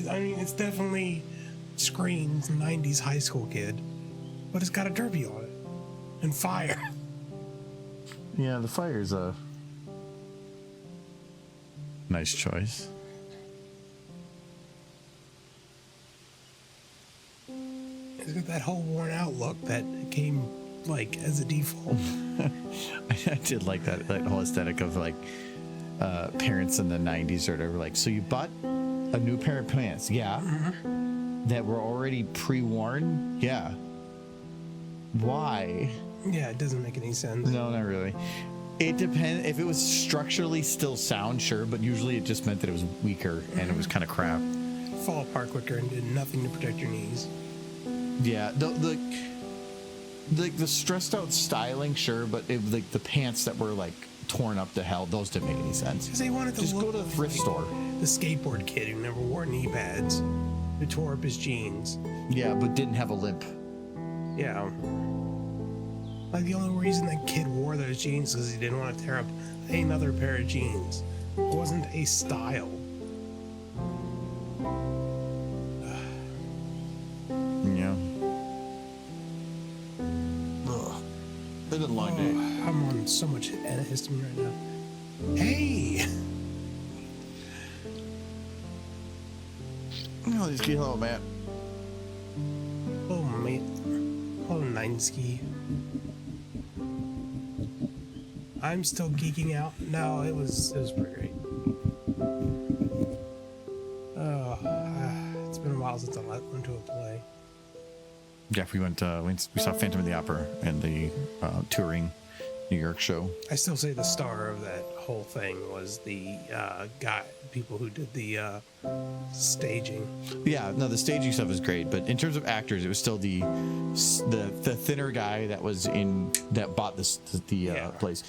I mean, it's definitely screams 90s high school kid, but it's got a derby on it and fire. Yeah, the fire's a nice choice. It's got that whole worn out look that came like as a default. I did like that whole aesthetic of like parents in the 90s or whatever. Like, so you bought a new pair of pants, yeah, that were already pre-worn, yeah. Why? Yeah, it doesn't make any sense. No, not really. It depends. If it was structurally still sound, sure, but usually it just meant that it was weaker and it was kind of crap. Fall apart quicker and did nothing to protect your knees. Yeah, the stressed out styling, sure, but like the pants that were like torn up to hell, those didn't make any sense. Because they wanted to just look go to the thrift like store. The skateboard kid who never wore knee pads, who tore up his jeans. Yeah, but didn't have a limp. Yeah. Like the only reason that kid wore those jeans is he didn't want to tear up another pair of jeans. It wasn't a style. Yeah. Ugh. Been a long day. I'm on so much antihistamine right now. Hey! Oh, just get hello, Matt. Oh, mate. Oh, Nineski. I'm still geeking out. No, it was pretty great. It's been a while since I went to a play. Yeah, we saw Phantom of the Opera and the touring New York show. I still say the star of that whole thing was the people who did the staging. Yeah, no, the staging stuff was great, but in terms of actors, it was still the thinner guy that bought the place.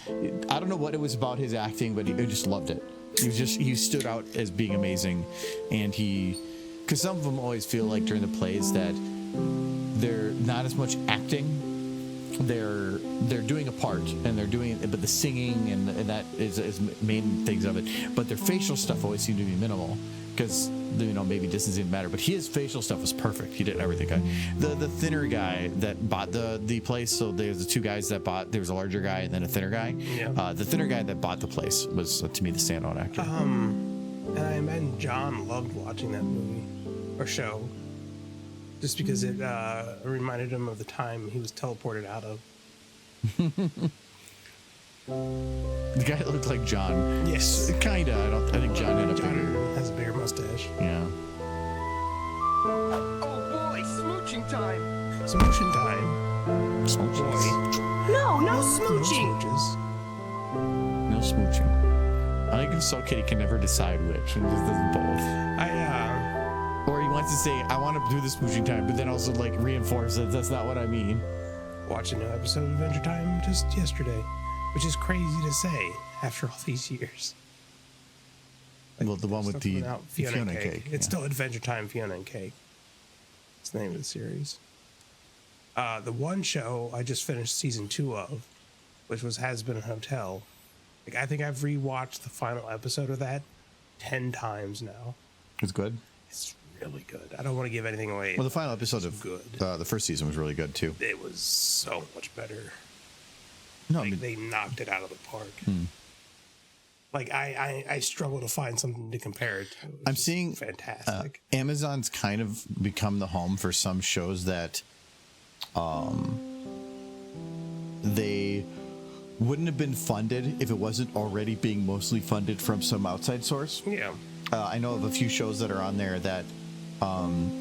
I don't know what it was about his acting, but he just loved it. He stood out as being amazing, and because some of them always feel like during the plays that they're not as much acting. They're doing a part and they're doing it, but the singing and that is main things of it. But their facial stuff always seemed to be minimal because maybe distance didn't matter. But his facial stuff was perfect. He did everything. The thinner guy that bought the place. So there's the two guys that bought. There was a larger guy and then a thinner guy. Yeah. The thinner guy that bought the place was to me the standout actor. And I imagine John loved watching that movie or show. Just because it reminded him of the time he was teleported out of. The guy that looked like John. Yes. Kinda. I think John had a bigger... has a bigger mustache. Yeah. Oh boy, smooching time. Smooching time. Smooches. No No smooching. smooches. No smooching. I think a soul kitty can never decide which, and just does both. Or he wants to say, I want to do the smooching time, but then also like reinforce that that's not what I mean. Watched a new episode of Adventure Time just yesterday, which is crazy to say after all these years. Well, the one with the Fiona and cake. It's still Adventure Time Fiona and Cake. It's the name of the series. The one show I just finished season 2 of, which was Has Been a Hotel. Like, I think I've rewatched the final episode of that 10 times now. It's good. It's really good. I don't want to give anything away. Well, the final episode of good. The first season was really good too. It was so much better. No, Like, they knocked it out of the park. Like I struggle to find something to compare it to. I'm seeing fantastic. Amazon's kind of become the home for some shows that they wouldn't have been funded if it wasn't already being mostly funded from some outside source. Yeah. I know of a few shows that are on there that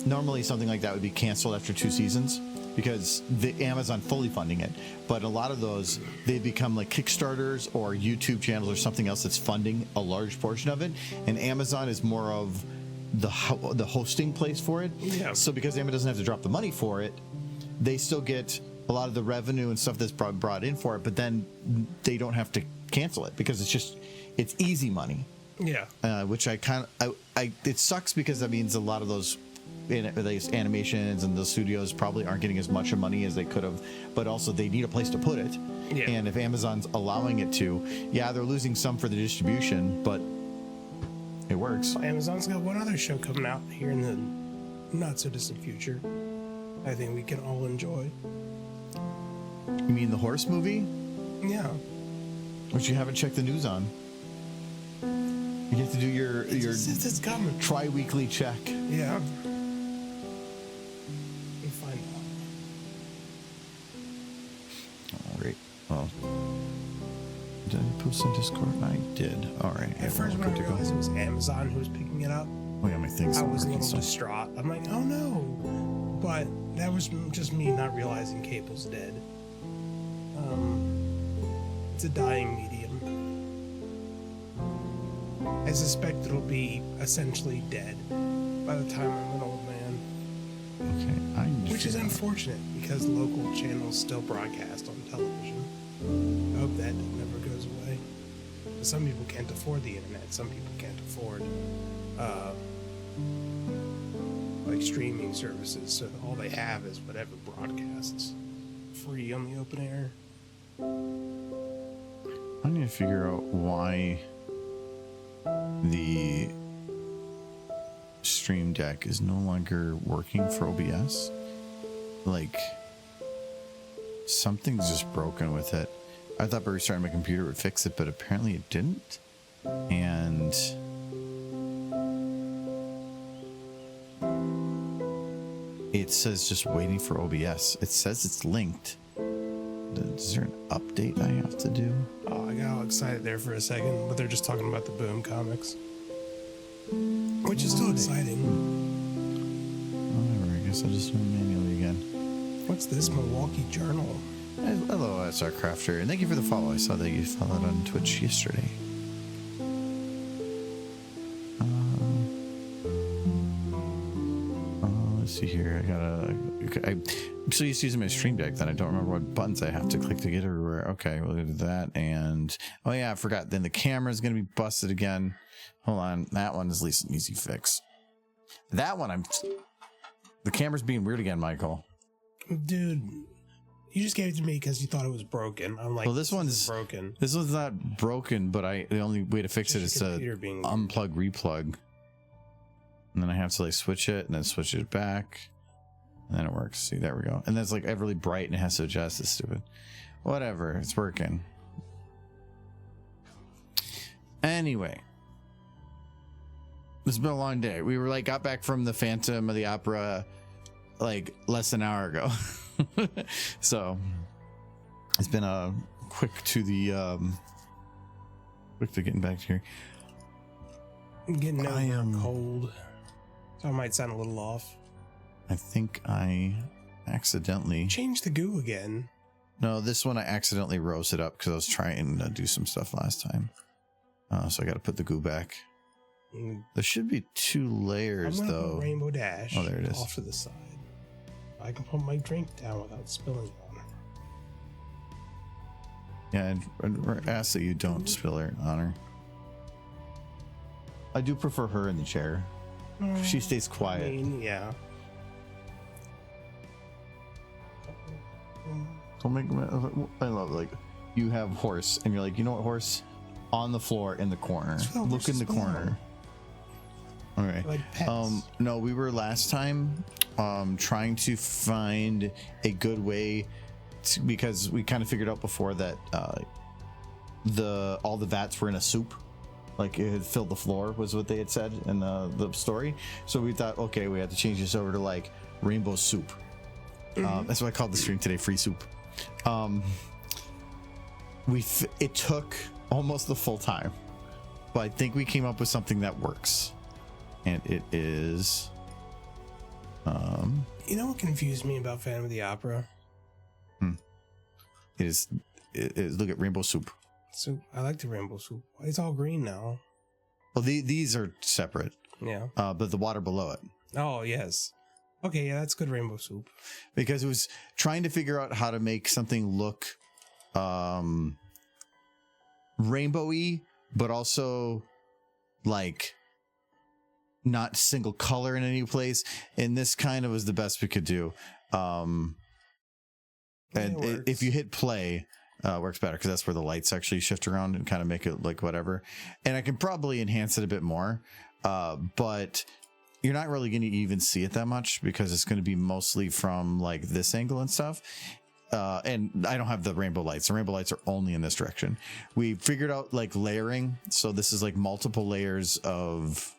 normally something like that would be canceled after 2 seasons because the Amazon fully funding it. But a lot of those, they become like Kickstarters or YouTube channels or something else that's funding a large portion of it. And Amazon is more of the hosting place for it. Yeah. So because Amazon doesn't have to drop the money for it, they still get a lot of the revenue and stuff that's brought in for it. But then they don't have to cancel it because it's easy money. Yeah. Which it sucks because that means a lot of those animations and those studios probably aren't getting as much money as they could have, but also they need a place to put it. Yeah. And if Amazon's allowing it to, they're losing some for the distribution, but It works. Amazon's got one other show coming out here in the not so distant future. I think we can all enjoy. You mean the horse movie? Yeah. Which you haven't checked the news on. You have to do your It's coming. tri-weekly check. Yeah. Let me find out. All right. Well, did I post on Discord? I did. All right. At first, when I realized it was Amazon who was picking it up, Oh yeah, my thing's I not was a working, little so- distraught. I'm like, oh no. But that was just me not realizing cable's dead. It's a dying medium. I suspect it'll be essentially dead by the time I'm an old man. Okay, I need to Which is figure out- unfortunate because local channels still broadcast on television. I hope that never goes away. Some people can't afford the internet. Some people can't afford like streaming services. So all they have is whatever broadcasts free on the open air. I need to figure out why the Stream Deck is no longer working for OBS. Like, something's just broken with it. I thought by restarting my computer would fix it, but apparently it didn't. And it says just waiting for OBS. It says it's linked. Is there an update I have to do? Oh, I got all excited there for a second, but they're just talking about the Boom comics, which is still exciting. Whatever, I guess I'll just do it manually again. What's this Milwaukee Journal? Hello, SR Crafter, and thank you for the follow. I saw that you followed on Twitch yesterday. Let's see here. I'm so used to using my Stream Deck that I don't remember what buttons I have to click to get everywhere. Okay, we'll do that. And oh yeah, I forgot. Then the camera is going to be busted again. Hold on, that one is at least an easy fix. That one, the camera's being weird again, Michael. Dude, you just gave it to me because you thought it was broken. I'm like, Well, this one's broken. This one's not broken, but the only way to fix it is Just your to computer being unplug, replug, and then I have to like switch it and then switch it back, and then it works. See, there we go. And that's like really bright and it has to adjust. It's stupid. Whatever, it's working. Anyway, it's been a long day. We were got back from the Phantom of the Opera like less than an hour ago. So it's been a quick to getting back here. I'm getting cold, so I might sound a little off. I think I accidentally Change the goo again. No, this one I accidentally roasted up because I was trying to do some stuff last time. So I got to put the goo back. There should be 2 layers I'm gonna though. put Rainbow Dash. Oh, there it is. Off to the side. I can put my drink down without spilling on her. Yeah, and ask that you don't spill it on her. I do prefer her in the chair. She stays quiet. I mean, yeah. Don't make. I love you have horse, and you're like, you know what, horse, on the floor in the corner. Look in the corner. All right. Like pets. No, we were last time trying to find a good way to, because we kind of figured out before that all the vats were in a soup. Like it had filled the floor was what they had said in the story. So we thought, okay, we had to change this over to rainbow soup. That's what I called the stream today, free soup. It took almost the full time, but I think we came up with something that works, and it is. You know what confused me about Phantom of the Opera? It is look at rainbow soup. Soup. I like the rainbow soup. It's all green now. Well, these are separate. Yeah. But the water below it. Oh yes. Okay, yeah, that's good rainbow soup. Because it was trying to figure out how to make something look rainbowy, but also not single color in any place. And this kind of was the best we could do. And if you hit play, works better because that's where the lights actually shift around and kind of make it whatever. And I can probably enhance it a bit more. but you're not really going to even see it that much because it's going to be mostly from like this angle and stuff. And I don't have the rainbow lights. The rainbow lights are only in this direction. We figured out like layering. So this is like multiple layers of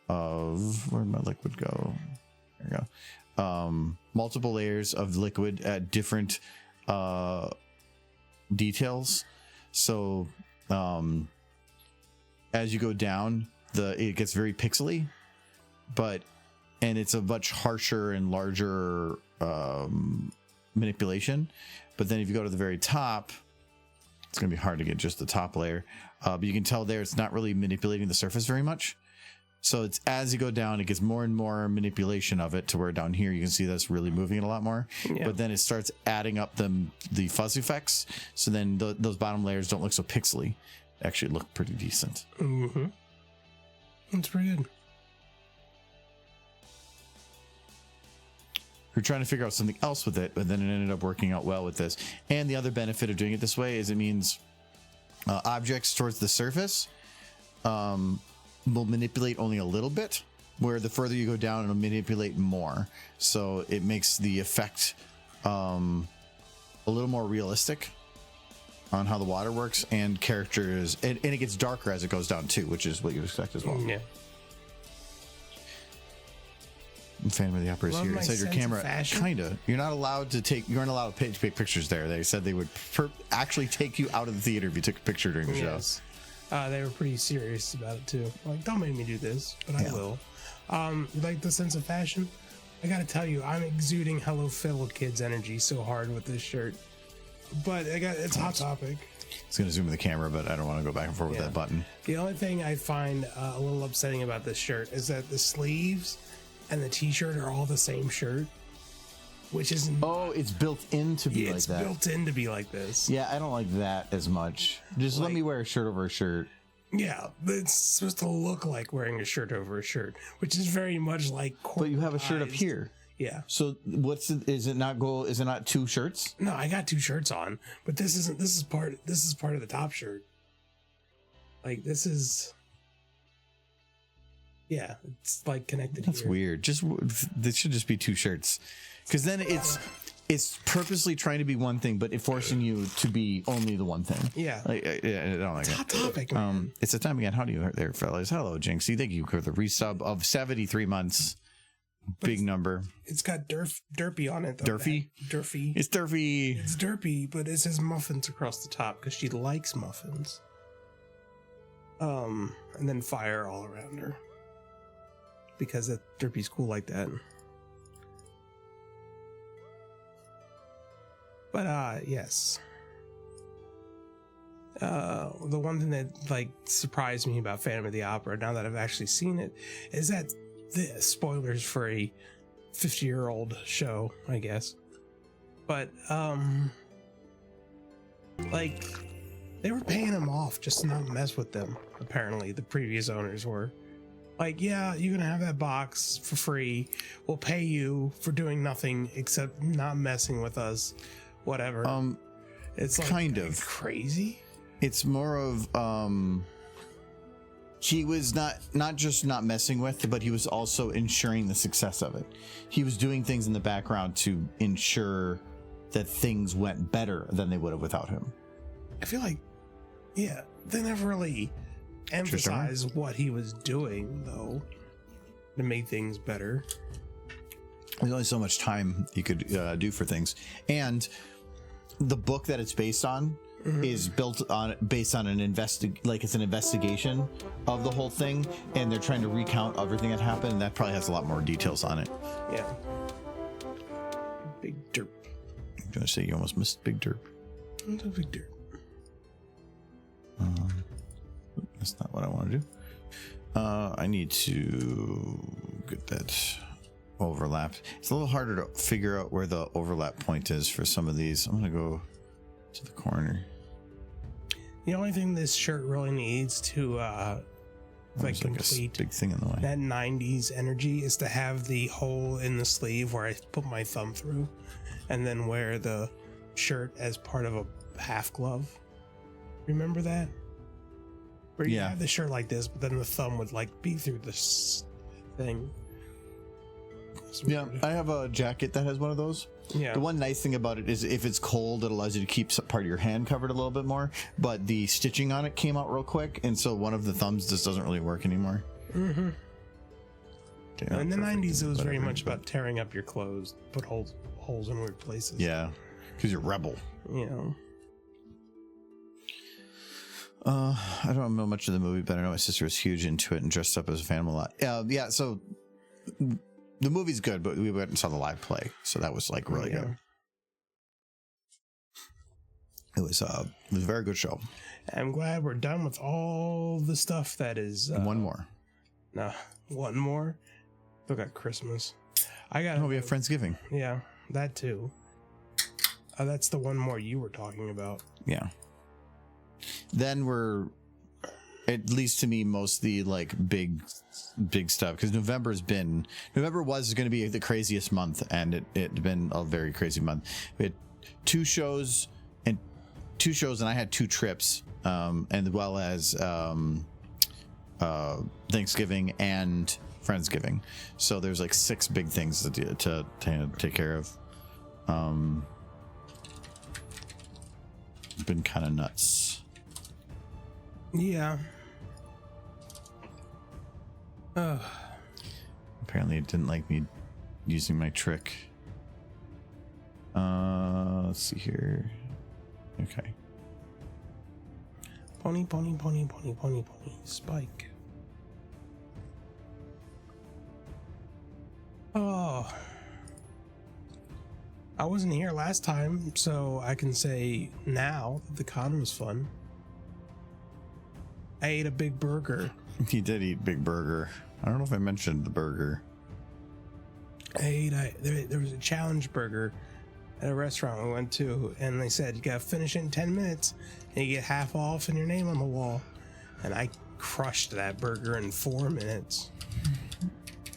where'd my liquid go? There we go. Multiple layers of liquid at different details. So as you go down, it gets very pixely, and it's a much harsher and larger manipulation. But then if you go to the very top, it's going to be hard to get just the top layer. But you can tell there it's not really manipulating the surface very much. So it's as you go down, it gets more and more manipulation of it to where down here you can see that's really moving it a lot more. Yeah. But then it starts adding up the fuzz effects. So then those bottom layers don't look so pixely. They actually look pretty decent. Mm-hmm. That's pretty good. We're trying to figure out something else with it, but then it ended up working out well with this. And the other benefit of doing it this way is it means objects towards the surface will manipulate only a little bit, where the further you go down, it'll manipulate more. So it makes the effect a little more realistic on how the water works and characters, and it gets darker as it goes down too, which is what you'd expect as well. Yeah. Phantom of the Opera is here inside your camera. Kinda. You aren't allowed to take pictures there. They said they would actually take you out of the theater if you took a picture during the show. They were pretty serious about it too. Like, don't make me do this, but I will. Like the sense of fashion, I gotta tell you, I'm exuding Hello Fiddle Kids energy so hard with this shirt. But it's Hot Topic. It's gonna zoom in the camera, but I don't want to go back and forth with that button. The only thing I find a little upsetting about this shirt is that the sleeves and the t-shirt are all the same shirt, which is it's built in to be like that. It's built in to be like this. Yeah, I don't like that as much. Just let me wear a shirt over a shirt. Yeah, it's supposed to look like wearing a shirt over a shirt, which is very much like. But you have a shirt up here. Yeah. So is it not two shirts? No, I got two shirts on, but this is part of the top shirt. Like this is. Yeah, it's like connected. That's weird. This should just be two shirts, because then it's purposely trying to be one thing, but it forcing you to be only the one thing. Yeah, I don't like it. Hot Topic, man. It's the time again. How do you there, fellas? Hello, Jinxie. Thank you for the resub of 73 months. Big number. It's got Derpy on it. Though. Durfee? Durfee. It's Durfee. It's Derpy, but it says muffins across the top because she likes muffins. And then fire all around her. Because that Derpy's cool like that. But yes. The one thing that like surprised me about Phantom of the Opera, now that I've actually seen it, is that the spoilers for a 50-year-old show, I guess. But like they were paying them off just to not mess with them. Apparently, the previous owners were. Like, yeah, you're gonna have that box for free. We'll pay you for doing nothing except not messing with us. Whatever. It's like kind of crazy. It's more of he was not just not messing with, but he was also ensuring the success of it. He was doing things in the background to ensure that things went better than they would have without him. I feel like, yeah, they never really emphasize what he was doing though to make things better. There's only so much time you could do for things, and the book that it's based on is based on an it's an investigation of the whole thing, and they're trying to recount everything that happened, and that probably has a lot more details on it. Yeah. Big derp. I'm gonna say you almost missed big derp. It's a big derp. That's not what I want to do. I need to get that overlap. It's a little harder to figure out where the overlap point is for some of these. I'm gonna go to the corner. The only thing this shirt really needs to like complete big thing in the way, that 90s energy, is to have the hole in the sleeve where I put my thumb through, and then wear the shirt as part of a half glove. Remember that? Where you Yeah. have the shirt like this, but then the thumb would like be through this thing. It's Yeah, weird. I have a jacket that has one of those. Yeah. The one nice thing about it is if it's cold, it allows you to keep part of your hand covered a little bit more. But the stitching on it came out real quick, and so one of the thumbs just doesn't really work anymore. Mm-hmm. Okay, In the perfect, 90s, it was very whatever, much but- about tearing up your clothes, put holes in weird places. Yeah, because you're rebel. You know. I don't know much of the movie, but I know my sister was huge into it and dressed up as a Phantom a lot. Yeah, so the movie's good, but we went and saw the live play, so that was like really good. It was a very good show. I'm glad we're done with all the stuff that is. One more. No, one more. Still got Christmas. I got. Oh, we have Friendsgiving. Yeah, that too. That's the one more you were talking about. Yeah. Then we're, at least to me, mostly like big stuff, because November was going to be the craziest month, and it's been a very crazy month. We had two shows, and I had 2 trips, and as well as Thanksgiving and Friendsgiving. So there's like 6 big things to take care of. It's been kind of nuts. Yeah. Apparently it didn't like me using my trick. Let's see here. Okay. Pony, pony, pony, pony, pony, pony. Spike. Oh. I wasn't here last time, so I can say now that the con was fun. I ate a big burger. He did eat big burger. I don't know if I mentioned the burger. There was a challenge burger at a restaurant we went to, and they said you gotta finish it in 10 minutes and you get half off and your name on the wall. And I crushed that burger in 4 minutes.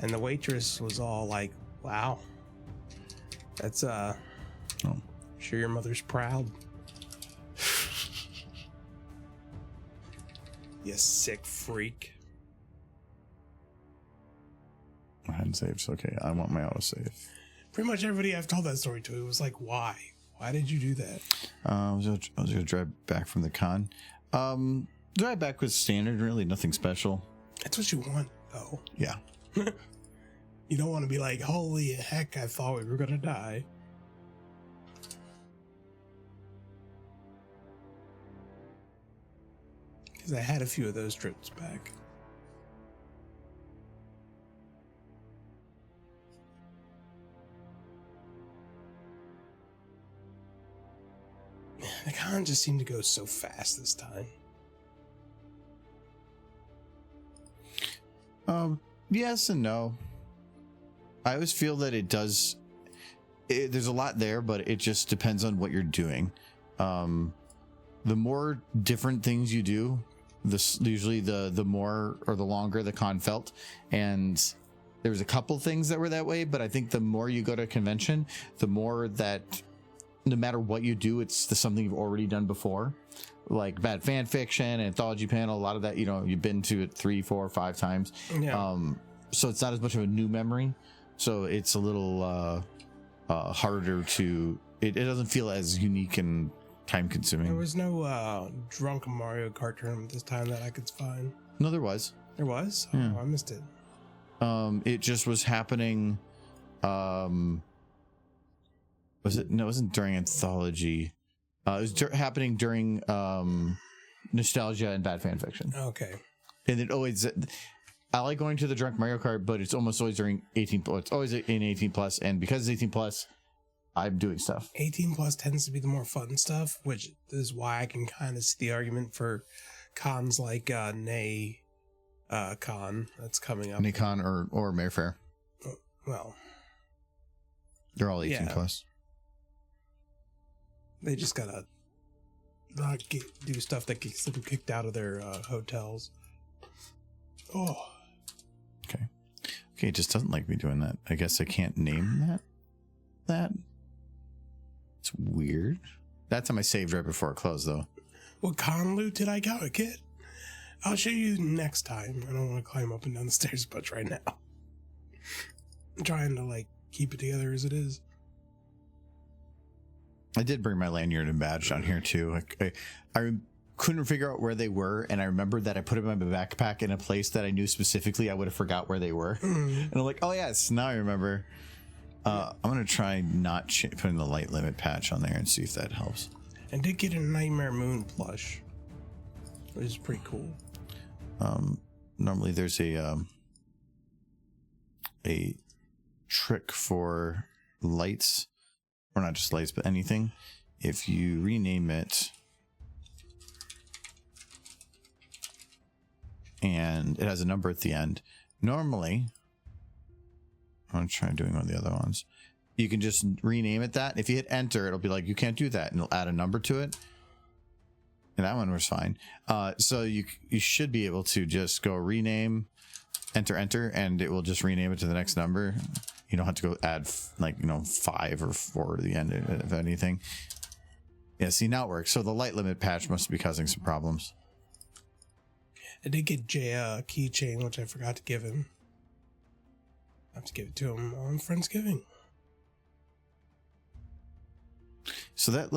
And the waitress was all like, wow, that's sure your mother's proud. You sick freak. I hadn't saved, so okay. I want my autosave. Pretty much everybody I've told that story to was like, why? Why did you do that? I was gonna drive back from the con. Drive back was standard, really nothing special. That's what you want, though. Yeah. You don't want to be like, holy heck, I thought we were gonna die. Because I had a few of those trips back. The con just seemed to go so fast this time. Yes and no. I always feel that it does. There's a lot there, but it just depends on what you're doing. The more different things you do, usually the more or the longer the con felt. And there was a couple things that were that way, but I think the more you go to a convention, the more that no matter what you do, it's something you've already done before. Like bad fan fiction, anthology panel, a lot of that, you've been to it 3, 4, 5 times. Yeah. So it's not as much of a new memory. So it's a little harder to. It doesn't feel as unique and time consuming. There was no drunk Mario Kart tournament this time that I could find. No, there was. There was? Yeah. Oh, I missed it. It just was happening. Was it? No, it wasn't during anthology. It was happening during nostalgia and bad fan fiction. Okay. And it always. I like going to the drunk Mario Kart, but it's almost always during 18. It's always in 18 plus, and because it's 18 plus, I'm doing stuff. 18 plus tends to be the more fun stuff, which is why I can kind of see the argument for cons like Nay Con that's coming up. Nikon or Mayfair. Well, They're all 18 Yeah. plus. they just gotta not do stuff that gets them kicked out of their hotels. Oh. Okay, it just doesn't like me doing that. I guess I can't name that. It's weird. That time I saved right before it closed, though. What con loot did I get? I'll show you next time. I don't want to climb up and down the stairs much right now. I'm trying to like keep it together as it is. I did bring my lanyard and badge down here too. I couldn't figure out where they were, and I remember that I put them in my backpack in a place that I knew specifically I would have forgot where they were. And I'm like, oh yes, now I remember. I'm gonna try not putting the light limit patch on there and see if that helps. I did get a Nightmare Moon plush, which is pretty cool. Normally there's a trick for lights, or not just lights, but anything. If you rename it and it has a number at the end, normally, I'm gonna try doing one of the other ones. You can just rename it that. If you hit enter, it'll be like, you can't do that, and it'll add a number to it. And that one was fine. So you should be able to just go rename, enter, and it will just rename it to the next number. You don't have to go add 5 or 4 to the end of anything. Yeah, see, now it works. So the light limit patch must be causing some problems. I did get Jay a keychain, which I forgot to give him. I have to give it to him on Friendsgiving. So that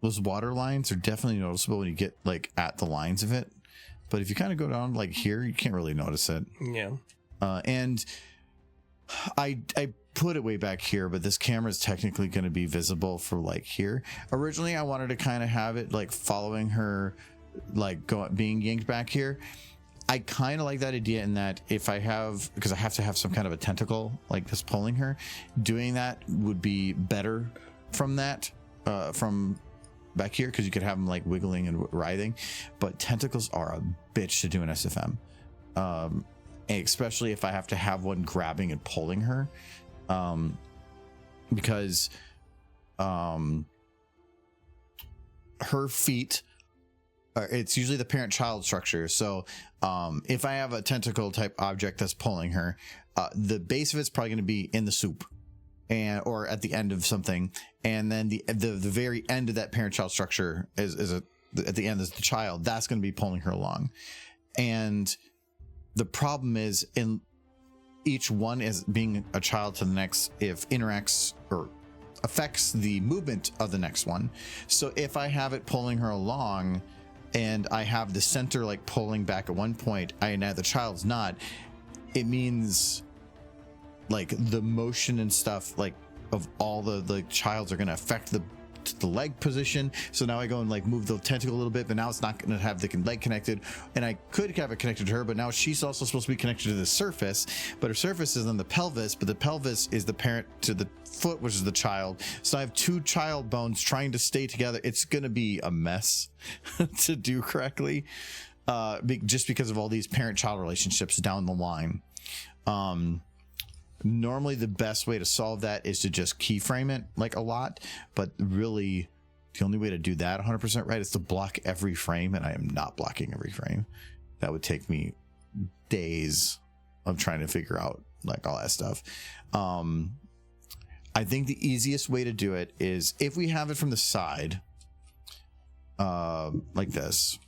those water lines are definitely noticeable when you get like at the lines of it. But if you kind of go down like here, you can't really notice it. Yeah. And I put it way back here, but this camera is technically going to be visible for like here. Originally, I wanted to kind of have it like following her, like being yanked back here. I kind of like that idea in that if I have, because I have to have some kind of a tentacle like this pulling her, doing that would be better from that, from back here, because you could have them like wiggling and writhing. But tentacles are a bitch to do in SFM, especially if I have to have one grabbing and pulling her, because her feet, it's usually the parent-child structure. So if I have a tentacle type object that's pulling her, the base of it's probably going to be in the soup, or at the end of something, and then the very end of that parent-child structure is at the end is the child. That's going to be pulling her along. And the problem is, in each one is being a child to the next, if interacts or affects the movement of the next one. So if I have it pulling her along, and I have the center like pulling back at one point, and the child's not, it means like the motion and stuff like of all the childs are going to affect the leg position. So now I go and like move the tentacle a little bit, but now it's not going to have the leg connected, and I could have it connected to her, but now she's also supposed to be connected to the surface, but her surface is on the pelvis, but the pelvis is the parent to the foot, which is the child. So I have two child bones trying to stay together. It's going to be a mess to do correctly, just because of all these parent-child relationships down the line. Normally the best way to solve that is to just keyframe it like a lot, but really the only way to do that 100% right is to block every frame, and I am not blocking every frame. That would take me days of trying to figure out like all that stuff. I think the easiest way to do it is if we have it from the side, like this,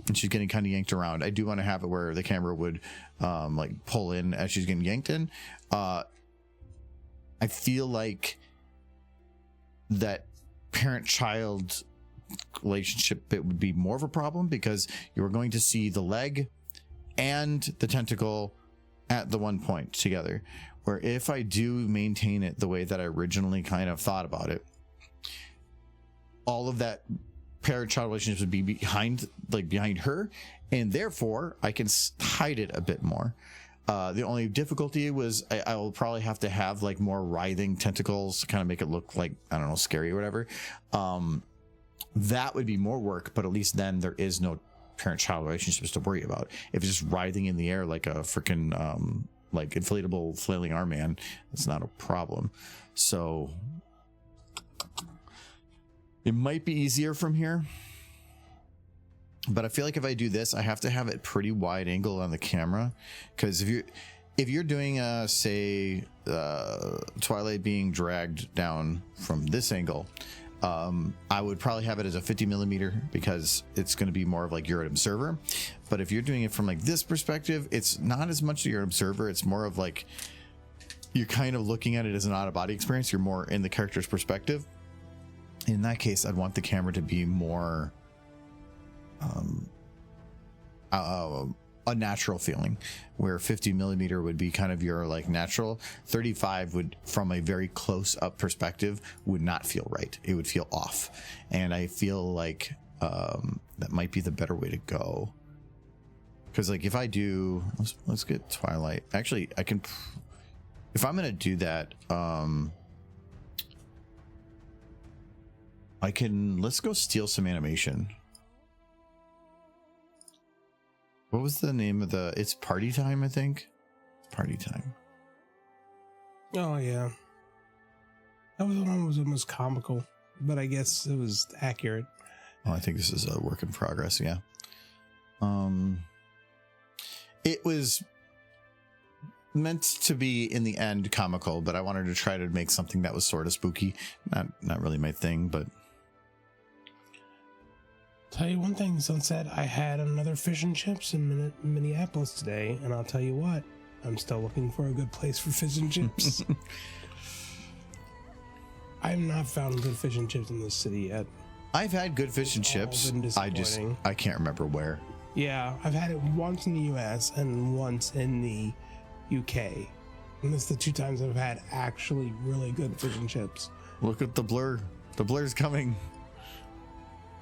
and she's getting kind of yanked around. I do want to have it where the camera would like pull in as she's getting yanked in. I feel like that parent-child relationship, it would be more of a problem, because you're going to see the leg and the tentacle at the one point together, where if I do maintain it the way that I originally kind of thought about it, all of that parent-child relationship would be behind her, and therefore I can hide it a bit more. The only difficulty was I will probably have to have like more writhing tentacles to kind of make it look like, I don't know, scary or whatever. That would be more work, but at least then there is no parent-child relationships to worry about. If it's just writhing in the air like a freaking like inflatable flailing arm man, it's not a problem. So it might be easier from here, but I feel like if I do this, I have to have it pretty wide angle on the camera, because if you're doing say Twilight being dragged down from this angle, I would probably have it as a 50 millimeter because it's going to be more of like you're an observer. But if you're doing it from like this perspective, it's not as much you're an observer. It's more of like you're kind of looking at it as an out of body experience. You're more in the character's perspective. In that case, I'd want the camera to be more a natural feeling, where 50 millimeter would be kind of your like natural. 35 would, from a very close up perspective, would not feel right. It would feel off. And I feel like that might be the better way to go. Because like if I do, let's get Twilight. Actually, I can, if I'm going to do that, I can, let's go steal some animation. What was the name of the, it's Party Time, I think. Party Time. Oh yeah, that was the one that was almost comical, but I guess it was accurate. Oh, I think this is a work in progress. Yeah. It was meant to be in the end comical, but I wanted to try to make something that was sort of spooky. Not really my thing, but Tell you one thing, Sunset, I had another fish and chips in Minneapolis today, and I'll tell you what, I'm still looking for a good place for fish and chips. I have not found good fish and chips in this city yet. I've had good fish and chips. I can't remember where. Yeah, I've had it once in the US and once in the UK. And that's the two times I've had actually really good fish and chips. Look at the blur. The blur's coming.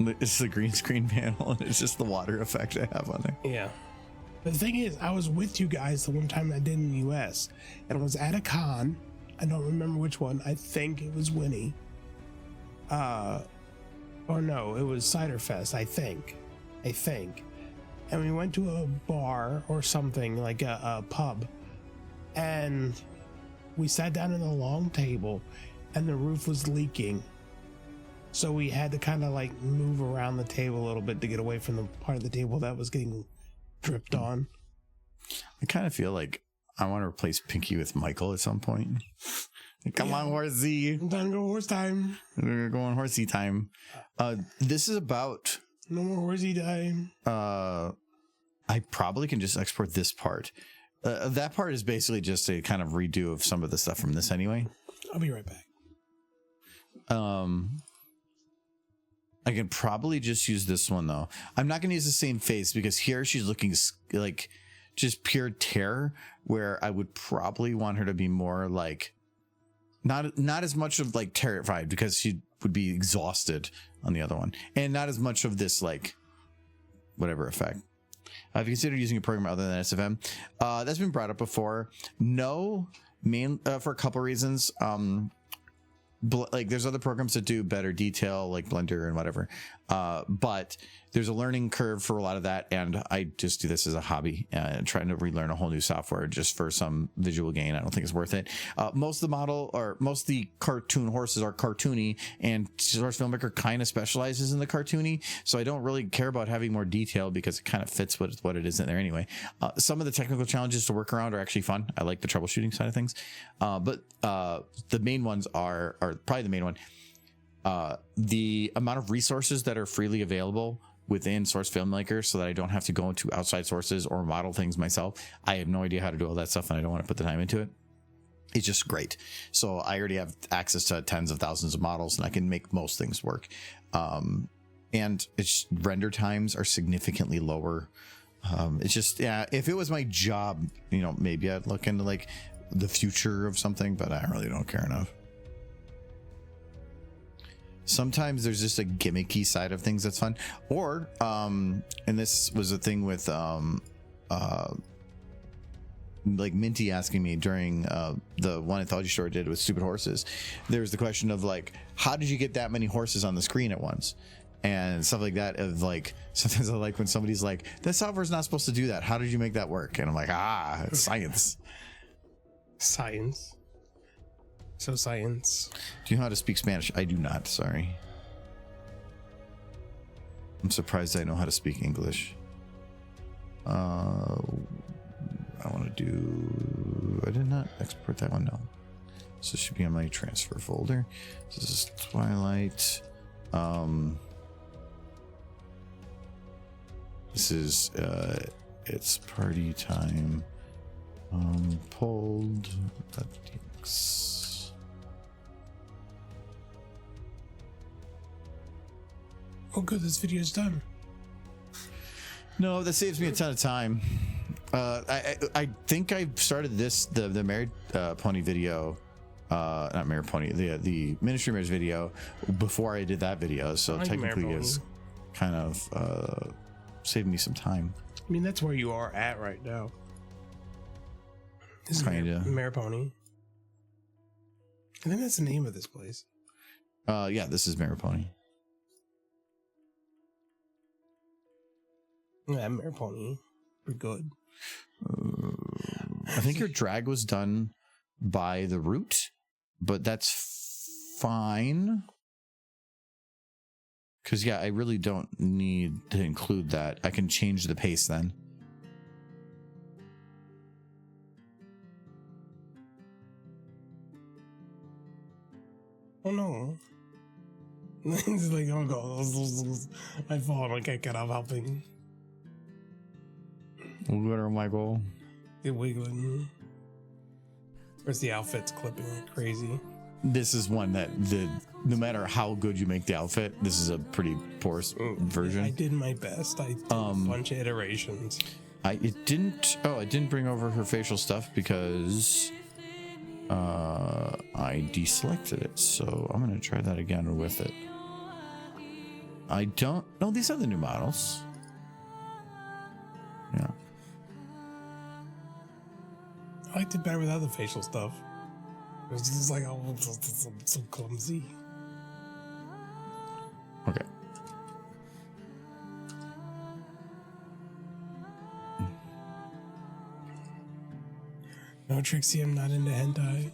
It's the green screen panel, and it's just the water effect I have on it. Yeah. The thing is, I was with you guys the one time I did in the US, and I was at a con. I don't remember which one. I think it was Winnie. Or no, it was Cider Fest, I think. And we went to a bar or something, like a pub, and we sat down at a long table, and the roof was leaking. So we had to kind of like move around the table a little bit to get away from the part of the table that was getting dripped on. I kind of feel like I want to replace Pinky with Michael at some point. Come on, horsey. Time to go horse time. We're going horsey time. This is about... No more horsey time. I probably can just export this part. That part is basically just a kind of redo of some of the stuff from this anyway. I'll be right back. I can probably just use this one though. I'm not going to use the same face because here she's looking like just pure terror, where I would probably want her to be more like not as much of like terrified, because she would be exhausted on the other one, and not as much of this like whatever effect. Have you considered using a program other than SFM? That's been brought up before. No, for a couple reasons. Like there's other programs that do better detail, like Blender and whatever, but there's a learning curve for a lot of that, and I just do this as a hobby and trying to relearn a whole new software just for some visual gain. I don't think it's worth it. Most of the cartoon horses are cartoony, and Source Filmmaker kind of specializes in the cartoony, so I don't really care about having more detail because it kind of fits what it is in there anyway. Some of the technical challenges to work around are actually fun. I like the troubleshooting side of things, but the main ones are probably the main one. The amount of resources that are freely available within Source Filmmaker, so that I don't have to go into outside sources or model things myself. I have no idea how to do all that stuff, and I don't want to put the time into it. It's just great. So I already have access to tens of thousands of models, and I can make most things work. And its render times are significantly lower. It's just, yeah, if it was my job, maybe I'd look into like the future of something, but I really don't care enough. Sometimes there's just a gimmicky side of things that's fun, or and this was a thing with like Minty asking me during the one anthology story I did with Stupid Horses. There's the question of like, how did you get that many horses on the screen at once, and stuff like that. Of like, sometimes I like when somebody's like, that software's not supposed to do that, how did you make that work? And I'm like, it's science. So science. Do you know how to speak Spanish? I do not, sorry. I'm surprised I know how to speak English. I want to do... I did not export that one, no. So it should be on my transfer folder. This is Twilight. This is it's party time. Pulled. Oh, good. This video is done. No, that saves me a ton of time. I think I started the Married Pony video, not Married Pony, the Ministreamers video before I did that video. So like technically, it's kind of saved me some time. I mean, that's where you are at right now. This is Married Pony. I think that's the name of this place. Yeah, this is Married Pony. Yeah, Married Pony. We're good. I think your drag was done by the root, but that's fine. Because, yeah, I really don't need to include that. I can change the pace then. Oh, no. It's like, oh, God. I fall. I can't get up helping. Glitter, Michael. Get wiggling. Where's the outfits clipping like crazy? This is one that no matter how good you make the outfit, this is a pretty poor version. I did my best. I did a bunch of iterations. I didn't bring over her facial stuff because I deselected it. So I'm gonna try that again with it. I don't know. These are the new models. Yeah. I liked it better without the facial stuff. It was just like, oh, I'm so clumsy. Okay. No, Trixie, I'm not into hentai.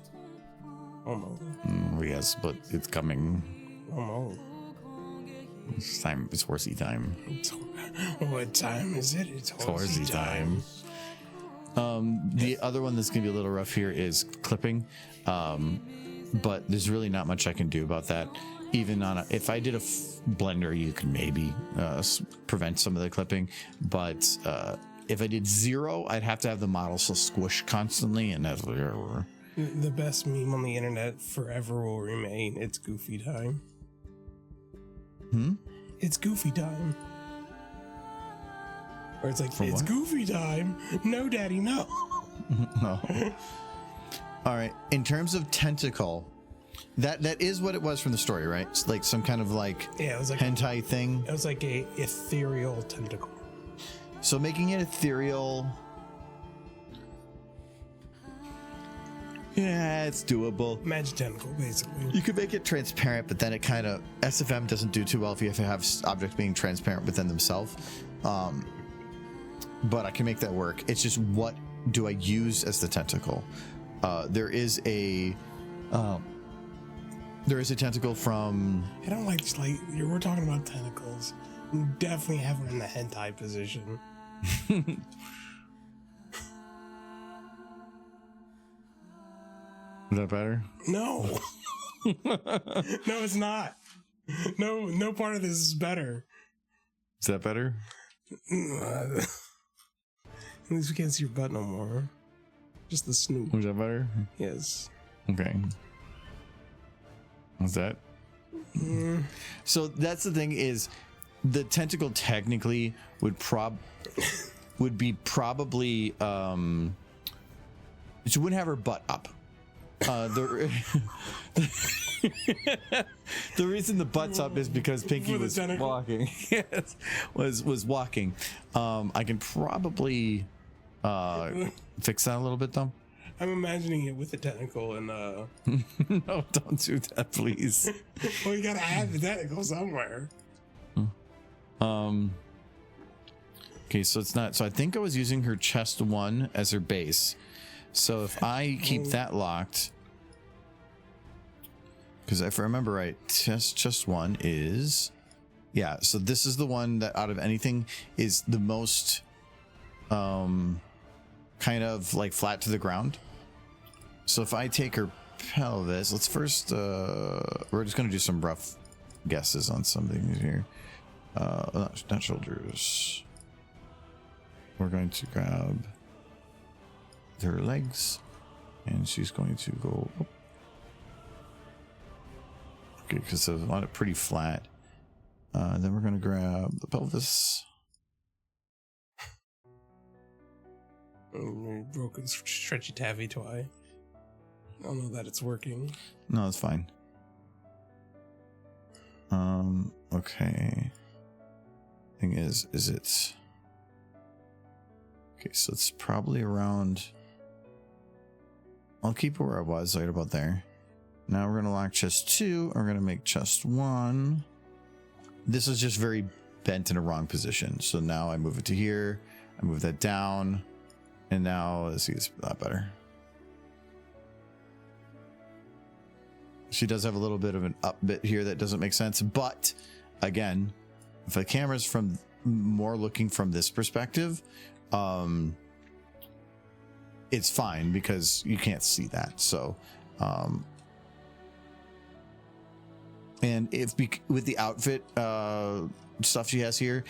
Oh no. Yes, but it's coming. Oh no. It's time. It's horsey time. What time is it? It's horsey time. The other one that's gonna be a little rough here is clipping, but there's really not much I can do about that. Even on if I did a blender, you could maybe prevent some of the clipping, but if I did 0, I'd have to have the model so squish constantly, and that's the best meme on the internet forever will remain. It's Goofy time. It's Goofy time. Or it's like, it's Goofy time. No, Daddy, no. No. All right. In terms of tentacle, that is what it was from the story, right? It's like some kind of like it was like hentai thing. It was like a ethereal tentacle. So making it ethereal, yeah, it's doable. Magic tentacle, basically. You could make it transparent, but then it kind of SFM doesn't do too well if you have to have objects being transparent within themselves. But I can make that work. It's just, what do I use as the tentacle? There is a tentacle from. I don't like we're talking about tentacles. You definitely have her in the hentai position. Is that better? No. No, it's not. No part of this is better. Is that better? At least we can't see your butt no more. Just the snoop. Was that better? Yes. Okay. What's that? So that's the thing, is the tentacle technically would be probably she wouldn't have her butt up. The reason the butt's up is because Pinky was walking. Yes, was walking. I can probably fix that a little bit though. I'm imagining it with the tentacle and No, don't do that, please. Well, you gotta add the tentacle somewhere. Okay, so it's not. So I think I was using her chest 1 as her base. So if I keep that locked, because if I remember right, chest 1 is, yeah. So this is the one that out of anything is the most kind of like flat to the ground. So if I take her pelvis. Let's first, we're just going to do some rough guesses on something here. Not shoulders. We're going to grab her legs, and she's going to go up. Okay, because there's a lot of pretty flat. Then we're going to grab the pelvis. Broken stretchy taffy toy. I don't know that it's working. No, it's fine. Okay. Thing is it... Okay, so it's probably around... I'll keep it where I was, right about there. Now we're going to lock chest 2. We're going to make chest 1. This is just very bent in a wrong position. So now I move it to here. I move that down. And now, let's see, it's a lot better. She does have a little bit of an up bit here that doesn't make sense. But, again, if the camera's from more looking from this perspective, it's fine because you can't see that. So, and if with the outfit stuff she has here,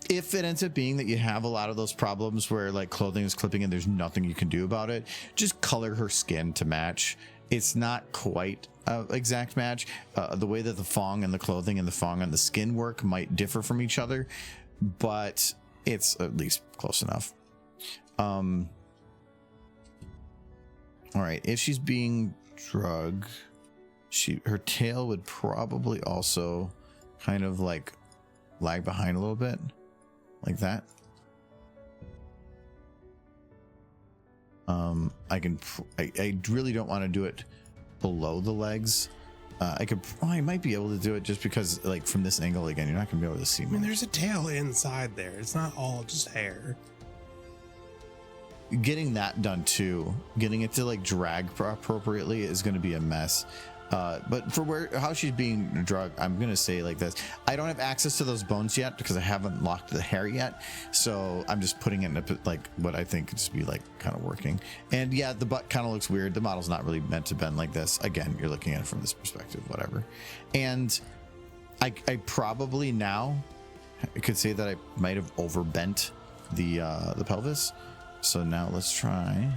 if it ends up being that you have a lot of those problems where like clothing is clipping and there's nothing you can do about it, just color her skin to match. It's not quite an exact match. The way that the thong and the clothing and the thong and the skin work might differ from each other, but it's at least close enough. All right, if she's being drugged, her tail would probably also kind of like lag behind a little bit, like that. I really don't want to do it below the legs. I might be able to do it just because like from this angle again, you're not gonna be able to see. I mean, there's a tail inside there. It's not all just hair. Getting that done too, getting it to like drag appropriately is going to be a mess. But for how she's being drugged, I'm going to say like this. I don't have access to those bones yet because I haven't locked the hair yet. So I'm just putting it in like what I think could just be like kind of working. And yeah, the butt kind of looks weird. The model's not really meant to bend like this. Again, you're looking at it from this perspective, whatever. And I probably now I could say that I might have overbent the pelvis. So now let's try.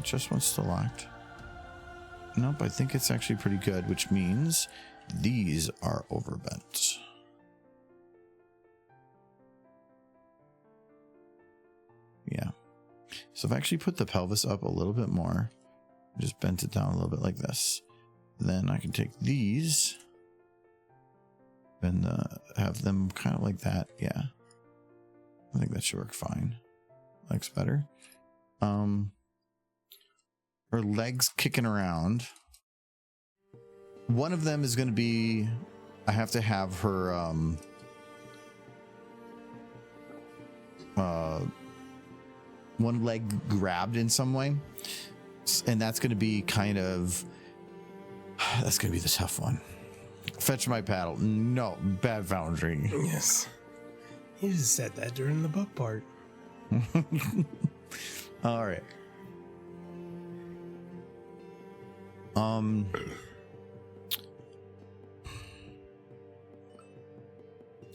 Just one's still locked. Nope, I think it's actually pretty good, which means these are overbent. Yeah. So I've actually put the pelvis up a little bit more. Just bent it down a little bit like this. Then I can take these and have them kind of like that. Yeah. I think that should work fine. Looks better. Her legs kicking around. One of them is going to be, I have to have her one leg grabbed in some way, and that's going to be kind of, that's going to be the tough one. Fetch my paddle. No, bad foundry. Yes. You just said that during the book part. All right.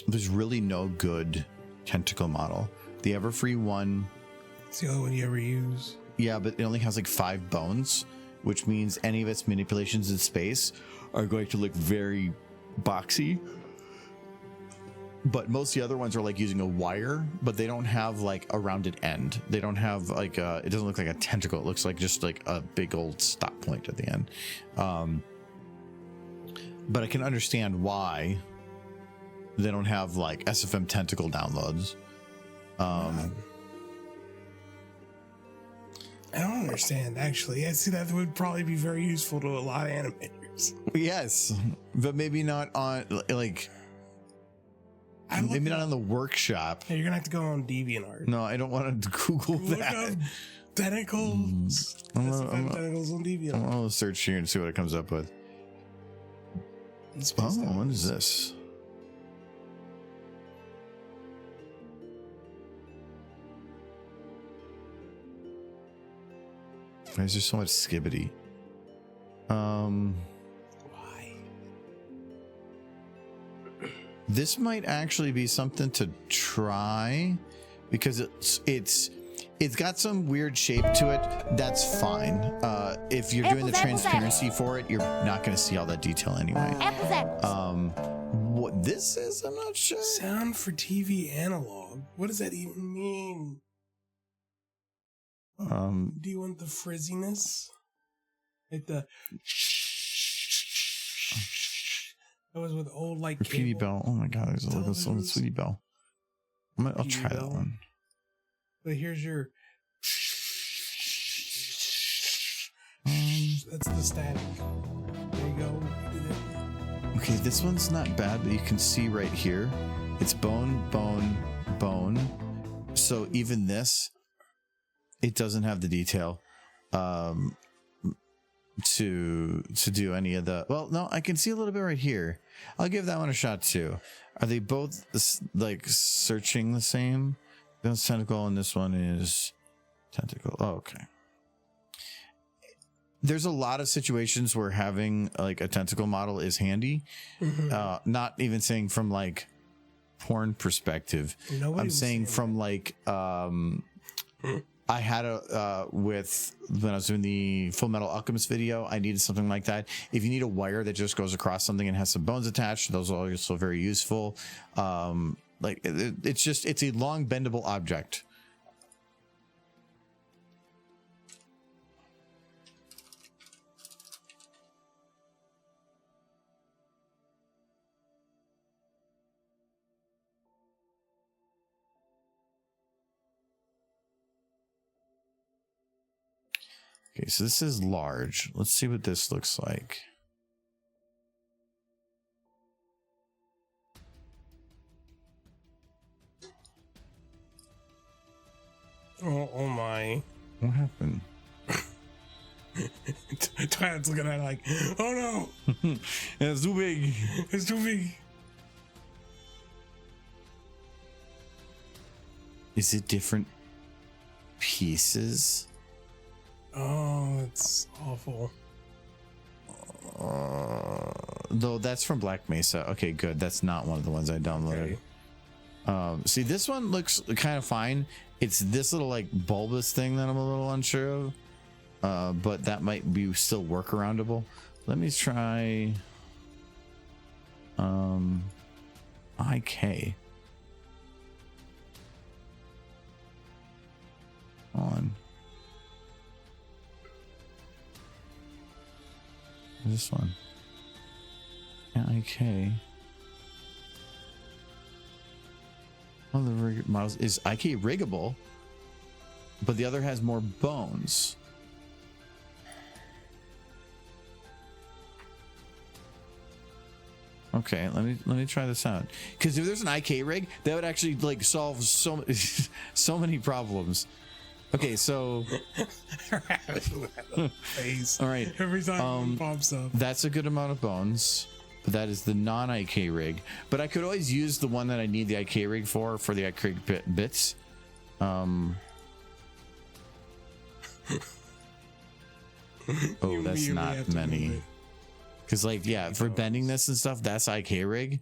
There's really no good tentacle model. The Everfree one. It's the only one you ever use. Yeah, but it only has like 5 bones, which means any of its manipulations in space are going to look very boxy. But most of the other ones are like using a wire, but they don't have like a rounded end. They don't have like it doesn't look like a tentacle. It looks like just like a big old stop point at the end. But I can understand why they don't have like SFM tentacle downloads. I don't understand, actually. I see that would probably be very useful to a lot of animators. Yes, but maybe not on like... Maybe not on the workshop. Yeah, you're gonna have to go on DeviantArt. No, I don't want to Google that. Tentacles. Tentacles on DeviantArt. I'm gonna search here and see what it comes up with. Oh, what is this? Why is there so much skibbity? Why? This might actually be something to try because it's got some weird shape to it. That's fine. If you're doing the transparency for it, you're not going to see all that detail anyway. What this is, I'm not sure. Sound for TV analog. What does that even mean? Do you want the frizziness? Like the that was with old like Repeaty Bell. Oh my god, there's a little Sweetie Bell. I'll try that one. But here's your that's the static. There you go. We did it. Okay, this one's not bad, but you can see right here, it's bone, bone, bone. So even this, it doesn't have the detail to do any of the. Well, no, I can see a little bit right here. I'll give that one a shot too. Are they both like searching the same? That's tentacle, and this one is tentacle. Oh, okay. There's a lot of situations where having like a tentacle model is handy. Mm-hmm. Not even saying from like porn perspective. I'm saying from like I had a with when I was doing the Full Metal Alchemist video, I needed something like that. If you need a wire that just goes across something and has some bones attached, those are also very useful. Like it's a long bendable object. Okay, so this is large. Let's see what this looks like. Oh my. What happened? Twilight's looking at it like, oh no. It's too big. It's too big. Is it different pieces? Oh, it's awful. Though that's from Black Mesa. Okay, good. That's not one of the ones I downloaded. Okay. See, this one looks kind of fine. It's this little like bulbous thing that I'm a little unsure of. But that might be still workaroundable. Let me try IK. On. This one. Yeah, IK. One of the rig models is IK riggable, but the other has more bones. Okay, let me try this out. Because if there's an IK rig, that would actually like solve so so many problems. Okay, so face. All right. Every time it pops up. That's a good amount of bones. But that is the non-IK rig. But I could always use the one that I need the IK rig for the IK bits. Oh, that's not many. Because like, yeah, for bending this and stuff, that's IK rig.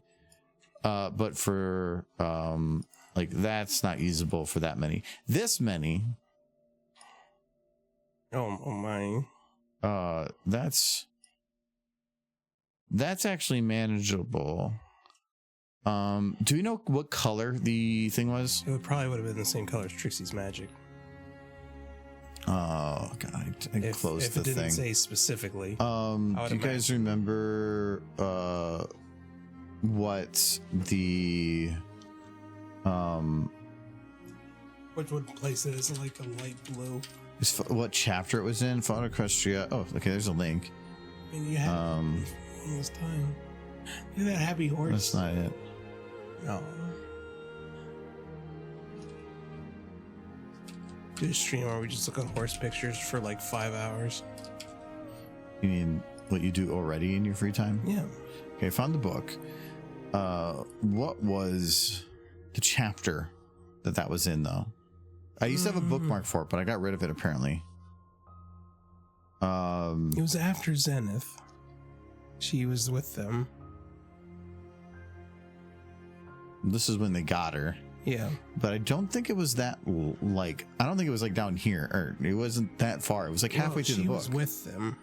But for like that's not usable for that many. This many. Oh my. That's actually manageable. Do you know what color the thing was? It probably would have been the same color as Trixie's Magic. Oh god, I closed the thing. If it didn't say specifically. Do you guys remember what the which one place it is like a light blue? What chapter it was in? Photocrustria. Oh, okay, there's a link. And you have almost time. Look at that happy horse. That's not it. No. Do a stream where we just look at horse pictures for like 5 hours. You mean what you do already in your free time? Yeah. Okay, I found the book. What was the chapter that was in though? I used to have a bookmark for it, but I got rid of it apparently. It was after Zenith. She was with them. This is when they got her. Yeah. But I don't think it was that, like, I don't think it was like down here, or it wasn't that far. It was like halfway through the book. She was with them.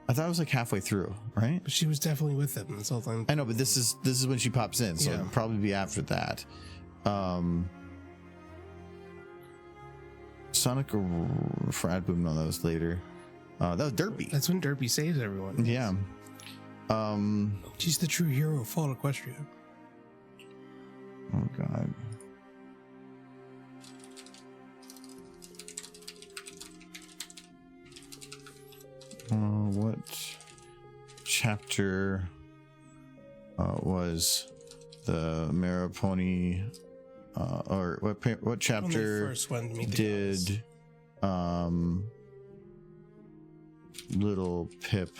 I thought it was like halfway through, right? But she was definitely with them this whole time. I know, but this is when she pops in, so Yeah. it'll probably be after that. Sonic for Ad Boom, no, that was later. That was Derpy. That's when Derpy saves everyone. Yeah. She's the true hero of Fall Equestria. Oh god. What chapter was the Maripony, or what chapter First one to meet the did little Pip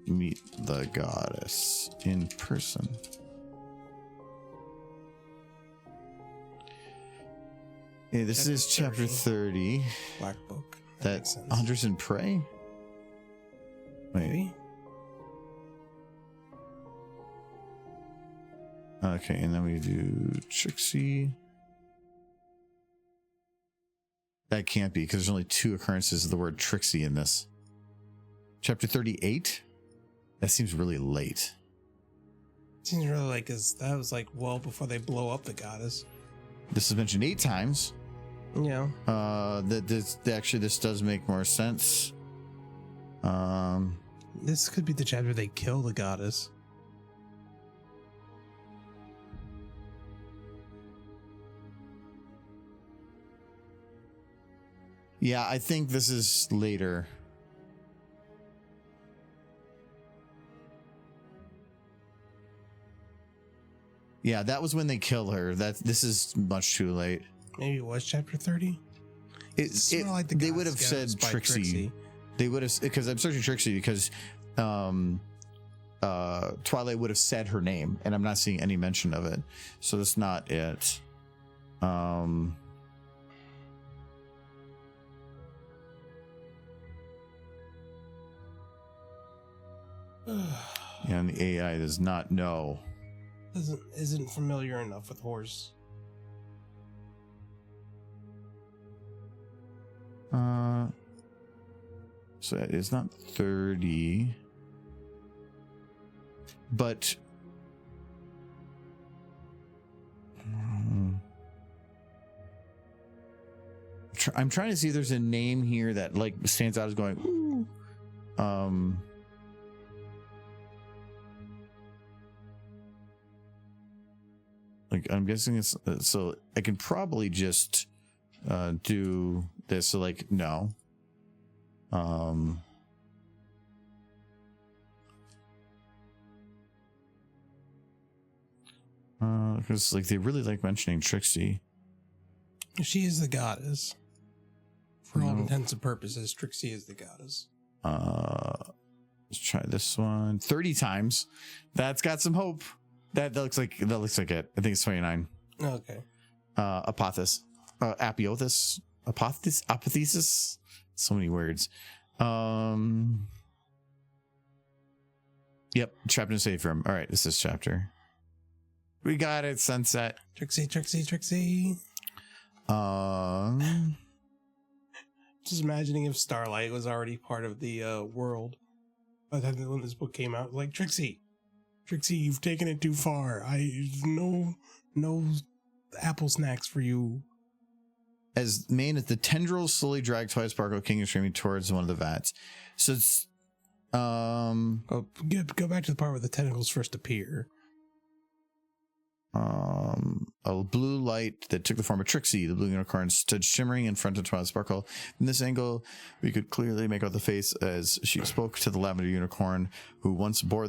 meet the goddess in person? Yeah, this is chapter 30. Black Book. That's makes sense. Hunters and Prey. Wait. Maybe. Okay, and then we do Trixie. That can't be because there's only 2 occurrences of the word Trixie in this. Chapter 38? That seems really late. Seems really like, cause that was like well before they blow up the goddess. This is mentioned 8 times. Yeah. This does make more sense. This could be the chapter they kill the goddess. Yeah, I think this is later. Yeah, that was when they kill her. This is much too late. Maybe it was chapter 30. It's more like the they goddess would have gets said by Trixie. They would have, because I'm searching Trixie because Twilight would have said her name, and I'm not seeing any mention of it. So that's not it. And the AI does not know. Isn't familiar enough with horse. So it's not 30, but I'm trying to see if there's a name here that like stands out as going, ooh. Like I'm guessing it's so I can probably just do this. So like no. Because like they really like mentioning Trixie. She is the goddess. For all intents and purposes, Trixie is the goddess. Let's try this one 30 times. That's got some hope. That looks like it. I think it's 29. Okay. Apothesis. Apiothis. Apothesis. So many words. Yep, trapped in a safe room. All right, this is chapter. We got it, Sunset. Trixie. Just imagining if Starlight was already part of the world by the time when this book came out. Like, Trixie, you've taken it too far. No apple snacks for you. As the tendrils slowly drag Twilight Sparkle, King and Streaming towards one of the vats. So it's go back to the part where the tentacles first appear. A blue light that took the form of Trixie, the blue unicorn, stood shimmering in front of Twilight Sparkle. From this angle, we could clearly make out the face as she spoke to the lavender unicorn, who once bore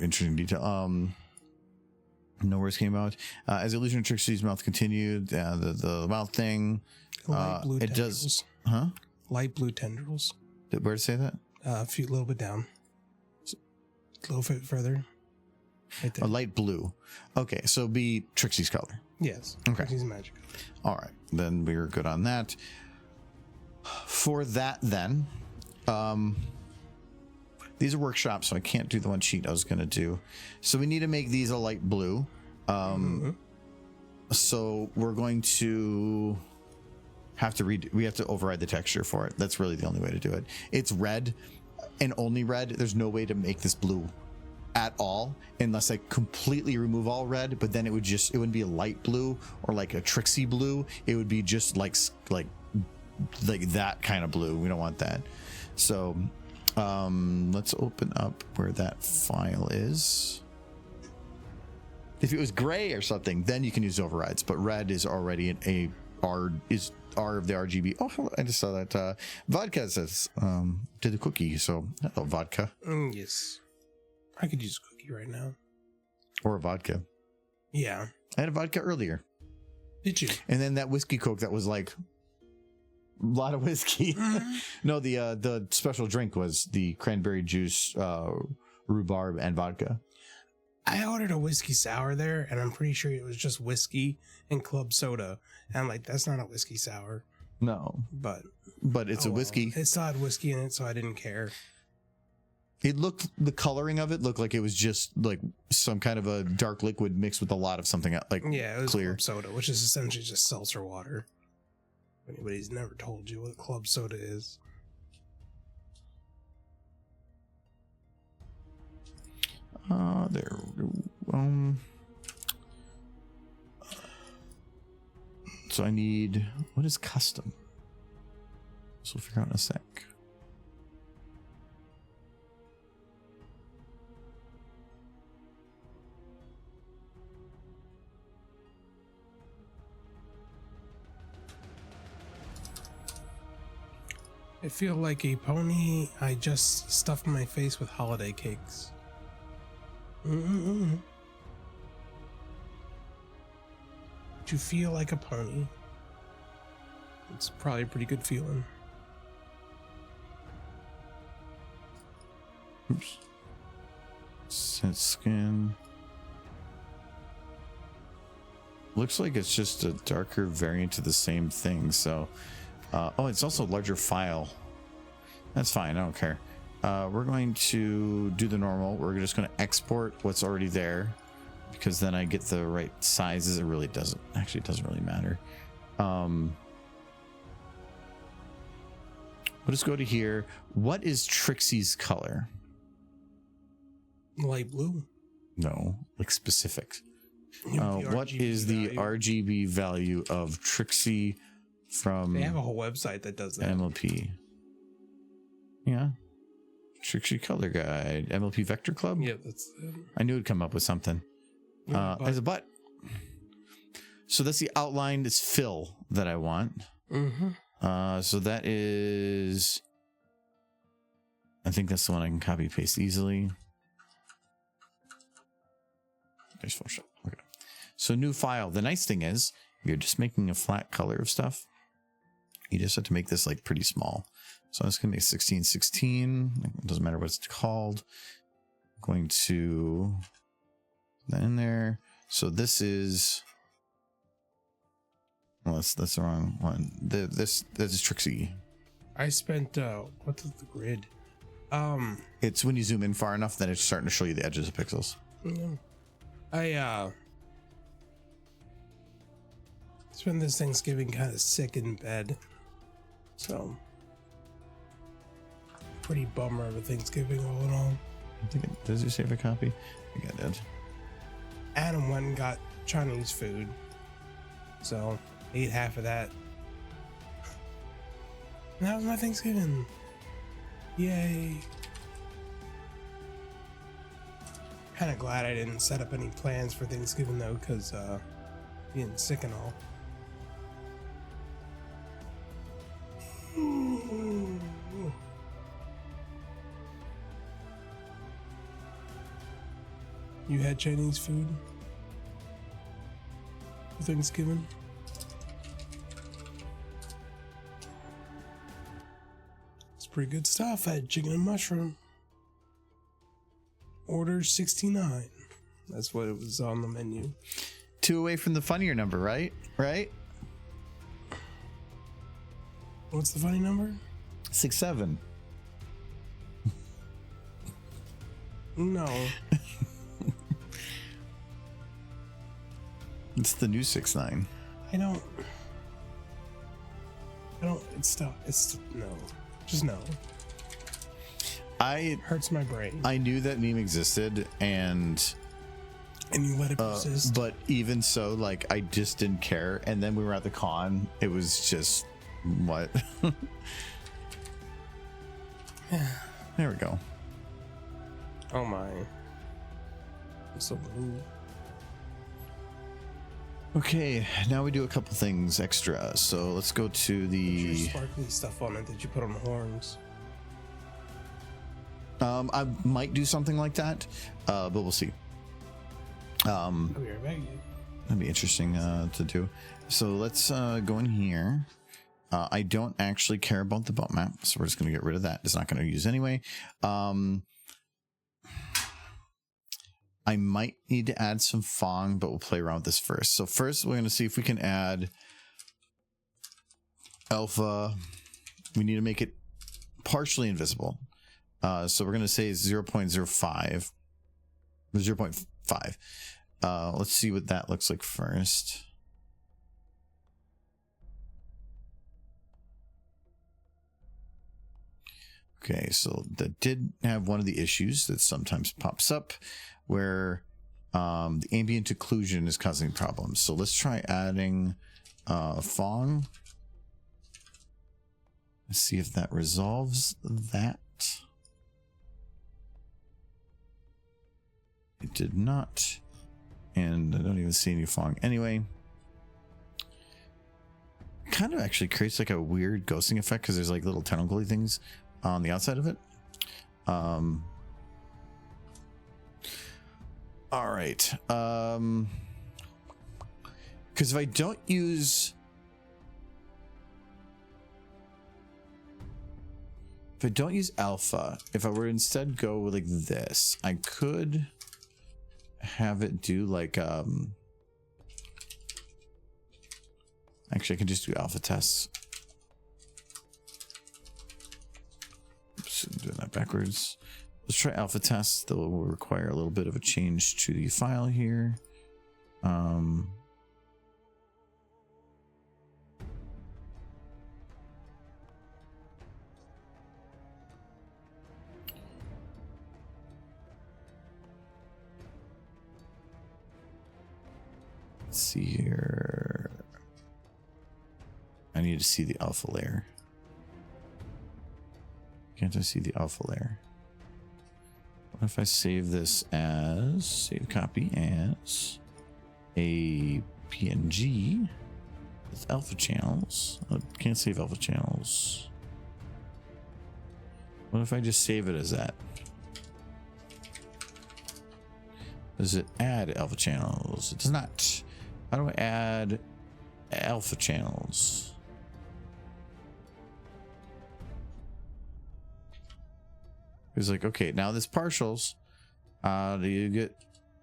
interesting detail. No words came out. As the illusion of Trixie's mouth continued, the mouth thing, Light blue it tendrils. does, huh? Light blue tendrils. Where to say that? A little bit down. A little bit further. Right there. A light blue. Okay, so be Trixie's color. Yes. Okay. Trixie's magic. All right, then we're good on that. For that, then, These are workshops, so I can't do the one sheet I was going to do. So we need to make these a light blue. So we're going to have to we have to override the texture for it. That's really the only way to do it. It's red and only red. There's no way to make this blue at all unless I completely remove all red, but then it wouldn't be a light blue or like a Trixie blue. It would be just like that kind of blue. We don't want that. So let's open up where that file is. If it was gray or something, then you can use overrides, but red is already R of the RGB. Oh, I just saw that Vodka says did a cookie, so hello Vodka. Yes, I could use a cookie right now, or a vodka. Yeah, I had a vodka earlier. Did you? And then that whiskey Coke that was like a lot of whiskey. No, the special drink was the cranberry juice, rhubarb, and vodka. I ordered a whiskey sour there, and I'm pretty sure it was just whiskey and club soda. And I'm like, that's not a whiskey sour. No, but it's a whiskey. It still had whiskey in it, so I didn't care. The coloring of it looked like it was just like some kind of a dark liquid mixed with a lot of something like it was clear club soda, which is essentially just seltzer water. Anybody's never told you what club soda is. There. So I need, what is custom? So we'll figure out in a sec. I feel like a pony. I just stuffed my face with holiday cakes. Do you feel like a pony? It's probably a pretty good feeling. Oops. Set skin. Looks like it's just a darker variant of the same thing. So, oh, it's also a larger file. That's fine. I don't care. We're going to do the normal. We're just going to export what's already there because then I get the right sizes. It really doesn't. Actually, it doesn't really matter. We'll just go to here. What is Trixie's color? Light blue. No, like specific. What is the RGB value of Trixie from? They have a whole website that does that. MLP. Yeah. Trixie color guide. MLP Vector Club? Yeah, that's I knew it'd come up with something. As a butt. So that's the outline, this fill that I want. So that is, I think that's the one I can copy paste easily. There's Photoshop. Okay. So new file. The nice thing is you're just making a flat color of stuff. You just have to make this like pretty small. So I'm just going to make 1616. It doesn't matter what it's called. I'm going to put that in there. So this is, well, that's the wrong one. This is Trixie. I spent what's the grid? It's when you zoom in far enough that it's starting to show you the edges of pixels. I spent this Thanksgiving kind of sick in bed, so pretty bummer of a Thanksgiving all in all. I think does you save a copy? I think I did. Adam went and got Chinese food, so ate half of that. And that was my Thanksgiving. Yay. Kind of glad I didn't set up any plans for Thanksgiving though, because being sick and all. You had Chinese food for Thanksgiving? It's pretty good stuff. I had chicken and mushroom. Order 69. That's what it was on the menu. 2 away from the funnier number, right? Right? What's the funny number? 67. No. It's the new 6'9". I don't, it's no. Just no. It hurts my brain. I knew that meme existed, and you let it persist. but even so, like, I just didn't care. And then we were at the con. It was just, what? There we go. Oh my. I'm so blue. Okay, now we do a couple things extra. So let's go to Put the your sparkly stuff on it that you put on the horns. I might do something like that, but we'll see. I'll be right back. That'd be interesting to do. So let's go in here. I don't actually care about the bump map, so we're just going to get rid of that. It's not going to use anyway. I might need to add some Fong, but we'll play around with this first. So first, we're going to see if we can add Alpha. We need to make it partially invisible. So we're going to say 0.05 or 0.5. Let's see what that looks like first. Okay, so that did have one of the issues that sometimes pops up where the ambient occlusion is causing problems. So let's try adding Fong. Let's see if that resolves that. It did not. And I don't even see any Fong anyway. Kind of actually creates like a weird ghosting effect because there's like little tentacle things on the outside of it. All right. Because if I don't use alpha, if I were to instead go with like this, I could have it do like actually I can just do alpha tests. Oops, I'm doing that backwards. Let's try alpha tests, though it will require a little bit of a change to the file here. Let's see here. I need to see the alpha layer. Can't I see the alpha layer? What if I save this as, save copy as a PNG with alpha channels? I can't save alpha channels. What if I just save it as that? Does it add alpha channels? It does not. How do I add alpha channels? It's like, okay, now this partials. Do you get?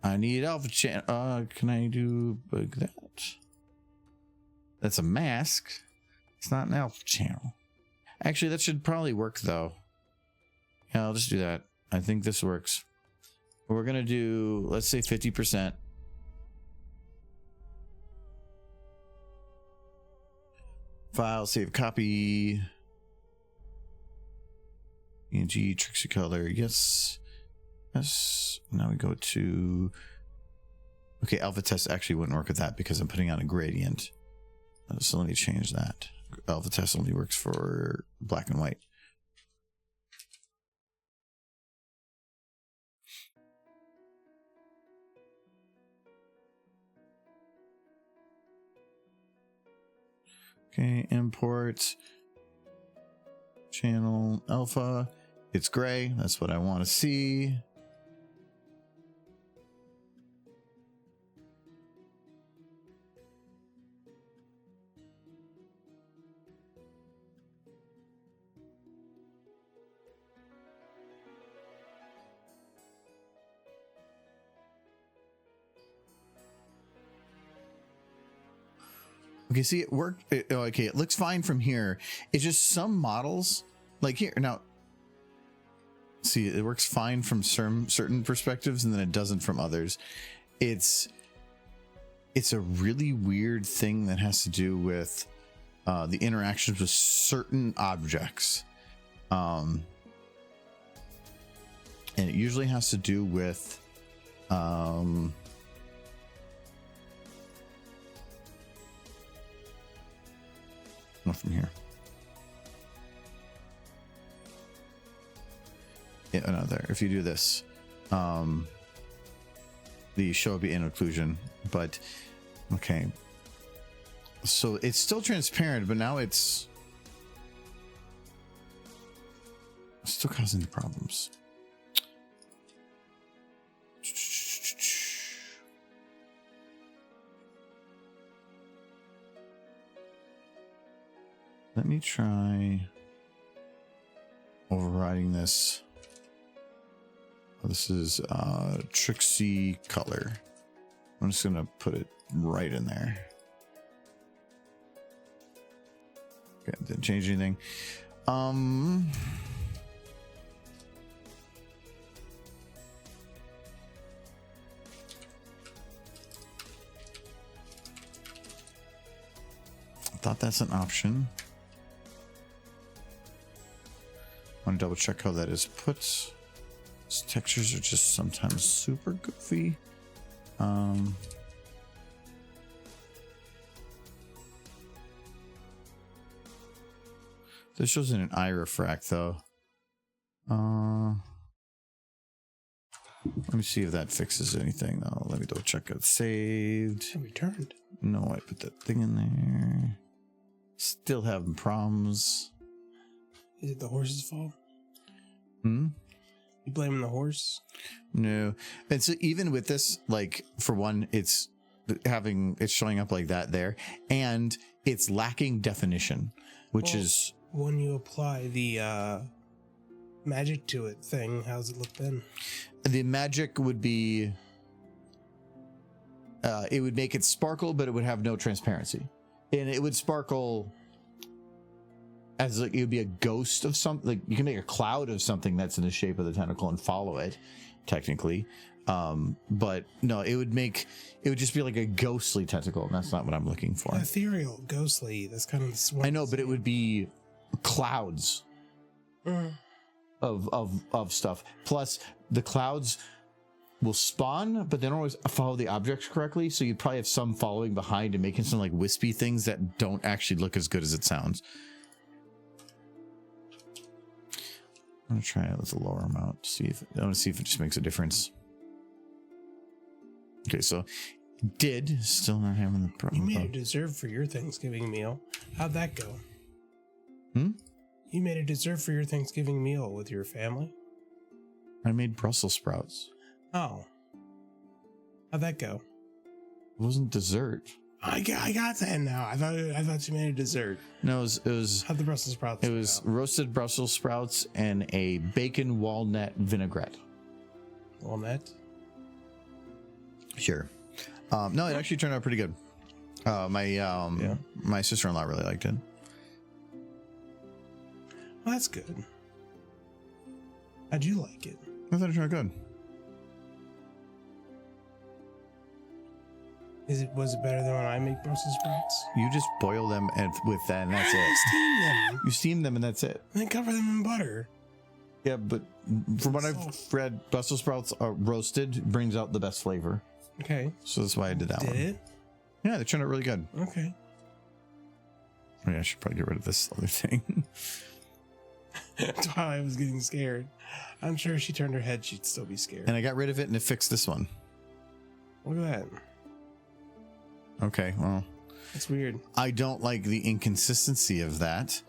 I need alpha channel. Can I do like that? That's a mask. It's not an alpha channel. Actually, that should probably work though. Yeah, I'll just do that. I think this works. We're gonna do, let's say 50%. File, save copy. PNG, Trixie color, yes. Yes. Now we go to, okay, alpha test actually wouldn't work with that because I'm putting on a gradient. So let me change that. Alpha test only works for black and white. Okay, import channel alpha. It's gray. That's what I want to see. Okay, see, it worked. Okay, it looks fine from here. It's just some models, like here. Now, see, it works fine from certain perspectives, and then it doesn't from others. It's a really weird thing that has to do with the interactions with certain objects. And it usually has to do with not from here. Yeah, no, there. If you do this, the show will be in occlusion, but okay. So it's still transparent, but now it's still causing the problems. Let me try overriding this. Oh, this is Trixie color. I'm just gonna put it right in there. Okay, didn't change anything. I thought that's an option. Want to double check how that is put. These textures are just sometimes super goofy. This shows in an eye refract though. Let me see if that fixes anything though. Let me double check it. Saved. It returned. No, I put that thing in there. Still having problems. Is it the horse's fault? Hmm? You blaming the horse? No. And so even with this, like, for one, it's showing up like that there, and it's lacking definition, which is when you apply the magic to it thing, how's it look then? the magic would be it would make it sparkle, but it would have no transparency, and it would sparkle as like it would be a ghost of something. Like you can make a cloud of something that's in the shape of the tentacle and follow it, technically. But no, it would just be like a ghostly tentacle, and that's not what I'm looking for. Ethereal, ghostly. That's kind of I know, but it would be clouds of stuff. Plus, the clouds will spawn, but they don't always follow the objects correctly. So you'd probably have some following behind and making some like wispy things that don't actually look as good as it sounds. I'm gonna try it with a lower amount. I want to see if it just makes a difference. Okay, so still not having the problem. You made a dessert for your Thanksgiving meal. How'd that go? You made a dessert for your Thanksgiving meal with your family? I made Brussels sprouts. Oh. How'd that go? It wasn't dessert. I got that now. I thought you made a dessert. No, it was How'd the Brussels sprouts It was roasted Brussels sprouts and a bacon walnut vinaigrette. Walnut? Sure. No, it actually turned out pretty good. My sister-in-law really liked it. Well, that's good. How'd you like it? I thought it turned out good. Was it better than when I make Brussels sprouts? You just boil them with that, and that's it. Steam them. You steam them, and that's it. And then cover them in butter. Yeah, but from what I've read, Brussels sprouts are roasted brings out the best flavor. Okay. So that's why I did that one. Did it? Yeah, they turned out really good. Okay. Oh, yeah, I should probably get rid of this other thing. That's why I was getting scared. I'm sure if she turned her head, she'd still be scared. And I got rid of it, and it fixed this one. Look at that. Okay, well. That's weird. I don't like the inconsistency of that.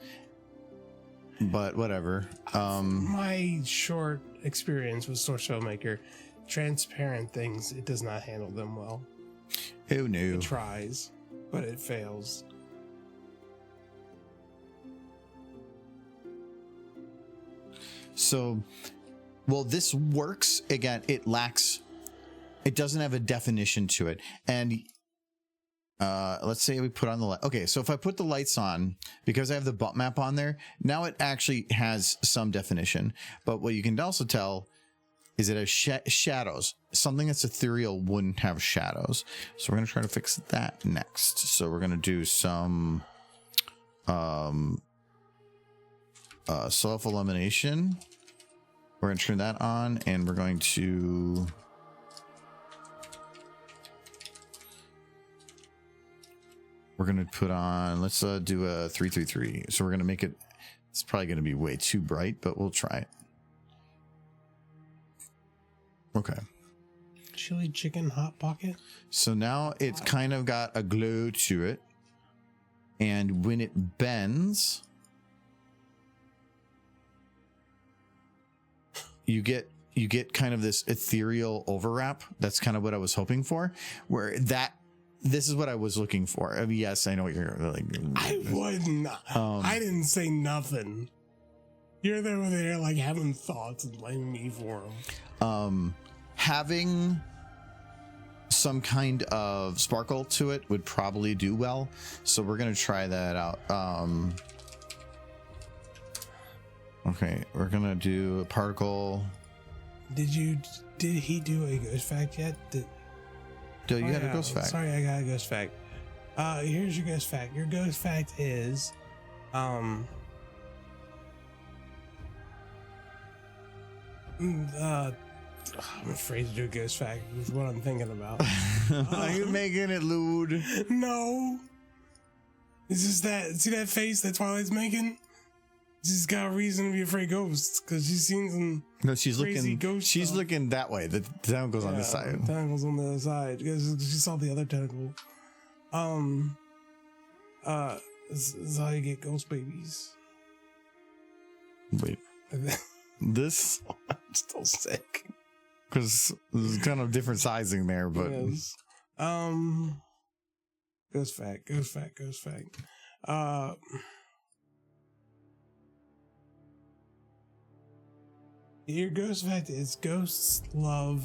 But whatever. My short experience with Source Filmmaker, transparent things, it does not handle them well. Who knew? It tries, but it fails. So, well, this works. Again, it doesn't have a definition to it. And let's say we put on the light. Okay, so if I put the lights on, because I have the bump map on there, now it actually has some definition. But what you can also tell is it has shadows. Something that's ethereal wouldn't have shadows. So we're going to try to fix that next. So we're going to do some self-elimination. We're going to turn that on, and we're going to... We're going to put on, let's do a 333. So we're going to make it, it's probably going to be way too bright, but we'll try it. Okay. Chili chicken hot pocket. So now it's kind of got a glow to it. And when it bends, you get kind of this ethereal overwrap. That's kind of what I was hoping for, where this is what I was looking for. I mean, yes, I know what you're like. I wouldn't. I didn't say nothing. You're over there like having thoughts and blaming me for them. Having some kind of sparkle to it would probably do well. So we're going to try that out. Okay, we're going to do a particle. Did he do a ghost fact yet? You got a ghost fact. Sorry, I got a ghost fact. Here's your ghost fact. Your ghost fact is, I'm afraid to do a ghost fact with what I'm thinking about. Are you making it lewd? No. It's just that, see that face that Twilight's making? She's got a reason to be afraid of ghosts because she's seen some. No, she's looking. Ghost she's stuff. Looking that way. The tentacle's on this side. The tentacle's on the other side because she saw the other tentacle. This is how you get ghost babies. Wait, this? I'm still sick. Because there's kind of different sizing there, but yes. Ghost fact. Your ghost fact is ghosts love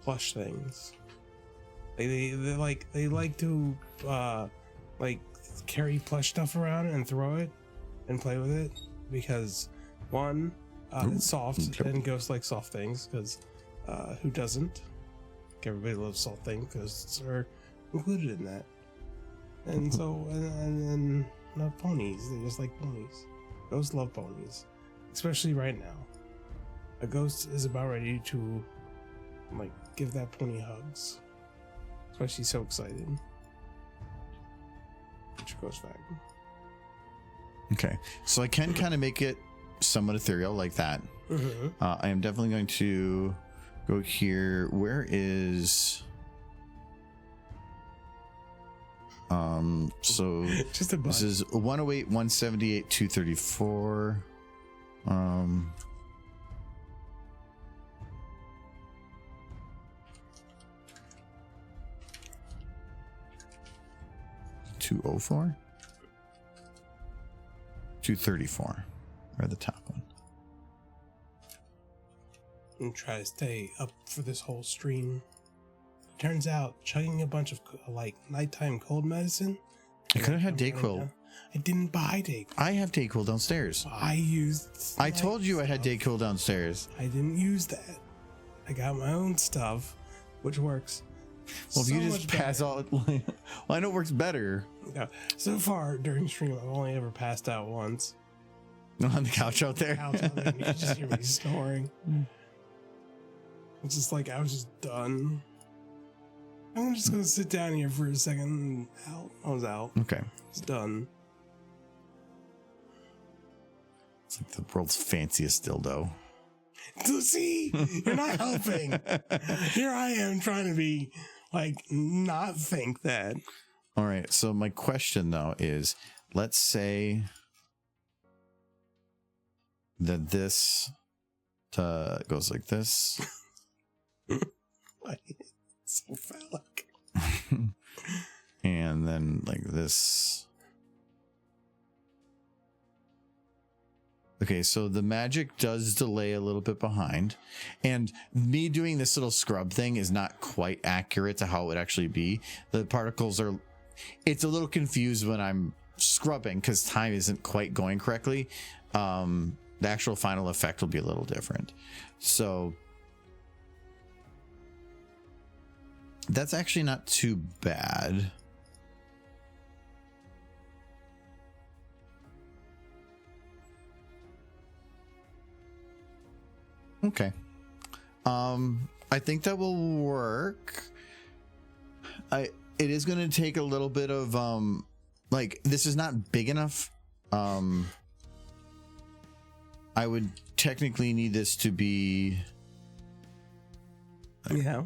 plush things. They like to like carry plush stuff around and throw it and play with it because one, it's soft and ghosts like soft things because who doesn't? Everybody loves soft things because are included in that. And so and not ponies, they just like ponies. Ghosts love ponies, especially right now. A ghost is about ready to like give that pony hugs. That's why she's so excited. What's your ghost fact? Okay, so I can kind of make it somewhat ethereal like that. Mm-hmm. I am definitely going to go here. Where is so just a this is 108, 178, 234. 204, 234, or the top one. And try to stay up for this whole stream. Turns out chugging a bunch of like nighttime cold medicine. I could have had Dayquil. I didn't buy Dayquil. I have Dayquil downstairs. I told you I had Dayquil downstairs. I didn't use that. I got my own stuff, which works. Well, if so you just pass out, well, I know it works better. Yeah. So far during stream, I've only ever passed out once. On the couch out there. You can just hear me snoring. It's just like I was just done. I'm just gonna sit down here for a second. I was out. Okay. It's done. It's like the world's fanciest dildo. So see, you're not helping. Here I am trying to be like not think that. All right. So my question though is, let's say that this goes like this. Like, it's so phallic. And then like this. Okay, so the magic does delay a little bit behind, and me doing this little scrub thing is not quite accurate to how it would actually be. The particles are, it's a little confused when I'm scrubbing because time isn't quite going correctly. The actual final effect will be a little different. So that's actually not too bad. Okay. I think that will work. It is going to take a little bit of like, this is not big enough. I would technically need this to be Yeah.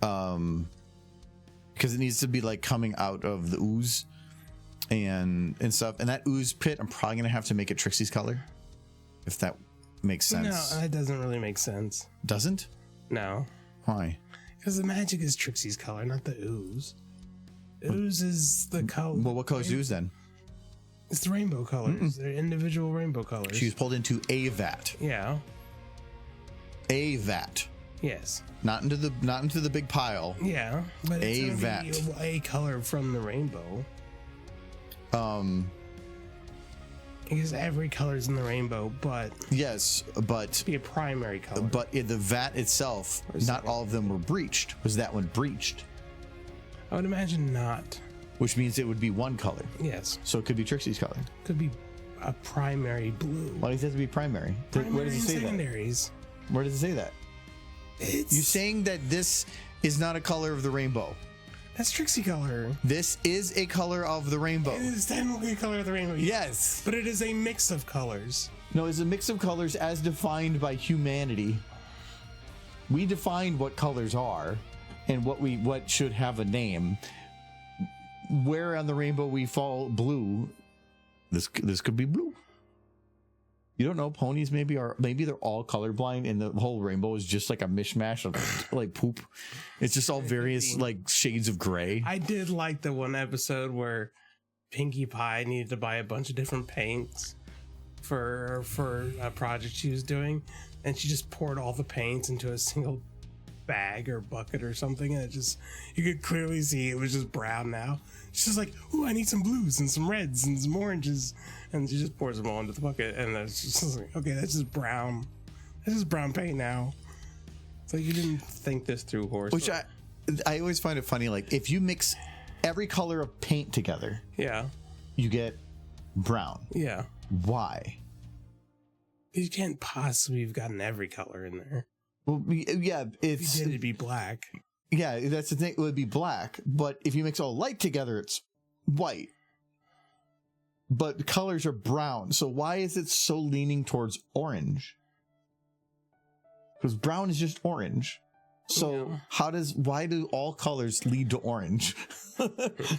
because it needs to be like coming out of the ooze and stuff. And that ooze pit, I'm probably going to have to make it Trixie's color, if that makes sense. No, that doesn't really make sense. Doesn't? No. Why? Because the magic is Trixie's color, not the ooze. Ooze is the color. Well, what color's ooze then? It's the rainbow colors. They're individual rainbow colors. She was pulled into a vat. Yeah. A vat. Yes. Not into the big pile. Yeah. But it's A gonna vat. be a color from the rainbow. Because every color's in the rainbow, but Yes, but be a primary color. but in the vat itself, not all of them were breached. Was that one breached? I would imagine not. Which means it would be one color. Yes. So it could be Trixie's color. Could be a primary blue. Why does it have to be primary? Where does it say that? Secondaries. Where does it say that? It's You're saying that this is not a color of the rainbow. that's Trixie color. This is a color of the rainbow. It is technically a color of the rainbow. Yes. But it is a mix of colors. No, it's a mix of colors as defined by humanity. We defined what colors are and what should have a name. Where on the rainbow we fall blue, this could be blue. You don't know, ponies maybe they're all colorblind and the whole rainbow is just like a mishmash of like poop. It's just all various like shades of gray. I did like the one episode where Pinkie Pie needed to buy a bunch of different paints for a project she was doing, and she just poured all the paints into a single bag or bucket or something, and you could clearly see it was just brown now. She's just like, ooh, I need some blues and some reds and some oranges, and she just pours them all into the bucket, and it's just like, okay, that's just brown paint now. It's like you didn't think this through, horse. Which I always find it funny, like if you mix every color of paint together, yeah, you get brown. yeah, Why? you can't possibly have gotten every color in there. Well, yeah, If you did, it'd be black. yeah, that's the thing. It would be black, but if you mix all light together, it's white. But the colors are brown. So why is it so leaning towards orange? Because brown is just orange. So why do all colors lead to orange?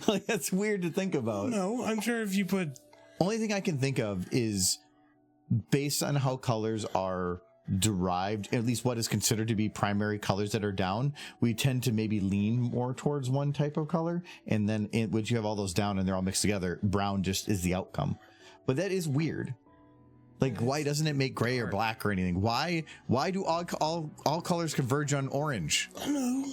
Like, that's weird to think about. No, I'm sure if you put Only thing I can think of is based on how colors are derived, at least what is considered to be primary colors that are down, we tend to maybe lean more towards one type of color, and then once you have all those down and they're all mixed together, brown just is the outcome. But that is weird. Like, why doesn't it make gray or black or anything? Why do all colors converge on orange? I don't know.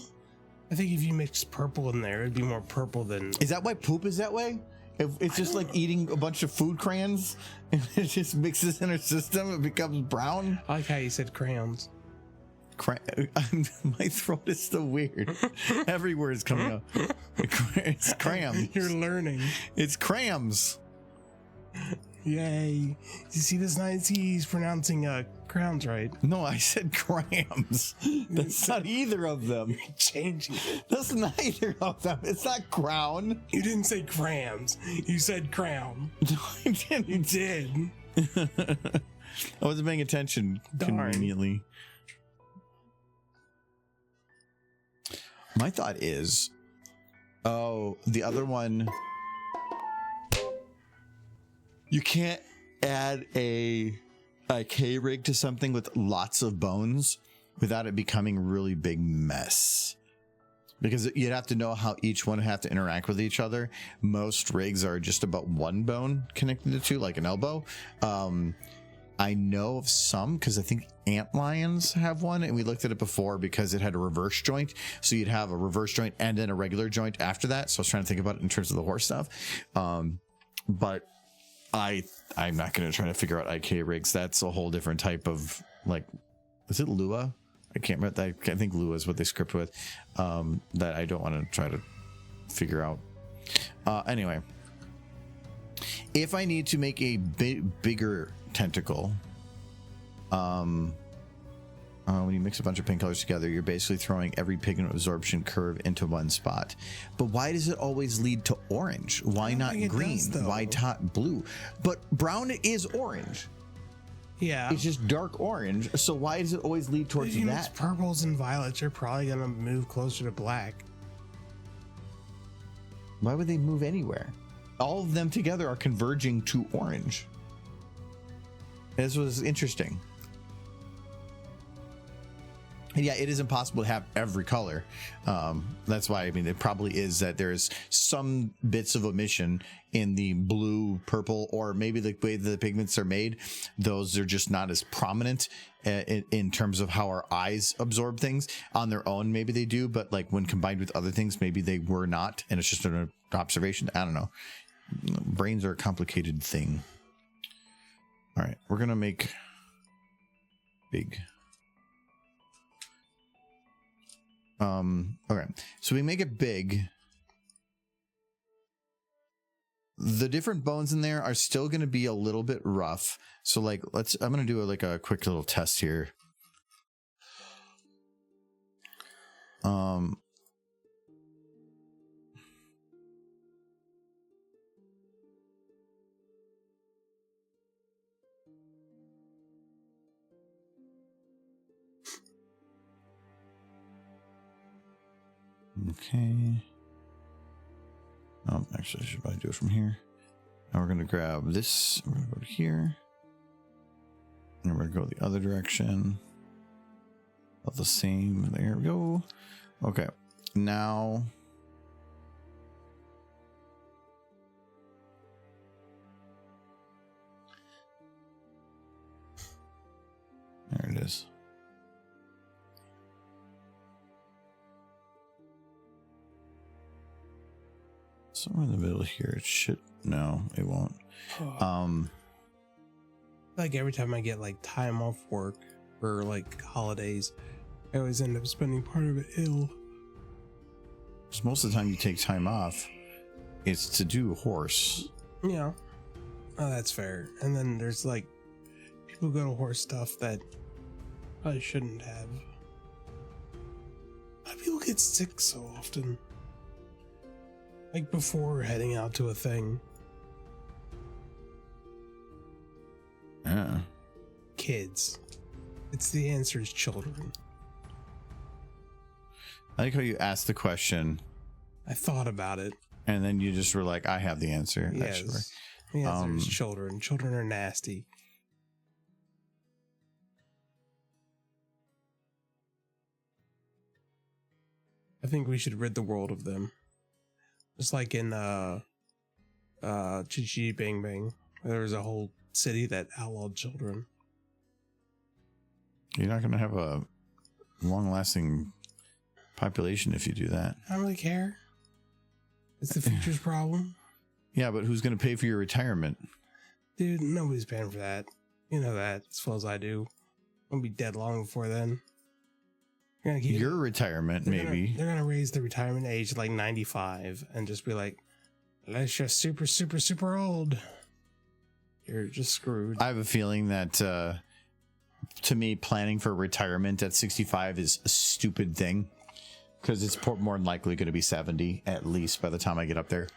I think if you mix purple in there, it'd be more purple than. Is that why poop is that way? If it's just like eating a bunch of food crayons and it just mixes in our system, it becomes brown. I like how you said crayons. My throat is still weird. Every word is coming up. It's cram. You're learning. It's crams. Yay. You see this night? He's pronouncing crowns right. No, I said crams. That's not either of them. Changing it. That's neither of them. It's not crown. You didn't say crams. You said crown. No, I didn't. You did. I wasn't paying attention conveniently. My thought is, the other one, you can't add a K-rig to something with lots of bones without it becoming a really big mess. Because you'd have to know how each one have to interact with each other. Most rigs are just about one bone connected to two, like an elbow. I know of some because I think ant lions have one, and we looked at it before because it had a reverse joint. So you'd have a reverse joint and then a regular joint after that. So I was trying to think about it in terms of the horse stuff. But I'm not going to try to figure out IK rigs. That's a whole different type of, like, is it Lua? I can't remember. I think Lua is what they script with. That I don't want to try to figure out. Anyway, if I need to make a bigger tentacle, when you mix a bunch of paint colors together, you're basically throwing every pigment absorption curve into one spot. But why does it always lead to orange? Why not green? Why not blue? But brown is orange. Yeah, it's just dark orange. So why does it always lead towards if you that? mix purples and violets, you're probably gonna move closer to black. Why would they move anywhere? All of them together are converging to orange. This was interesting. And yeah, it is impossible to have every color. That's why, I mean, it probably is that there's some bits of omission in the blue, purple, or maybe the way that the pigments are made. Those are just not as prominent in terms of how our eyes absorb things on their own. Maybe they do, but like when combined with other things, maybe they were not. And it's just an observation. I don't know. Brains are a complicated thing. All right, we're going to make big. Okay, so we make it big. The different bones in there are still going to be a little bit rough. So like, I'm going to do a quick little test here. Okay. Actually, I should probably do it from here. Now we're going to grab this. We're going to go to here. And we're going to go the other direction. About the same. There we go. Okay. Now. There it is. Somewhere in the middle here. It should. No, it won't. Like every time I get like time off work for like holidays, I always end up spending part of it ill. Because most of the time you take time off, it's to do horse. Yeah. Oh, that's fair. And then there's like people go to horse stuff that probably shouldn't have. Why do people get sick so often? Like before heading out to a thing. Yeah. Kids. It's the answer is children. I like how you asked the question. I thought about it. And then you just were like, I have the answer. Yes. The answer is children. Children are nasty. I think we should rid the world of them. Just like in Chi Bang Bang, where there was a whole city that outlawed children. You're not going to have a long-lasting population if you do that. I don't really care. It's the future's problem. Yeah, but who's going to pay for your retirement? Dude, nobody's paying for that. You know that as well as I do. I'm going to be dead long before then. Your retirement, maybe. They're going to raise the retirement age to like 95 and just be like, unless you're super, super, super old, you're just screwed. I have a feeling that, to me, planning for retirement at 65 is a stupid thing. Because it's more than likely going to be 70, at least, by the time I get up there.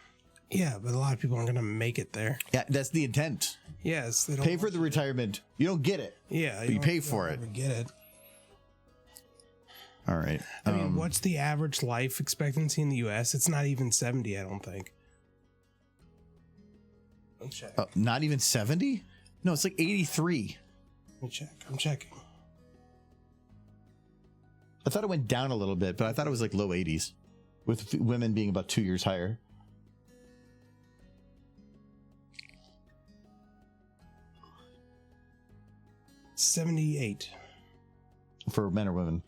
Yeah, but a lot of people aren't going to make it there. Yeah, that's the intent. Yes. They don't pay for the retirement. You don't get it. Yeah. But you pay for it. Get it. All right. I mean, what's the average life expectancy in the U.S.? It's not even 70, I don't think. Let me check. Not even 70? No, it's like 83. Let me check. I'm checking. I thought it went down a little bit, but I thought it was like low 80s, with women being about 2 years higher. 78. For men or women?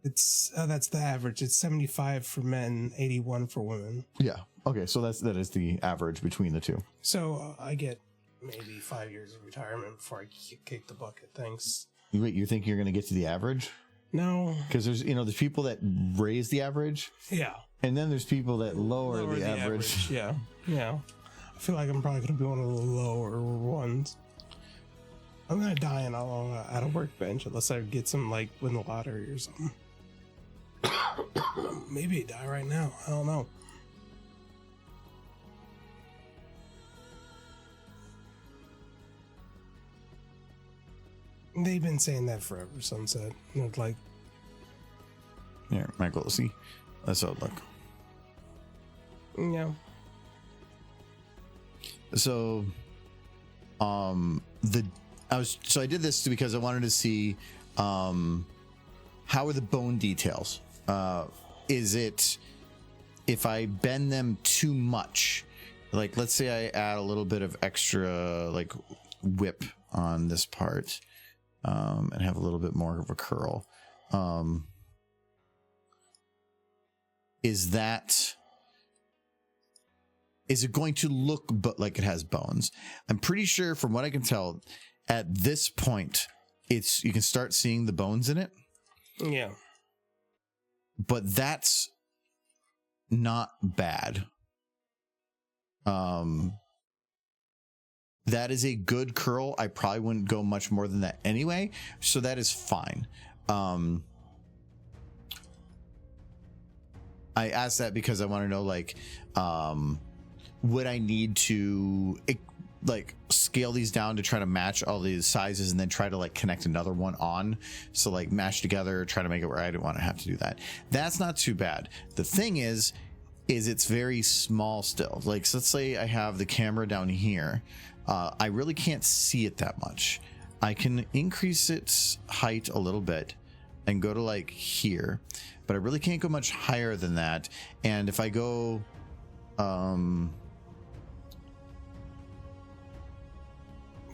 It's that's the average. It's 75 for men, 81 for women. Yeah. Okay, so that is the average between the two. So I get maybe 5 years of retirement before I kick the bucket. Thanks. Wait, you think you're going to get to the average? No. Because there's people that raise the average. Yeah. And then there's people that lower the average. Yeah. Yeah. I feel like I'm probably going to be one of the lower ones. I'm going to die at a workbench unless I get some, like, win the lottery or something. Maybe I die right now. I don't know. They've been saying that forever, Sunset. Like, Yeah, Michael, see, let's all look. yeah. So, I did this because I wanted to see, how are the bone details? Is it, if I bend them too much, like let's say I add a little bit of extra like whip on this part, and have a little bit more of a curl. Is it going to look but like it has bones? I'm pretty sure from what I can tell at this point, you can start seeing the bones in it. Yeah. But that's not bad. That is a good curl. I probably wouldn't go much more than that anyway, so that is fine. I asked that because I want to know, like, would I need to like scale these down to try to match all these sizes and then try to like connect another one on, so like mash together, try to make it where I didn't want to have to do that. That's not too bad. The thing is it's very small still. Like, so let's say I have the camera down here. I really can't see it that much. I can increase its height a little bit and go to like here, but I really can't go much higher than that. And if I go,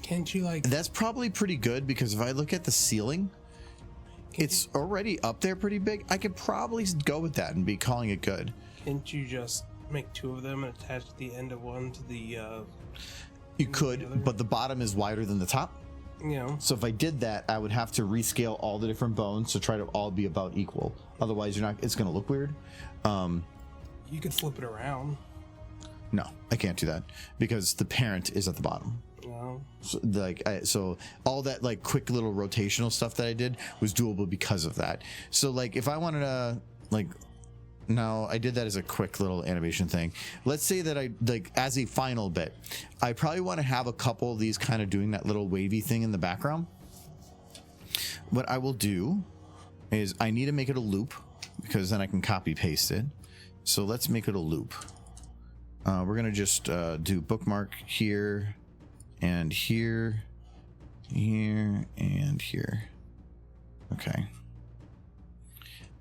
can't you like? that's probably pretty good, because if I look at the ceiling, it's already up there pretty big. I could probably go with that and be calling it good. Can't you just make two of them and attach the end of one to the? You could, but the bottom is wider than the top. Yeah. So if I did that, I would have to rescale all the different bones to try to all be about equal. Otherwise, it's going to look weird. You could flip it around. No, I can't do that because the parent is at the bottom. No. So all that like quick little rotational stuff that I did was doable because of that. So like if I wanted to like, no, I did that as a quick little animation thing. Let's say that I like as a final bit, I probably want to have a couple of these kind of doing that little wavy thing in the background. What I will do is I need to make it a loop, because then I can copy paste it. So let's make it a loop. We're gonna just do bookmark here and here, here and here. Okay.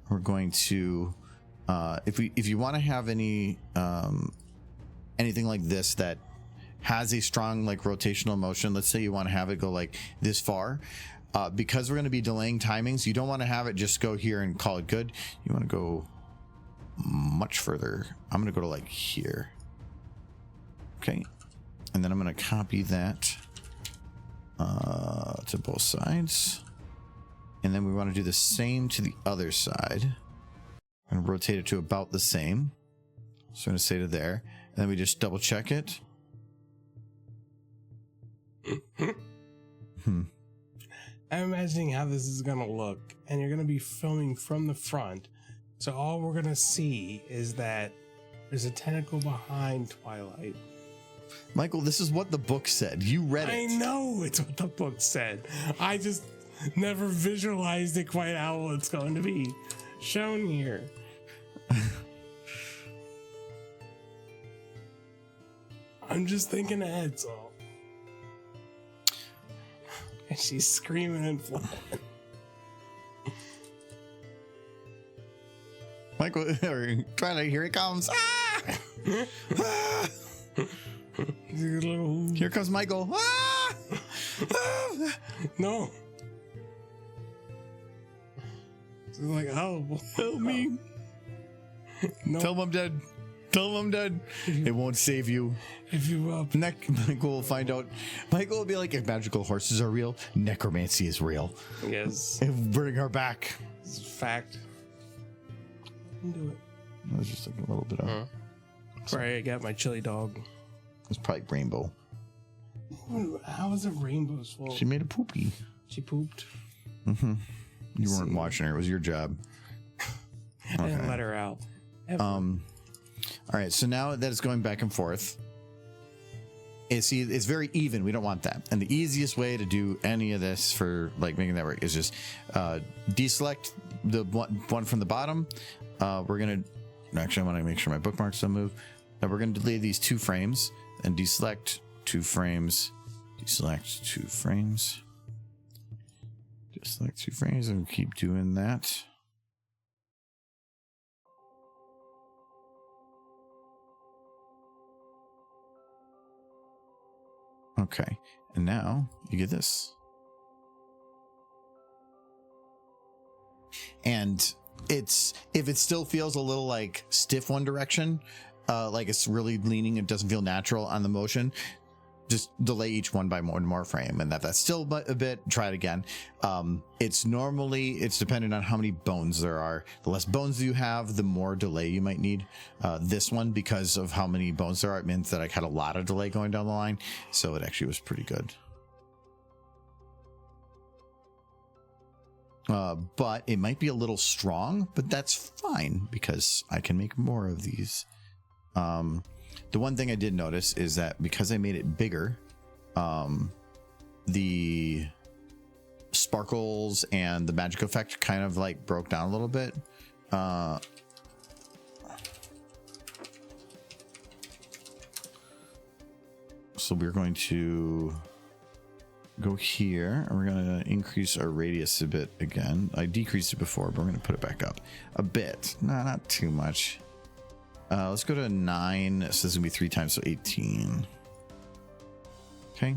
We're going to if you want to have anything like this that has a strong like rotational motion, let's say you want to have it go like this far, because we're going to be delaying timings, you don't want to have it just go here and call it good. You want to go much further. I'm going to go to like here. Okay. And then I'm going to copy that to both sides. And then we want to do the same to the other side. I'm going to rotate it to about the same. So I'm going to say to there. And then we just double check it. I'm imagining how this is going to look. And you're going to be filming from the front. So all we're going to see is that there's a tentacle behind Twilight. Michael, this is what the book said. You read it. I know it's what the book said. I just never visualized it quite how it's going to be shown here. I'm just thinking ahead, so. And she's screaming and flying. Michael, Twilight, here it comes. Ah! Ah! Here comes Michael. Ah! Ah! No. It's like, oh, Help me. no. Tell him I'm dead. Tell him I'm dead. It won't save you. If you Michael will find out. Michael will be like, if magical horses are real, necromancy is real. yes, And bring her back. it's a fact. Do it. That was just like a little bit of. Sorry, I got my chili dog. It's probably Rainbow. How is it Rainbow's fault? She made a poopy. She pooped. You weren't watching her. It was your job. I didn't let her out. Ever. All right, so now that it's going back and forth, it's very even. We don't want that. And the easiest way to do any of this for like making that work is just deselect the one from the bottom. We're gonna actually I want to make sure my bookmarks don't move. We're gonna delete these 2 frames and deselect 2 frames. Deselect 2 frames. Deselect 2 frames and keep doing that. Okay, and now you get this. And if it still feels a little like stiff one direction, like it's really leaning, it doesn't feel natural on the motion, just delay each one by more frame. And that's still a bit, try it again. It's dependent on how many bones there are. The less bones you have, the more delay you might need. This one, because of how many bones there are, it meant that I had a lot of delay going down the line. So it actually was pretty good. But it might be a little strong, but that's fine because I can make more of these. The one thing I did notice is that because I made it bigger, the sparkles and the magic effect kind of like broke down a little bit. So we're going to go here and we're going to increase our radius a bit again. I decreased it before, but we're going to put it back up a bit. No, not too much. Let's go to 9. So this is gonna be 3 times, so 18. Okay.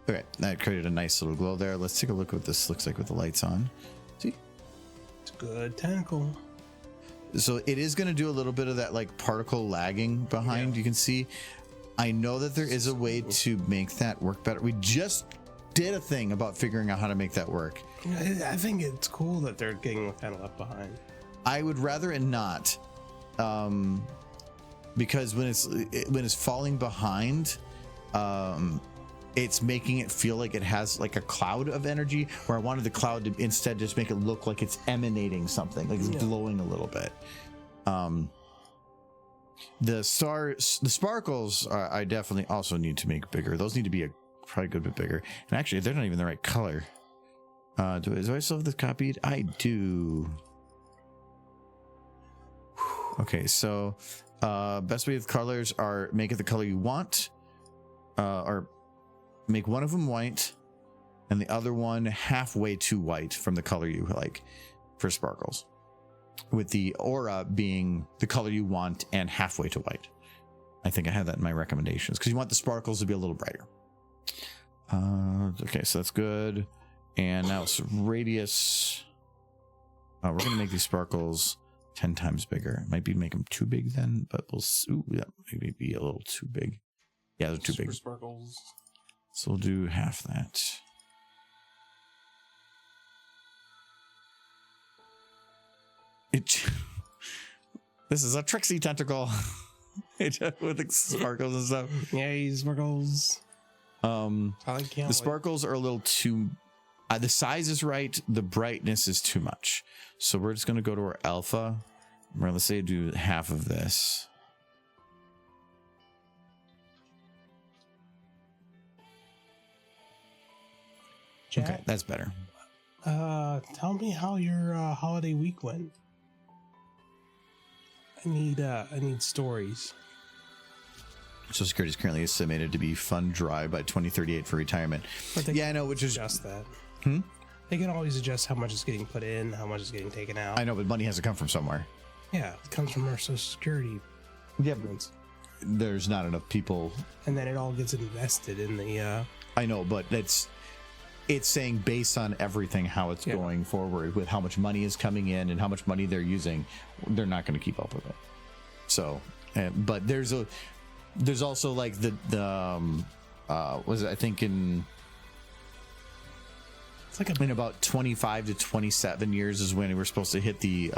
Okay, that created a nice little glow there. Let's take a look at what this looks like with the lights on. See? It's good tentacle. So it is gonna do a little bit of that like particle lagging behind. You can see. I know that there is a way to make that work better. We just did a thing about figuring out how to make that work. I think it's cool that they're getting kind of left behind. I would rather it not. Because when it's falling behind, it's making it feel like it has like a cloud of energy, where I wanted the cloud to instead just make it look like it's emanating something, like it's glowing a little bit. The sparkles I definitely also need to make bigger. Those need to be probably a good bit bigger. And actually, they're not even the right color. Do I still have this copied? I do. Okay, so best way with colors are make it the color you want, or make one of them white and the other one halfway to white from the color you like for sparkles, with the aura being the color you want and halfway to white. I think I have that in my recommendations because you want the sparkles to be a little brighter. Okay, so that's good. And now it's radius. We're going to make these sparkles 10 times bigger. Might be make them too big then, but we'll that maybe be a little too big. Yeah, they're too big. Sparkles. So we'll do half that. This is a tricksy tentacle. With the sparkles and stuff. Yay, sparkles. The sparkles are a little too the size is right, the brightness is too much. So we're just gonna go to our alpha. Let's say do half of this. Jack, okay, that's better. Tell me how your holiday week went. I need stories. Social Security is currently estimated to be fund dry by 2038 for retirement. Yeah, I know, which is just that. They can always adjust how much is getting put in, how much is getting taken out. I know, but money has to come from somewhere. Yeah, it comes from our Social Security. Yeah, there's not enough people. And then it all gets invested in the. I know, but it's saying based on everything how it's going forward with how much money is coming in and how much money they're using, they're not going to keep up with it. So, but there's also like the was it, I think in in about 25 to 27 years is when we're supposed to hit the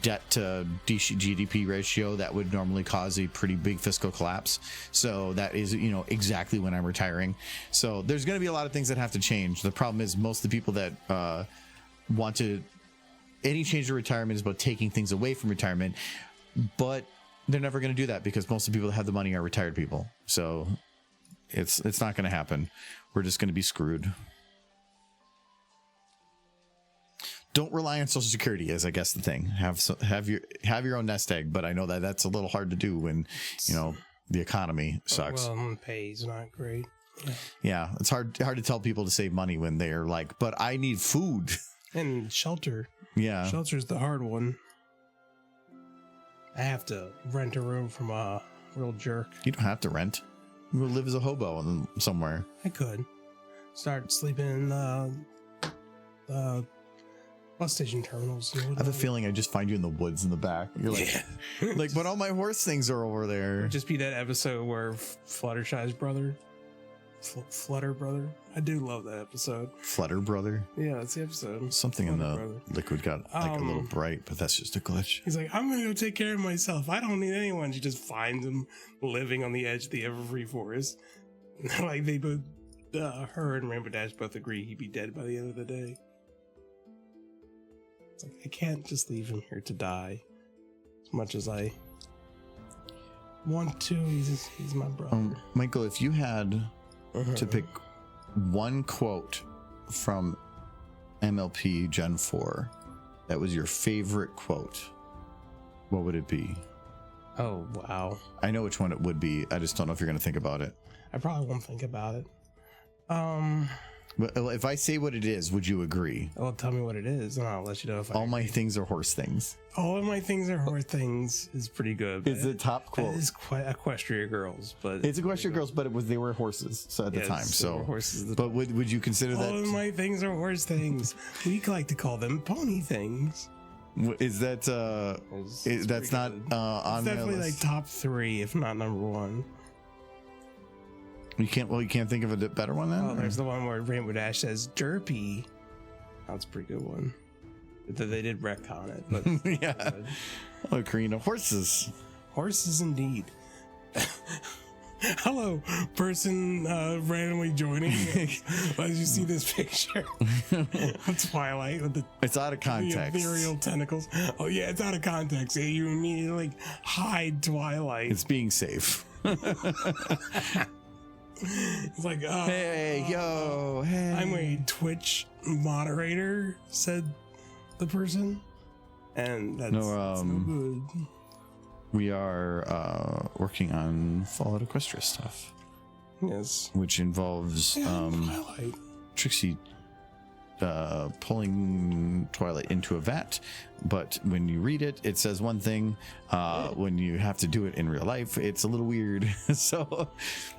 debt to GDP ratio that would normally cause a pretty big fiscal collapse. So that is, exactly when I'm retiring. So there's going to be a lot of things that have to change. The problem is most of the people that any change to retirement is about taking things away from retirement, but they're never going to do that because most of the people that have the money are retired people. So it's not going to happen. We're just going to be screwed. Don't rely on Social Security is, I guess, the thing. Have your own nest egg, but I know that that's a little hard to do when the economy sucks. Well, pay's not great. Yeah, it's hard to tell people to save money when they're like, but I need food and shelter. Yeah, shelter's the hard one. I have to rent a room from a real jerk. You don't have to rent. You live as a hobo somewhere. I could start sleeping in the bus station terminals. I have a feeling I just find you in the woods in the back. You're like, like, but all my horse things are over there. It'd just be that episode where Fluttershy's brother, Flutter brother. I do love that episode. Flutter brother. Yeah, that's the episode. Something Flutter in the brother. liquid got like a little bright, but that's just a glitch. He's like, I'm gonna go take care of myself. I don't need anyone. She just finds him living on the edge of the Everfree Forest. Like they both, her and Rainbow Dash both agree he'd be dead by the end of the day. It's like, I can't just leave him here to die. As much as I want to, he's my brother. Michael, if you had to pick one quote from MLP Gen 4 that was your favorite quote, what would it be? Oh, wow. I know which one it would be. I just don't know if you're going to think about it. I probably won't think about it. But if I say what it is, would you agree? Well, tell me what it is, and I'll let you know if All my things are horse things. All of my things are horse things is pretty good. It's the top quote. It is quite Equestria Girls, but it's Equestria Girls, but they were horses at the time. So horses. But would you consider that? All of my things are horse things. We like to call them pony things. Is that that's not on it's definitely my list. like top 3, if not number 1. You can't think of a better one then? Oh, there's the one where Rainbow Dash says derpy. That's a pretty good one. They did retcon it, but yeah. Oh, Karina, horses. Horses indeed. Hello, person randomly joining as you see this picture of Twilight with it's out of context. The ethereal tentacles. Oh yeah, it's out of context. You immediately hide Twilight. It's being safe. It's like, hey, I'm a Twitch moderator, said the person, and that's no good. We are working on Fallout Equestria stuff. Yes, which involves Trixie pulling Twilight into a vat, but when you read it, it says one thing. When you have to do it in real life, it's a little weird. So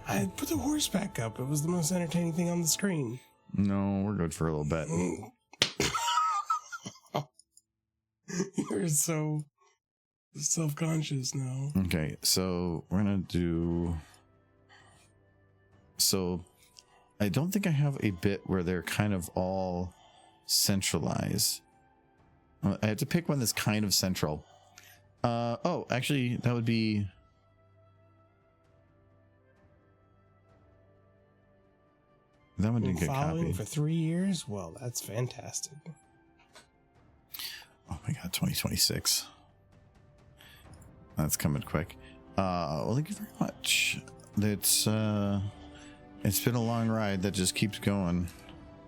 I put the horse back up. It was the most entertaining thing on the screen. No, we're good for a little bit. You're so self-conscious now. Okay, so we're gonna do. So I don't think I have a bit where they're kind of all centralized. I have to pick one that's kind of central. Oh, actually, that would be. That one didn't get copied. For 3 years? Well, that's fantastic. Oh my god, 2026. That's coming quick. Well, thank you very much. It's been a long ride that just keeps going.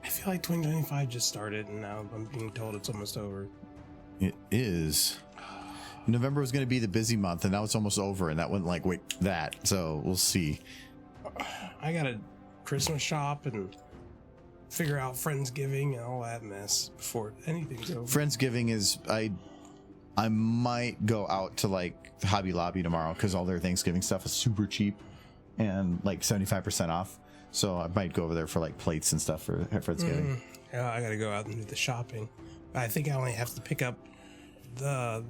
I feel like 2025 just started and now I'm being told it's almost over. It is. November was going to be the busy month and now it's almost over and that went like, wait, that. So we'll see. I got to Christmas shop and figure out Friendsgiving and all that mess before anything's over. Friendsgiving is, I might go out to like Hobby Lobby tomorrow because all their Thanksgiving stuff is super cheap and like 75% off. So I might go over there for like plates and stuff for Thanksgiving. Yeah, I gotta go out and do the shopping. I think I only have to pick up the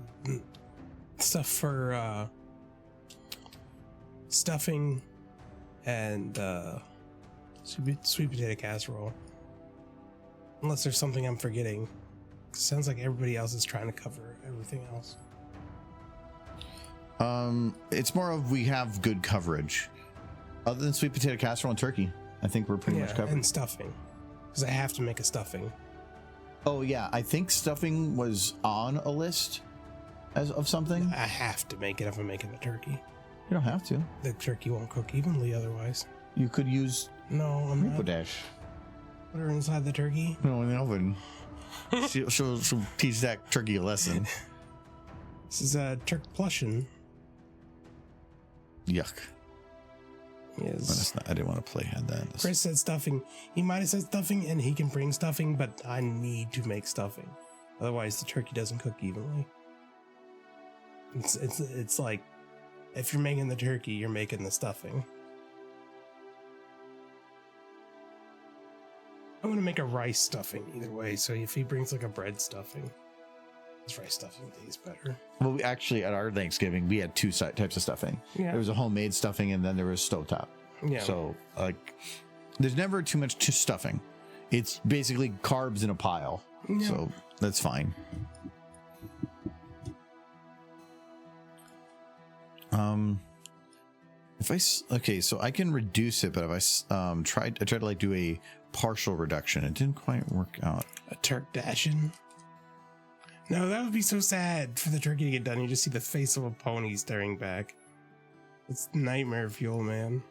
stuff for stuffing and sweet potato casserole. Unless there's something I'm forgetting. Sounds like everybody else is trying to cover everything else. It's more of we have good coverage. Other than sweet potato casserole and turkey, I think we're pretty much covered. And stuffing, because I have to make a stuffing. Oh yeah, I think stuffing was on a list of something. I have to make it if I'm making a turkey. You don't have to. The turkey won't cook evenly otherwise. You could use I'm Repo not. Dash. Put her inside the turkey. No, in the oven. she'll teach that turkey a lesson. This is a Turk Plushin. Yuck. Yes. I didn't want to play had that. Chris said stuffing. He might have said stuffing, and he can bring stuffing, but I need to make stuffing. Otherwise, the turkey doesn't cook evenly. It's like if you're making the turkey, you're making the stuffing. I'm gonna make a rice stuffing either way. So if he brings like a bread stuffing, his rice stuffing tastes better. Well, we actually at our Thanksgiving we had two types of stuffing. Yeah. There was a homemade stuffing, and then there was stovetop. Yeah. So like, there's never too much stuffing. It's basically carbs in a pile. Yeah. So that's fine. Okay, so I can reduce it, but if I tried to like do a partial reduction, it didn't quite work out. A Turk Dashin. No, that would be so sad for the turkey to get done. You just see the face of a pony staring back. It's nightmare fuel, man.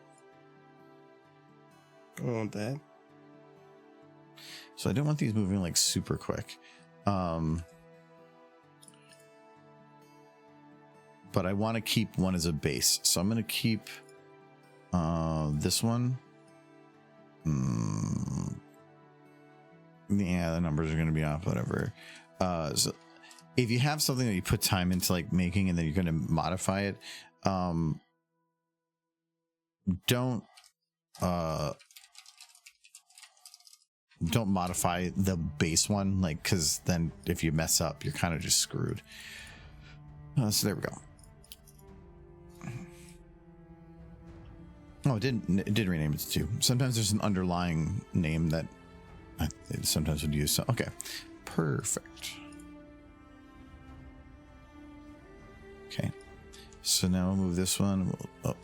I don't want that. So I don't want these moving like super quick. But I want to keep one as a base. So I'm going to keep this one. Yeah, the numbers are going to be off, whatever. So if you have something that you put time into like making and then you're going to modify it, don't modify the base one, like, because then if you mess up, you're kind of just screwed. So there we go. Oh, it did rename it to 2. Sometimes there's an underlying name that I sometimes would use. So okay, perfect. Okay, so now we'll move this one. Oh,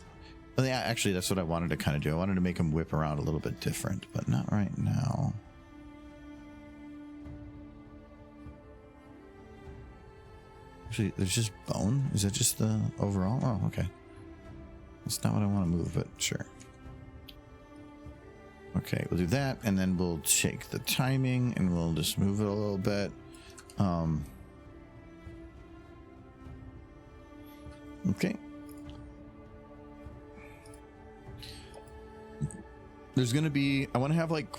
yeah, actually, that's what I wanted to kind of do. I wanted to make them whip around a little bit different, but not right now. Actually, there's just bone. Is that just the overall? Oh, okay. That's not what I want to move, but sure. Okay, we'll do that, and then we'll take the timing, and we'll just move it a little bit. Okay. There's going to be... I want to have, like,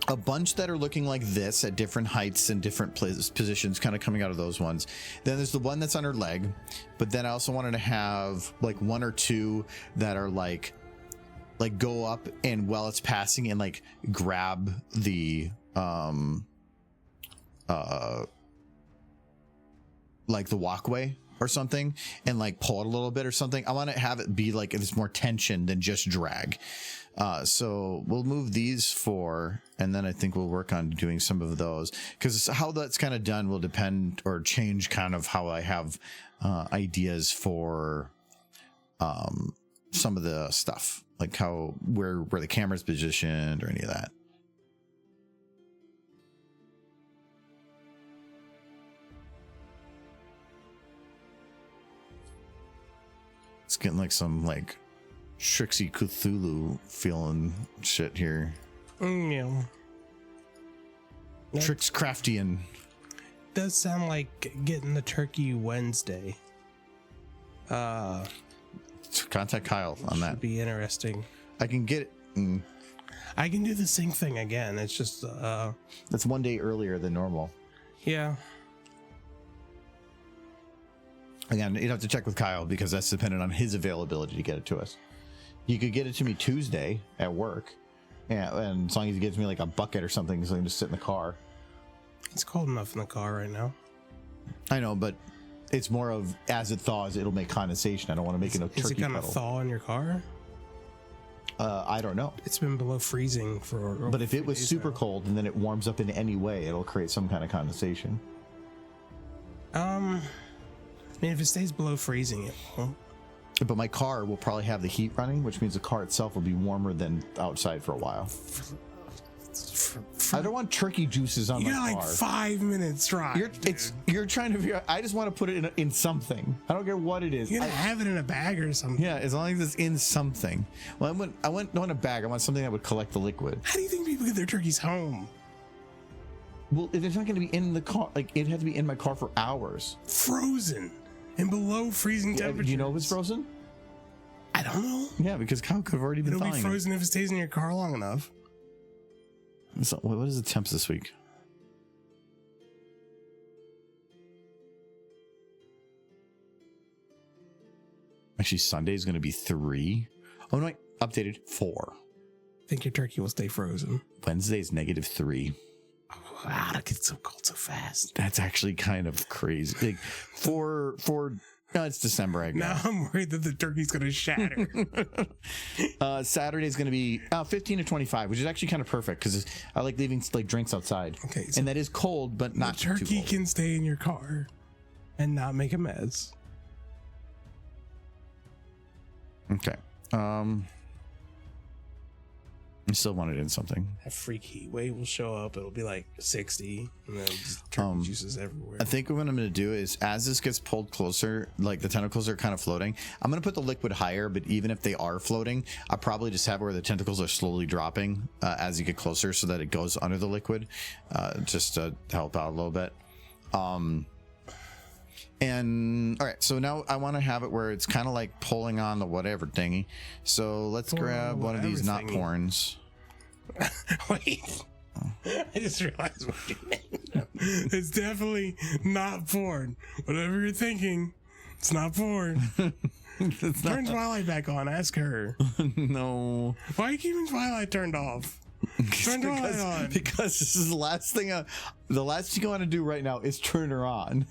a bunch that are looking like this at different heights and different positions, kind of coming out of those ones. Then there's the one that's on her leg, but then I also wanted to have like 1 or 2 that are like go up and while it's passing and like grab the like the walkway or something and like pull it a little bit or something. I want to have it be like it's more tension than just drag. So we'll move these 4, and then I think we'll work on doing some of those, because how that's kind of done will depend or change kind of how I have ideas for some of the stuff, like how where the camera's positioned or any of that. It's getting like some like Trixie Cthulhu feeling shit here. Yeah. Trix Craftian. Does sound like getting the turkey Wednesday. Contact Kyle on that. Should be interesting. I can get it. I can do the same thing again. It's just That's 1 day earlier than normal. yeah. Again, you'd have to check with Kyle because that's dependent on his availability to get it to us. You could get it to me Tuesday at work, and as long as he gives me like a bucket or something, so I can just sit in the car. It's cold enough in the car right now. I know, but it's more of as it thaws, it'll make condensation. I don't want to make it a turkey Is it gonna puddle. thaw in your car? I don't know. It's been below freezing for. But if it was super cold and then it warms up in any way, it'll create some kind of condensation. I mean, if it stays below freezing, it won't. But my car will probably have the heat running, which means the car itself will be warmer than outside for a while. I don't want turkey juices on You my got car. like 5 minutes drive. You're trying to figure out. I just want to put it in something. I don't care what it is. You gotta have it in a bag or something. Yeah, as long as it's in something. Well, I want not a bag. I want something that would collect the liquid. How do you think people get their turkeys home? Well, if it's not going to be in the car, like it had to be in my car for hours. Frozen and below freezing temperatures. Do you know if it's frozen? I don't know. Yeah, because Kyle could have already been It'll be thawing it. frozen if it stays in your car long enough. So, what is the temps this week? Actually, Sunday is going to be 3. Oh, no, wait, updated 4. I think your turkey will stay frozen. Wednesday's -3. Wow, that gets so cold so fast. That's actually kind of crazy. Like, no, it's December, I Now guess. I'm worried that the turkey's gonna shatter. Saturday's going to be 15 to 25, which is actually kind of perfect because I like leaving like drinks outside. Okay, so and that is cold, but not the too turkey cold. can stay in your car and not make a mess. Okay. I still want it in something. That freak heat wave will show up. It'll be like 60, and then just turkey juices everywhere. I think what I'm going to do is, as this gets pulled closer, like the tentacles are kind of floating, I'm going to put the liquid higher, but even if they are floating, I'll probably just have where the tentacles are slowly dropping as you get closer so that it goes under the liquid, just to help out a little bit. And all right, so now I want to have it where it's kind of like pulling on the whatever thingy. So let's grab one of these not porns. Wait, I just realized what you meant. It's definitely not porn. Whatever you're thinking, it's not porn. Turn Twilight back on. Ask her. No. Why are you keeping Twilight turned off? Turn Twilight on. Because this is the last thing I want to do right now is turn her on.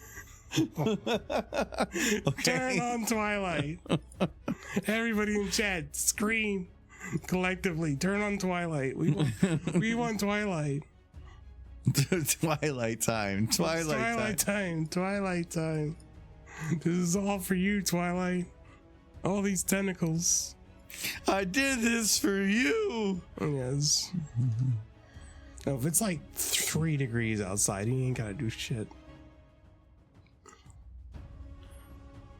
Okay. Turn on Twilight. Everybody in chat, scream collectively. Turn on Twilight. We want Twilight. Twilight time. Twilight time. This is all for you, Twilight. All these tentacles. I did this for you. Yes. No, if it's like 3 degrees outside, he ain't gotta do shit.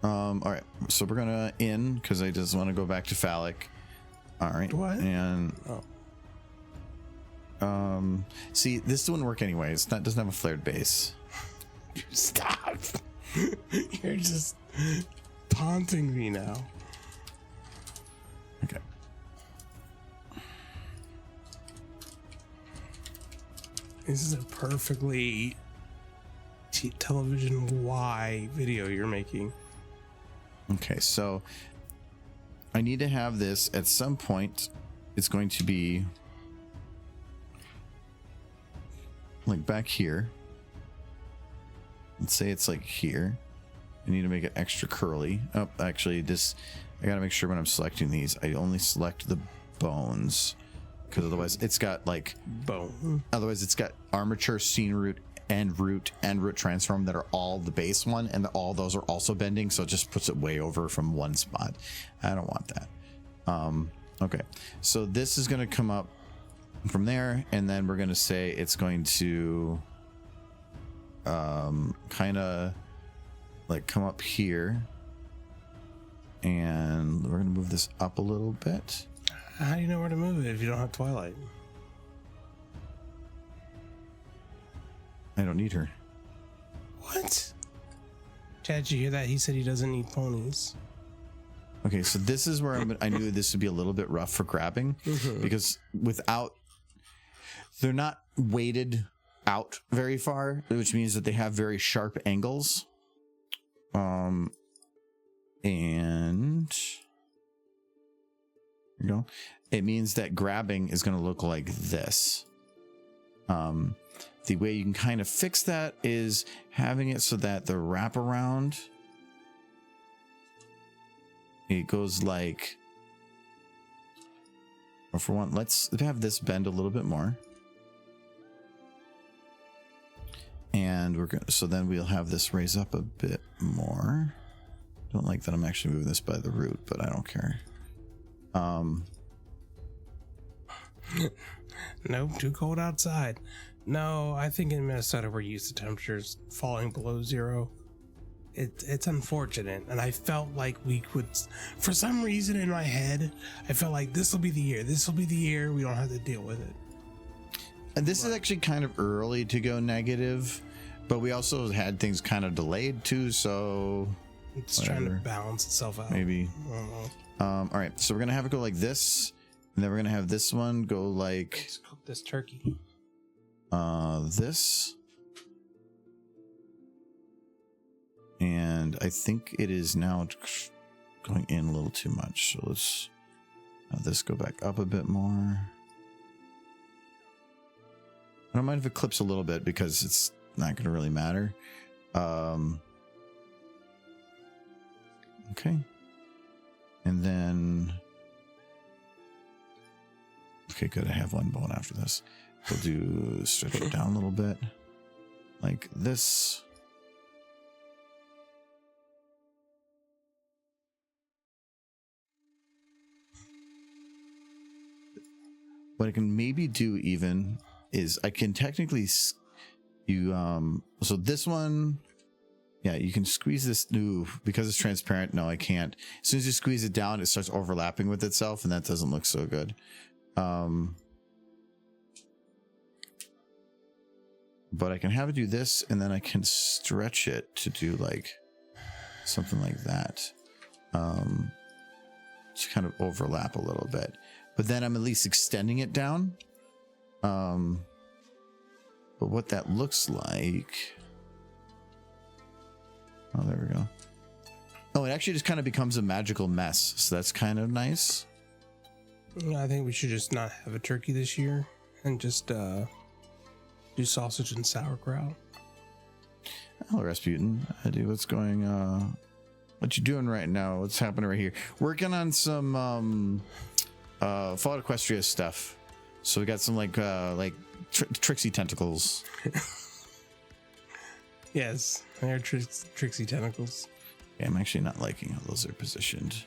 All right, so we're gonna because I just want to go back to phallic. All right. What? And see, this wouldn't work anyway. Doesn't have a flared base. Stop. You're just taunting me now. Okay. This is a perfectly television Y video you're making. Okay, so I need to have this at some point. It's going to be like back here. Let's say it's like here. I need to make it extra curly. Oh, actually, I gotta make sure when I'm selecting these, I only select the bones, because otherwise it's got like bone. Otherwise it's got armature, scene root, and root transform that are all the base one, and all those are also bending, so it just puts it way over from one spot. I don't want that. Okay, so this is going to come up from there, and then we're going to say it's going to kind of like come up here, and we're going to move this up a little bit. How do you know where to move it if you don't have Twilight? I don't need her. What? Chad, did you hear that? He said he doesn't need ponies. Okay, so this is where I knew this would be a little bit rough for grabbing, because they're not weighted out very far, which means that they have very sharp angles. And there you go. It means that grabbing is going to look like this. The way you can kind of fix that is having it so that the wraparound, it goes like, or for one, let's have this bend a little bit more. And we're going to, so then we'll have this raise up a bit more. Don't like that I'm actually moving this by the root, but I don't care. Nope, too cold outside. No, I think in Minnesota we're used to temperatures falling below zero. It's unfortunate, and I felt like we could, for some reason in my head, I felt like this will be the year. This will be the year we don't have to deal with it. And this is actually kind of early to go negative, but we also had things kind of delayed too, so it's trying to balance itself out. Maybe. All right, so we're gonna have it go like this, and then we're gonna have this one go like. Let's cook this turkey. This, and I think it is now going in a little too much. So let's have this go back up a bit more. I don't mind if it clips a little bit because it's not going to really matter. Okay. And then, okay, good. I have one bone after this. We'll do stretch it down a little bit like this. What I can maybe do even is I can technically so this one, yeah, you can squeeze this new because it's transparent. No, I can't. As soon as you squeeze it down, it starts overlapping with itself, and that doesn't look so good. But I can have it do this, and then I can stretch it to do like something like that. To kind of overlap a little bit. But then I'm at least extending it down. But what that looks like... Oh, there we go. Oh, it actually just kind of becomes a magical mess. So that's kind of nice. I think we should just not have a turkey this year and just do sausage and sauerkraut. Hello, Rasputin. What's going what you doing right now? What's happening right here? Working on some Fallout Equestria stuff. So we got some like Trixie Tentacles. Yes, they're Trixie Tentacles. Yeah, I'm actually not liking how those are positioned.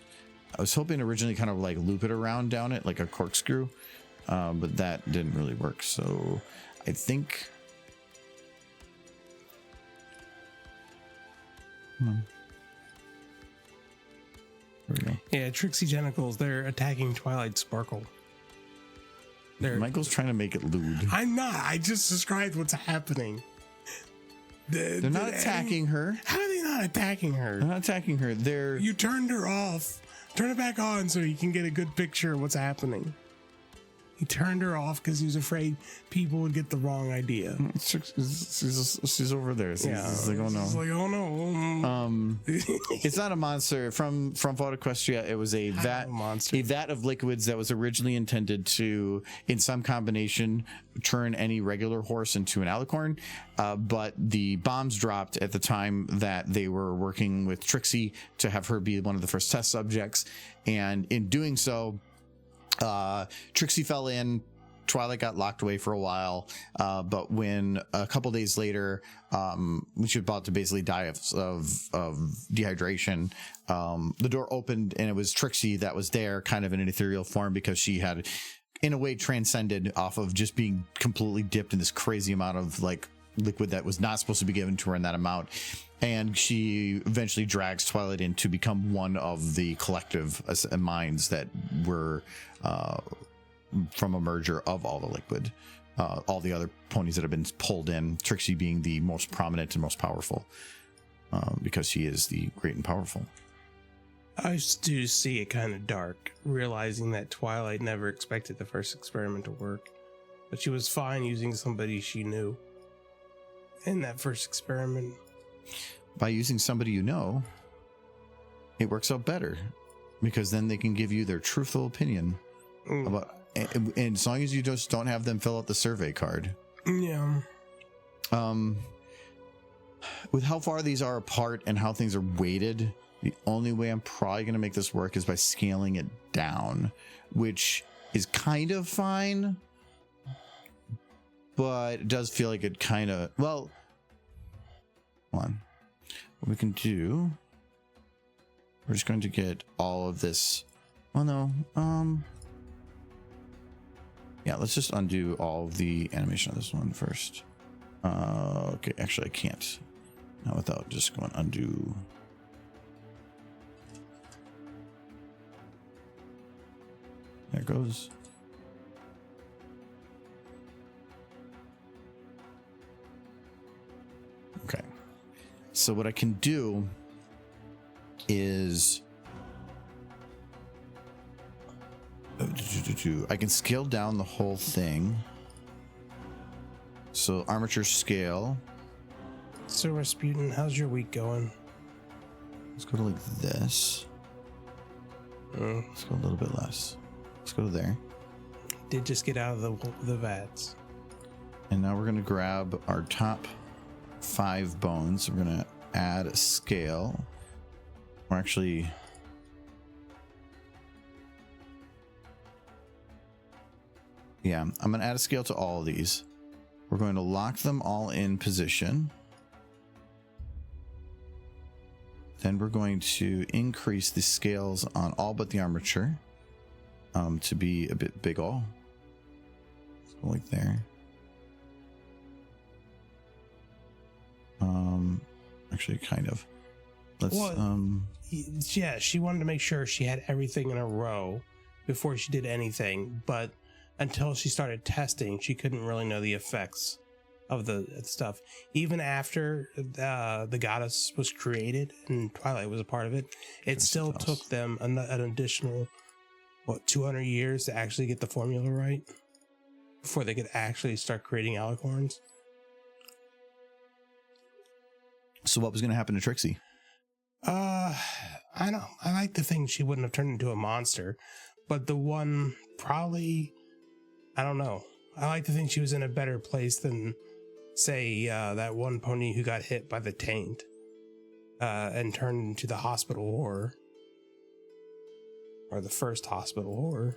I was hoping originally kind of like loop it around down it like a corkscrew, but that didn't really work. So I think. There we go. Yeah, Trixie Tentacles, they're attacking Twilight Sparkle. Michael's trying to make it lewd. I'm not. I just described what's happening. They're not attacking her. How are they not attacking her? They're not attacking her. You turned her off. Turn it back on so you can get a good picture of what's happening. He turned her off because he was afraid people would get the wrong idea. She's over there. So yeah, it's like, oh no. It's like, oh no. It's not a monster. From Fallout Equestria, it was a vat of liquids that was originally intended to, in some combination, turn any regular horse into an alicorn. But the bombs dropped at the time that they were working with Trixie to have her be one of the first test subjects. And in doing so, Trixie fell in. Twilight got locked away for a while, but when a couple days later, when she was about to basically die of dehydration, the door opened and it was Trixie that was there, kind of in an ethereal form, because she had, in a way, transcended off of just being completely dipped in this crazy amount of like liquid that was not supposed to be given to her in that amount. And she eventually drags Twilight in to become one of the collective minds that were from a merger of all the liquid, all the other ponies that have been pulled in, Trixie being the most prominent and most powerful, because she is the great and powerful. I do see it kind of dark, realizing that Twilight never expected the first experiment to work, but she was fine using somebody she knew in that first experiment. By using somebody you know, it works out better because then they can give you their truthful opinion about, and as long as you just don't have them fill out the survey card. Yeah. With how far these are apart and how things are weighted, the only way I'm probably going to make this work is by scaling it down, which is kind of fine, but it does feel like it kind of, well, hold on. What we can do, we're just going to get all of this. Oh no. Yeah, let's just undo all of the animation of this one first. Okay, actually I can't. Not without just going undo. There it goes. Okay. So what I can do is I can scale down the whole thing. So armature scale. So Rasputin, how's your week going? Let's go to like this. Let's go a little bit less. Let's go to there. Did just get out of the vats. And now we're going to grab our top 5 bones. We're going to add a scale. We're actually... Yeah, I'm going to add a scale to all of these. We're going to lock them all in position. Then we're going to increase the scales on all but the armature to be a bit big all. So like there. Actually kind of. Let's yeah, she wanted to make sure she had everything in a row before she did anything, but until she started testing, she couldn't really know the effects of the stuff. Even after the goddess was created and Twilight was a part of it, it still took them an additional 200 years to actually get the formula right before they could actually start creating alicorns. So what was going to happen to Trixie? I don't. I like to think she wouldn't have turned into a monster, but the one probably, I don't know. I like to think she was in a better place than, say, that one pony who got hit by the taint and turned into the hospital horror, or the first hospital horror.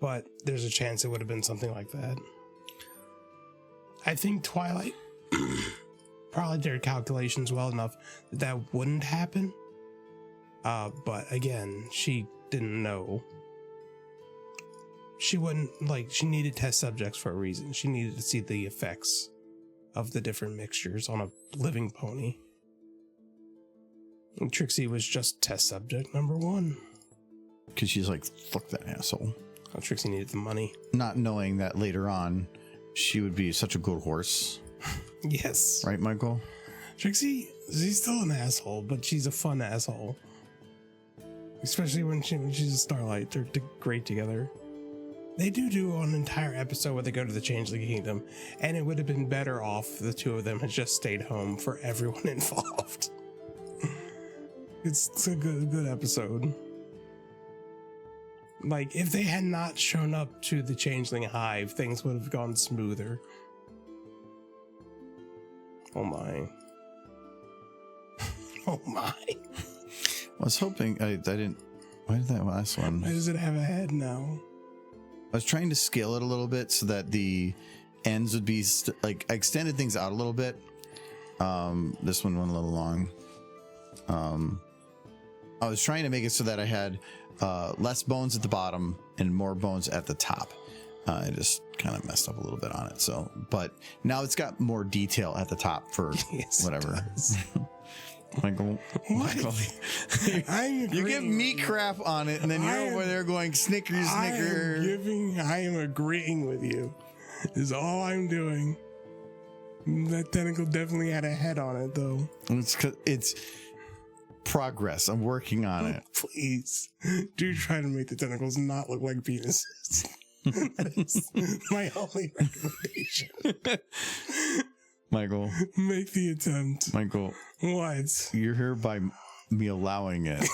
But there's a chance it would have been something like that. I think Twilight probably did calculations well enough that that wouldn't happen. But again, she didn't know. She wouldn't, she needed test subjects for a reason. She needed to see the effects of the different mixtures on a living pony. And Trixie was just test subject number 1. Because she's like, fuck that asshole. Oh, Trixie needed the money. Not knowing that later on, she would be such a good horse. Yes. Right, Michael? Trixie, she's still an asshole, but she's a fun asshole. Especially when she's a Starlight. They're great together. They do an entire episode where they go to the Changeling Kingdom, and it would have been better off if the two of them had just stayed home for everyone involved. It's a good episode. If they had not shown up to the Changeling Hive, things would have gone smoother. Oh my. Oh my. I was hoping I didn't. Why did that last one? Why does it have a head now? I was trying to scale it a little bit so that the ends would be I extended things out a little bit. This one went a little long. I was trying to make it so that I had less bones at the bottom and more bones at the top. I just kind of messed up a little bit on it. So, but now it's got more detail at the top for yes, whatever. Michael, you give me crap on it, and then you're over there going snicker. I am agreeing with you. Is all I'm doing. That tentacle definitely had a head on it, though. It's progress. I'm working on it. Please, do try to make the tentacles not look like penises. That is my only recommendation. Michael, make the attempt. Michael, what? you're hereby me allowing it.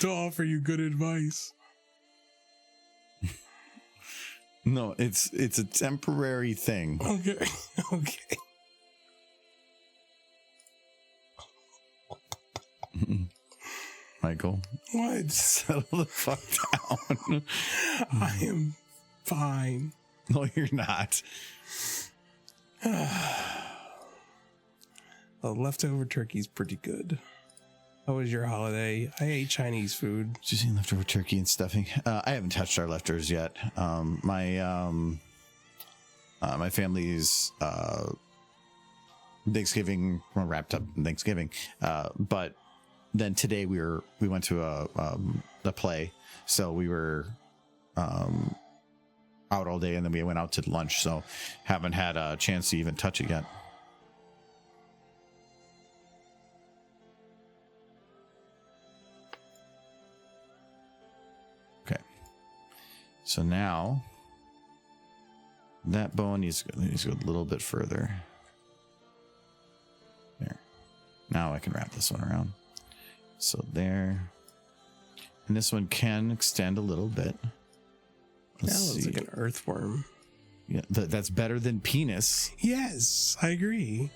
To offer you good advice. No, it's a temporary thing. Okay. Okay. Michael, What? settle the fuck down. I am fine. No, you're not. The leftover turkey's pretty good. How was your holiday? I ate Chinese food. Just eating leftover turkey and stuffing. I haven't touched our leftovers yet. My family's Thanksgiving, well, wrapped up in Thanksgiving. But then today we went to a play, so we were out all day, and then we went out to lunch. So haven't had a chance to even touch it yet. Okay. So now that bow needs to go a little bit further. There. Now I can wrap this one around. So there. And this one can extend a little bit. That looks like an earthworm. Yeah, that's better than penis. Yes, I agree.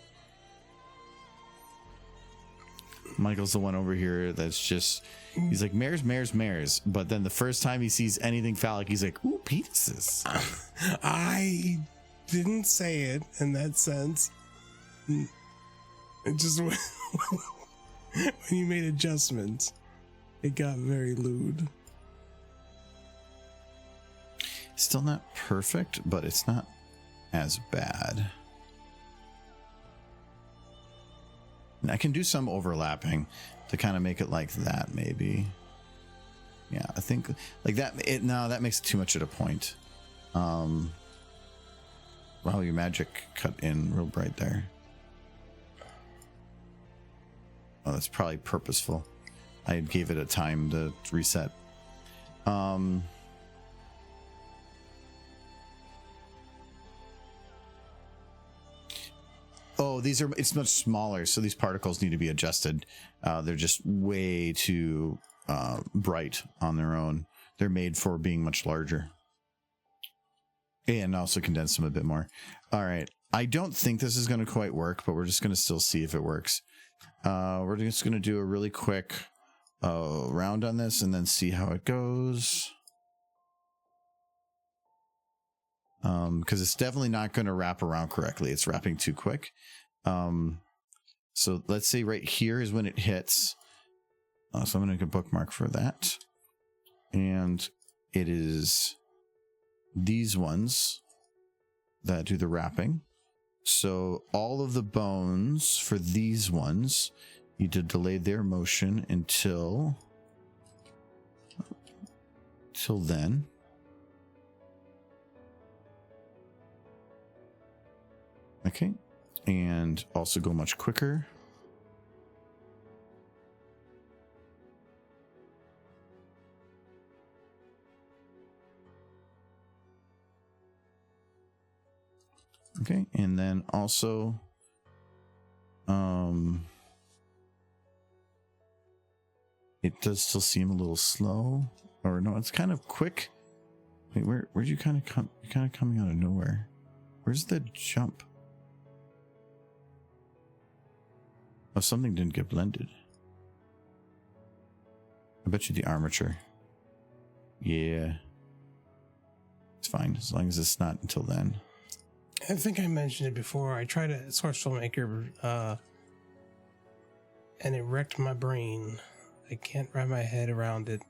Michael's the one over here that's just, he's like, mares, mares, mares. But then the first time he sees anything phallic, he's like, ooh, penises. I didn't say it in that sense. It just, when you made adjustments, it got very lewd. Still not perfect, but it's not as bad. And I can do some overlapping to kind of make it like that, maybe. Yeah, I think like that. No, that makes it too much at a point. Wow, your magic cut in real bright there. Oh, that's probably purposeful. I gave it a time to reset. Oh, it's much smaller, so these particles need to be adjusted. They're just way too bright on their own. They're made for being much larger. And also condense them a bit more. All right. I don't think this is going to quite work, but we're just going to still see if it works. We're just going to do a really quick round on this and then see how it goes. Because it's definitely not going to wrap around correctly. It's wrapping too quick. So let's say right here is when it hits. So I'm going to make a bookmark for that. And it is these ones that do the wrapping. So all of the bones for these ones need to delay their motion until then. Okay, and also go much quicker. Okay, and then also it does still seem a little slow, or no, it's kind of quick. Wait, where'd you kind of come? You're kind of coming out of nowhere. Where's the jump? Oh, something didn't get blended. I bet you the armature. Yeah. It's fine, as long as it's not until then. I think I mentioned it before. I tried a Source Filmmaker, and it wrecked my brain. I can't wrap my head around it.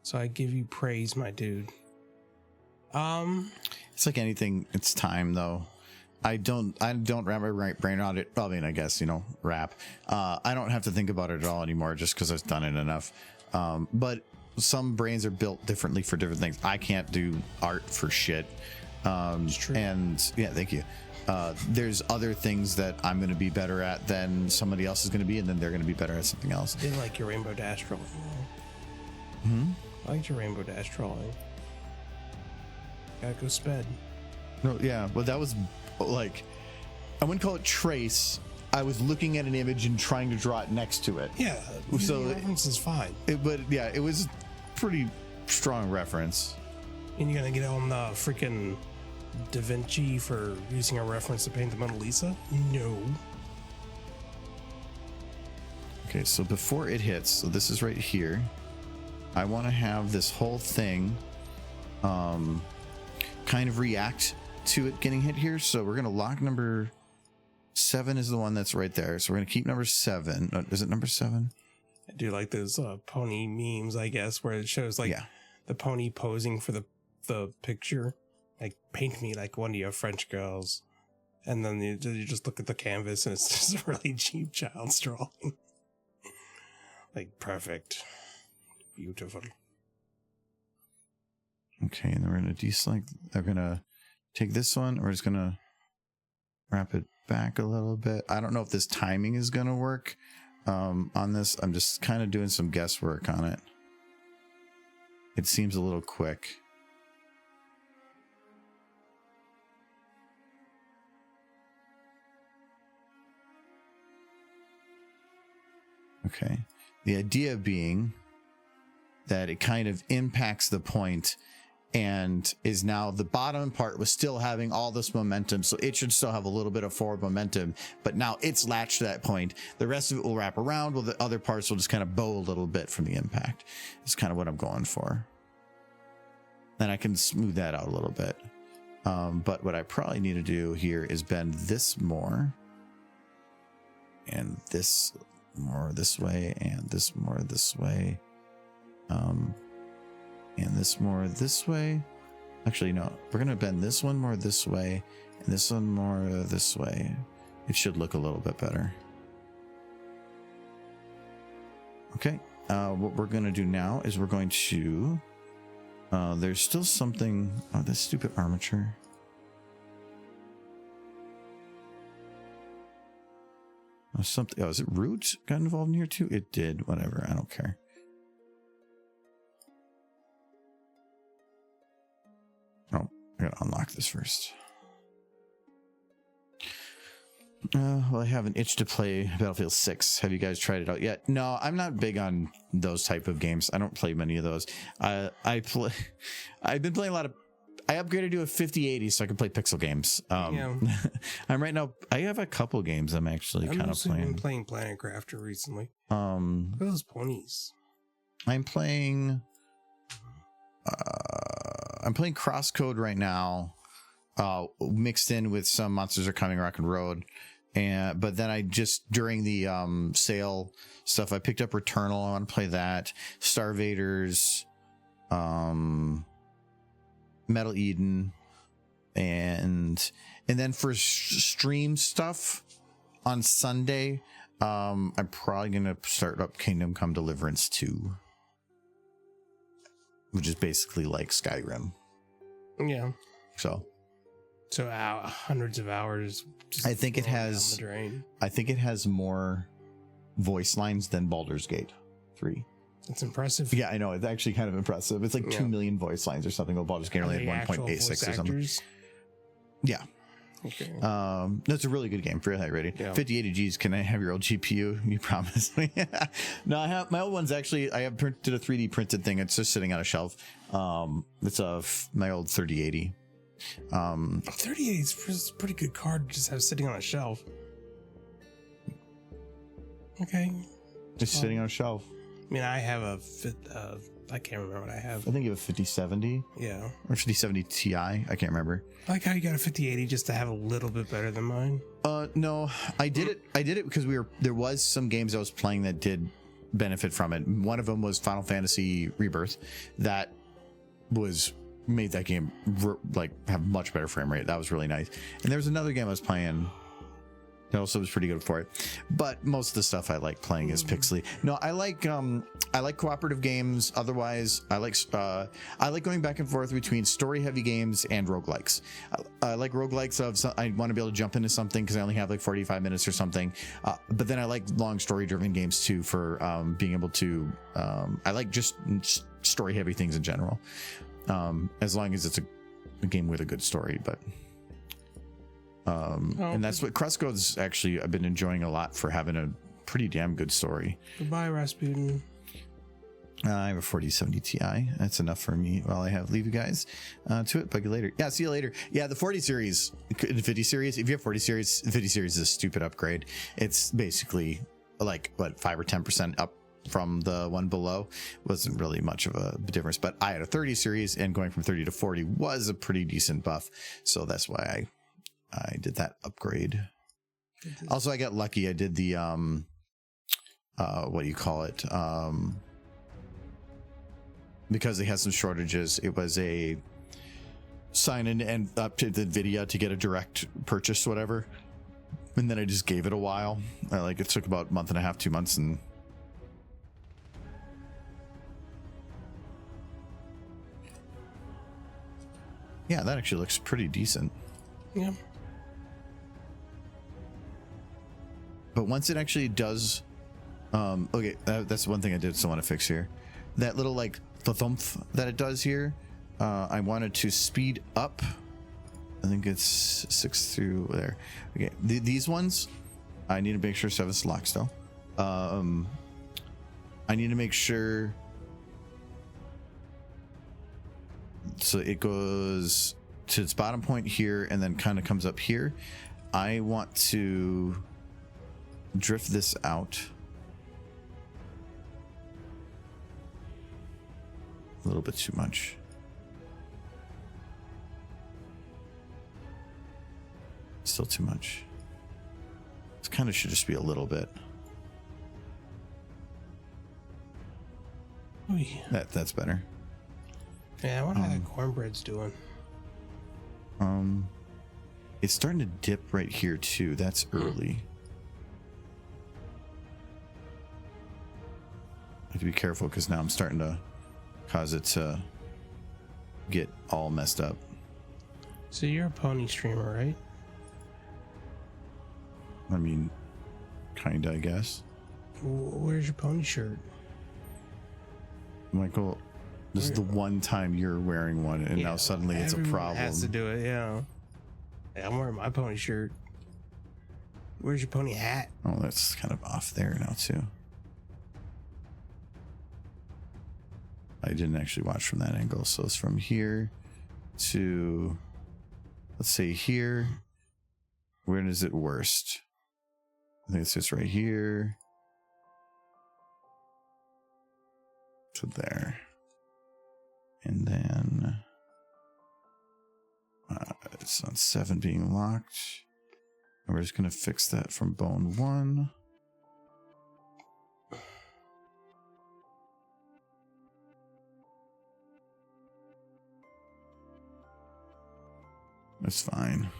So I give you praise, my dude. It's like anything, it's time though. I don't wrap my brain around it. I mean, I guess, wrap. I don't have to think about it at all anymore just because I've done it enough. But some brains are built differently for different things. I can't do art for shit. It's true. And yeah, thank you. There's other things that I'm going to be better at than somebody else is going to be, and then they're going to be better at something else. I did like your Rainbow Dash drawing. I liked your Rainbow Dash drawing. Gotta go sped. No, yeah, but that was like, I wouldn't call it trace. I was looking at an image and trying to draw it next to it. Yeah, So the reference is fine. But yeah, it was pretty strong reference. And you're gonna get on the freaking Da Vinci for using a reference to paint the Mona Lisa? No. Okay, so before it hits, so this is right here. I want to have this whole thing kind of react to it getting hit here. So we're gonna lock number 7 is the one that's right there. So we're gonna keep number 7. Is it number 7? I do like those pony memes, I guess, where it shows like the pony posing for the picture. Like, paint me like one of your French girls. And then you just look at the canvas and it's just a really cheap child's drawing. Like, perfect. Beautiful. Okay, and then we're gonna deselect. I'm gonna take this one. We're just gonna wrap it back a little bit. I don't know if this timing is gonna work on this. I'm just kind of doing some guesswork on it. It seems a little quick. Okay. The idea being that it kind of impacts the point and is now the bottom part was still having all this momentum. So it should still have a little bit of forward momentum, but now it's latched to that point. The rest of it will wrap around while the other parts will just kind of bow a little bit from the impact. It's kind of what I'm going for. Then I can smooth that out a little bit. But what I probably need to do here is bend this more and this more this way and this more this way. And this more this way. Actually, no, we're going to bend this one more this way and this one more this way. It should look a little bit better. Okay. What we're going to do now is we're going to, there's still something, oh, this stupid armature. Oh, something, oh, is it root got involved in here too? It did, whatever. I don't care. Oh, I gotta unlock this first. Well, I have an itch to play Battlefield 6. Have you guys tried it out yet? No, I'm not big on those type of games. I don't play many of those. I've been playing a lot of. I upgraded to a 5080 so I can play pixel games. I'm right now. I have a couple games I'm actually kind of playing. I've been playing Planet Crafter recently. Look at those ponies. I'm playing Crosscode right now, mixed in with some Monsters Are Coming Rock and Road. But then I just, during the sale stuff, I picked up Returnal. I want to play that. Starvaders, Metal Eden, and then for stream stuff on Sunday, I'm probably gonna start up Kingdom Come Deliverance 2, which is basically like Skyrim. Yeah. So hundreds of hours. I think it has. I think it has more voice lines than Baldur's Gate 3. It's impressive. Yeah, I know. It's actually kind of impressive. It's like 2 million voice lines or something. Well, Baldur's Gate only had 1.86 or something. Yeah. Okay. That's a really good game. Very high rating. Yeah. 5080 Gs. Can I have your old GPU? You promise me. No, I have my old one's actually. I have did a 3D printed thing. It's just sitting on a shelf. It's my old 3080. 3080 is a pretty good card to just have sitting on a shelf. Okay. Just sitting on a shelf. I mean, I have I can't remember what I have. I think you have a 5070. Yeah. Or 5070 Ti. I can't remember. I like how you got a 5080 just to have a little bit better than mine. No, I did it because there was some games I was playing that did benefit from it. One of them was Final Fantasy Rebirth that made that game like have much better frame rate. That was really nice. And there was another game I was playing that also was pretty good for it. But most of the stuff I like playing is pixely. No, I like cooperative games. Otherwise, I like going back and forth between story heavy games and roguelikes. I like roguelikes I want to be able to jump into something because I only have like 45 minutes or something. But then I like long story driven games too for being able to I like just story heavy things in general. As long as it's a game with a good story, but And that's what Krusko's actually I've been enjoying a lot for having a pretty damn good story. Goodbye, Rasputin. I have a 4070 Ti. That's enough for me while I leave you guys to it. Bug you later. Yeah, see you later. Yeah, the 40 series, the 50 series. If you have 40 series, 50 series is a stupid upgrade. It's basically like what 5 or 10% up from the one below. Wasn't really much of a difference, but I had a 30 series, and going from 30 to 40 was a pretty decent buff. So that's why I did that upgrade. Also, I got lucky. I did the what do you call it? Because they had some shortages, it was a sign in and up to the Nvidia to get a direct purchase, whatever. And then I just gave it a while. It took about a month and a half, 2 months, and yeah, that actually looks pretty decent. Yeah. But once it actually does, okay, that's one thing I did still want to fix here. That little the thump that it does here, I wanted to speed up. I think it's 6 through there. Okay, these ones, I need to make sure stuff is locked still. I need to make sure. So it goes to its bottom point here and then kind of comes up here. I want to drift this out a little bit too much. Still too much. This kind of should just be a little bit. Oy. That's better. Yeah, I wonder how that cornbread's doing. It's starting to dip right here too. That's early. I have to be careful because now I'm starting to cause it to get all messed up. So you're a pony streamer, right? I mean, kinda, I guess. Where's your pony shirt? Michael, this is the one time you're wearing one, and now suddenly it's a problem. Has to do it, yeah. I'm wearing my pony shirt. Where's your pony hat? Oh, that's kind of off there now too. I didn't actually watch from that angle, so it's from here to, let's say here. When is it worst? I think it's just right here to there. And then it's on 7 being locked. And we're just going to fix that from bone 1. That's fine.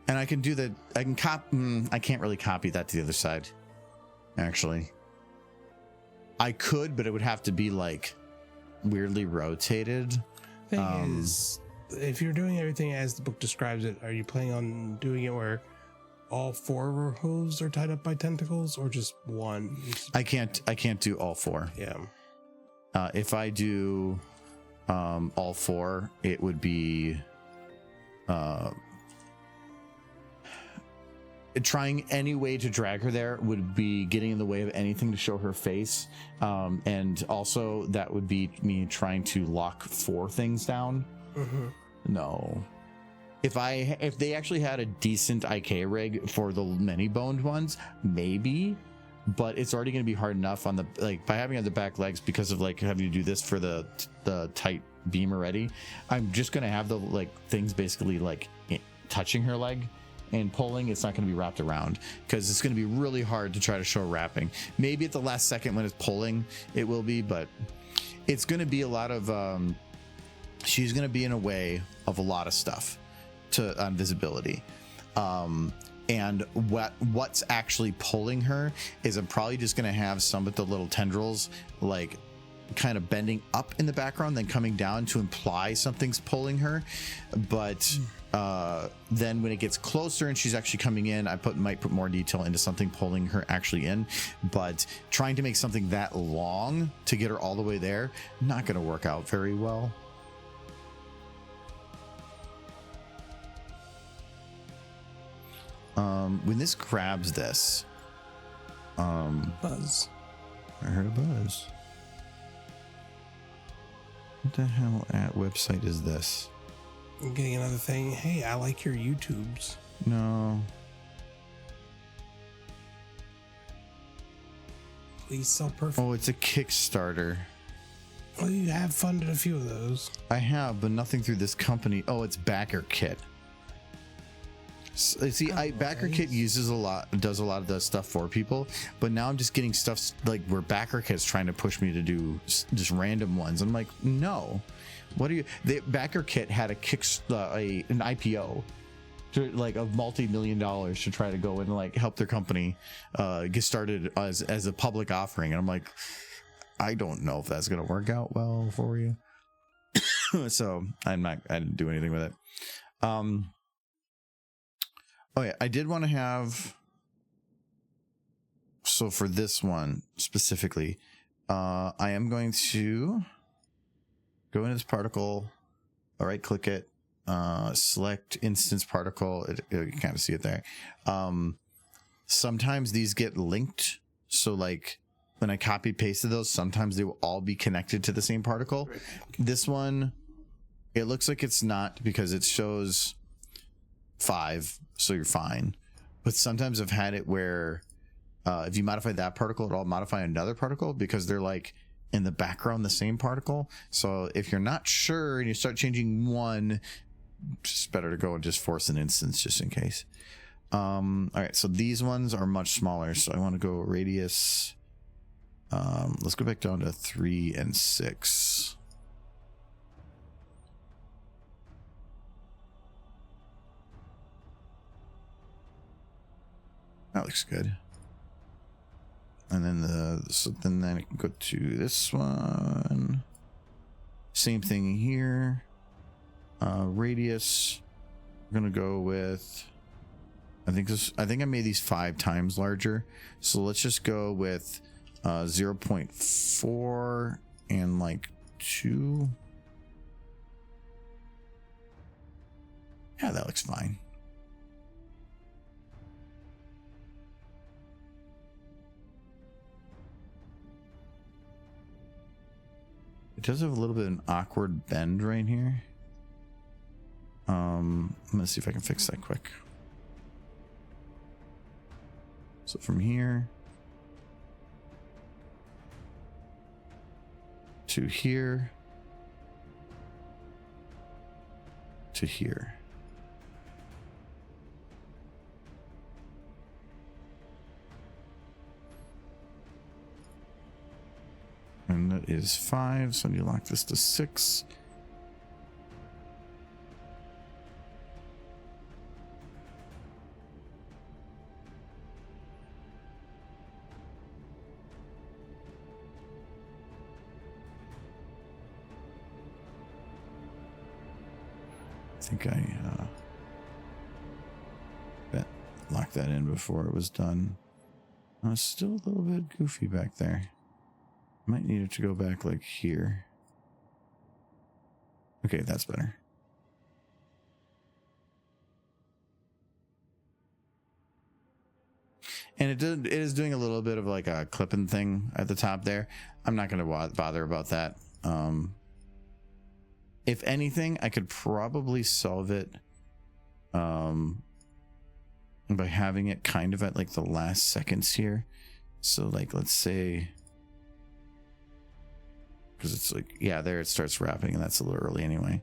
And I can do that. I can I can't really copy that to the other side. Actually, I could, but it would have to be weirdly rotated. Thing is, if you're doing everything as the book describes it, are you planning on doing it where all 4 hooves are tied up by tentacles, or just one? I can't do all 4. Yeah. If I do all 4, it would be trying any way to drag her there would be getting in the way of anything to show her face, and also that would be me trying to lock 4 things down. No, if they actually had a decent IK rig for the many boned ones, maybe, but it's already going to be hard enough on the by having on the back legs because of having to do this for the tight beam already. I'm just going to have the things basically touching her leg and pulling. It's not going to be wrapped around because it's going to be really hard to try to show wrapping. Maybe at the last second when it's pulling it will be, but it's going to be a lot of she's going to be in a way of a lot of stuff on visibility. And what's actually pulling her is I'm probably just going to have some of the little tendrils kind of bending up in the background, then coming down to imply something's pulling her. But then when it gets closer and she's actually coming in, I might put more detail into something pulling her actually in. But trying to make something that long to get her all the way there, not going to work out very well. When this grabs this, Buzz. I heard a buzz. What the hell at website is this? I'm getting another thing. Hey, I like your YouTubes. No. Please sell perfect. Oh, it's a Kickstarter. Well, you have funded a few of those. I have, but nothing through this company. Oh, it's Backer Kit. See, Backer Kit does a lot of the stuff for people, but now I'm just getting stuff like where Backer Kit's trying to push me to do just random ones. I'm like, no. What are you? The Backer Kit had an IPO, like of multi-million dollars to try to go and like help their company get started as a public offering, and I'm like, I don't know if that's gonna work out well for you. So I didn't do anything with it. Oh yeah, I did want to have. So for this one specifically, I am going to go into this particle, right click it, select instance particle. You can kind of see it there. Sometimes these get linked. So like when I copy pasted those, sometimes they will all be connected to the same particle. This one, it looks like it's not because it shows 5, so you're fine. But sometimes I've had it where if you modify that particle, it'll modify another particle because they're like in the background the same particle. So if you're not sure and you start changing one, it's better to go and just force an instance just in case. All right, so these ones are much smaller, so I want to go radius. Let's go back down to 3 and 6. That looks good. And then then I can go to this one. Same thing here. Radius. I'm gonna go with. I think I made these 5 times larger. So let's just go with 0.4 and like 2. Yeah, that looks fine. It does have a little bit of an awkward bend right here. I'm gonna see if I can fix that quick. So from here to here to here. And that is 5, so I need to lock this to 6. I think I locked that in before it was done. It's still a little bit goofy back there. Might need it to go back like here. Okay, that's better. And it is doing a little bit of like a clipping thing at the top there. I'm not going to bother about that. If anything, I could probably solve it by having it kind of at like the last seconds here. So like, let's say, because it's like, yeah, there it starts wrapping, and that's a little early anyway.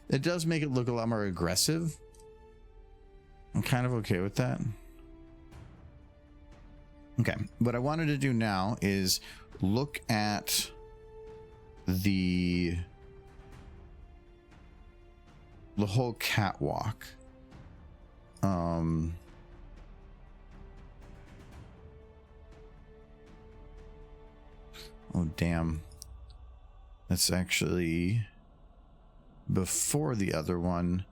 It does make it look a lot more aggressive. I'm kind of okay with that. Okay, what I wanted to do now is look at the whole catwalk. Oh damn, that's actually before the other one.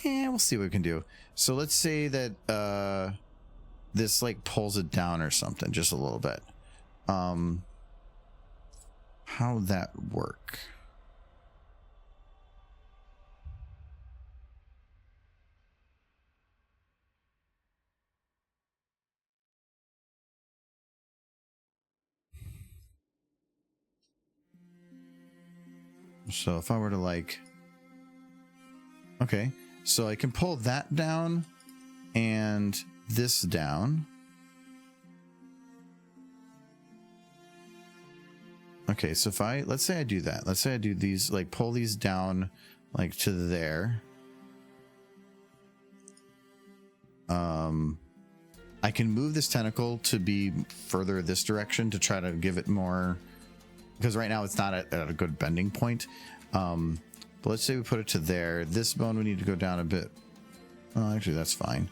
We'll see what we can do. So let's say that this like pulls it down or something just a little bit. How'd that work? So if I were to like, okay, so I can pull that down and this down. Okay, so if I, let's say I do that. Let's say I do these, like pull these down like to there. I can move this tentacle to be further this direction to try to give it more, because right now it's not at a good bending point. But let's say we put it to there. This bone we need to go down a bit. Oh, actually that's fine.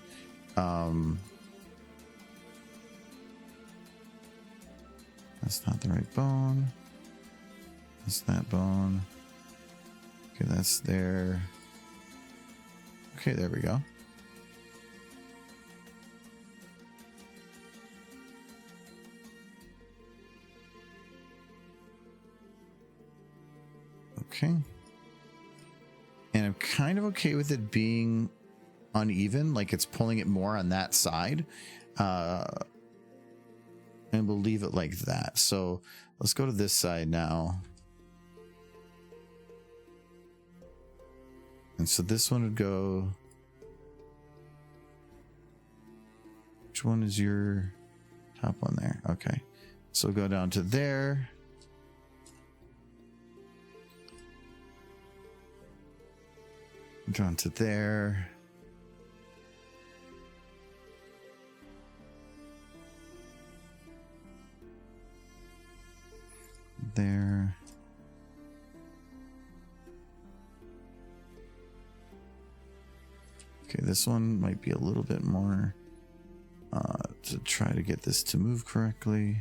That's not the right bone. That's that bone. Okay, that's there. Okay, there we go. Okay. And I'm kind of okay with it being uneven, like it's pulling it more on that side. And we'll leave it like that. So let's go to this side now. And so this one would go. Which one is your top one there? Okay. So go down to there. Down to there. There. Okay, this one might be a little bit more to try to get this to move correctly.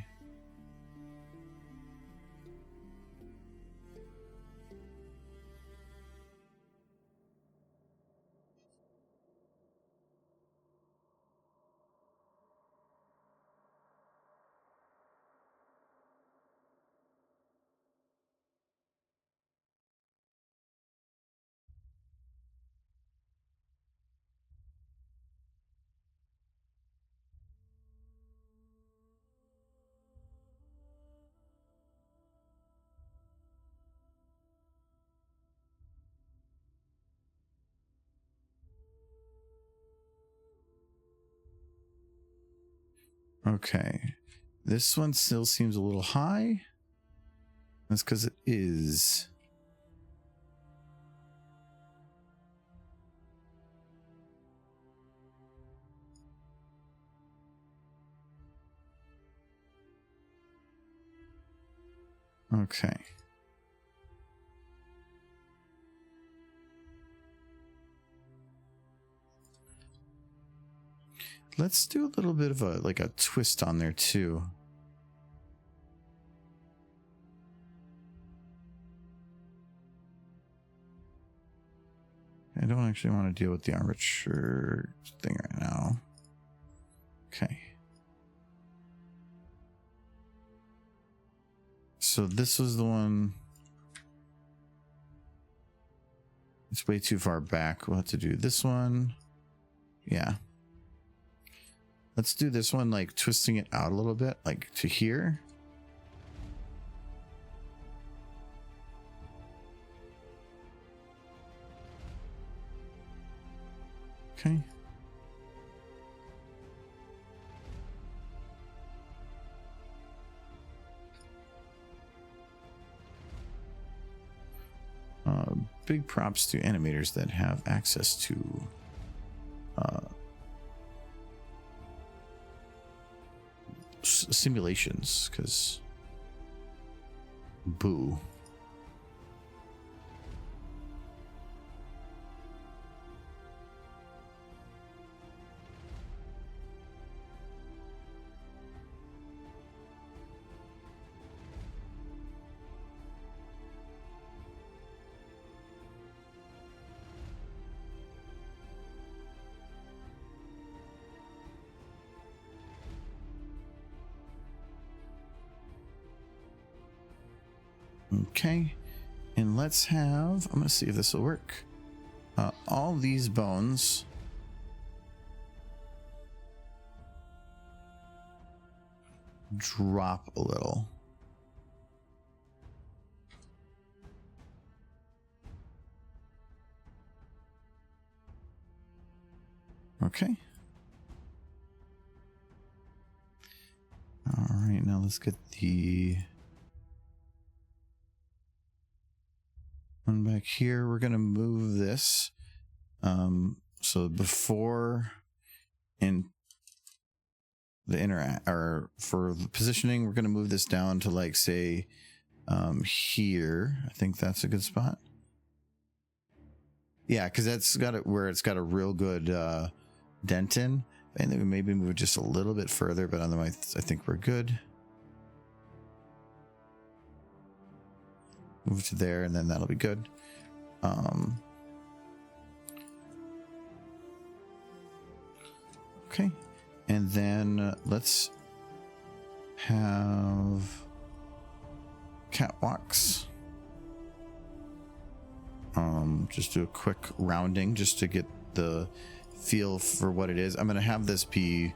Okay, this one still seems a little high. That's because it is. Okay. Let's do a little bit of a like a twist on there too. I don't actually want to deal with the armature thing right now. Okay. So this was the one. It's way too far back. We'll have to do this one. Yeah. Let's do this one, like twisting it out a little bit, like to here. Okay. Big props to animators that have access to simulations, because boo. Okay. And let's have, I'm going to see if this will work. All these bones drop a little. Okay. All right, now let's get the one back here. We're going to move this. So before in the or for the positioning, we're going to move this down to like say here. I think that's a good spot. Yeah, because that's got it where it's got a real good dent in. And then we maybe move it just a little bit further, but otherwise I think we're good. Move to there, and then that'll be good. Okay, and then let's have catwalks. Just do a quick rounding just to get the feel for what it is. I'm going to have this be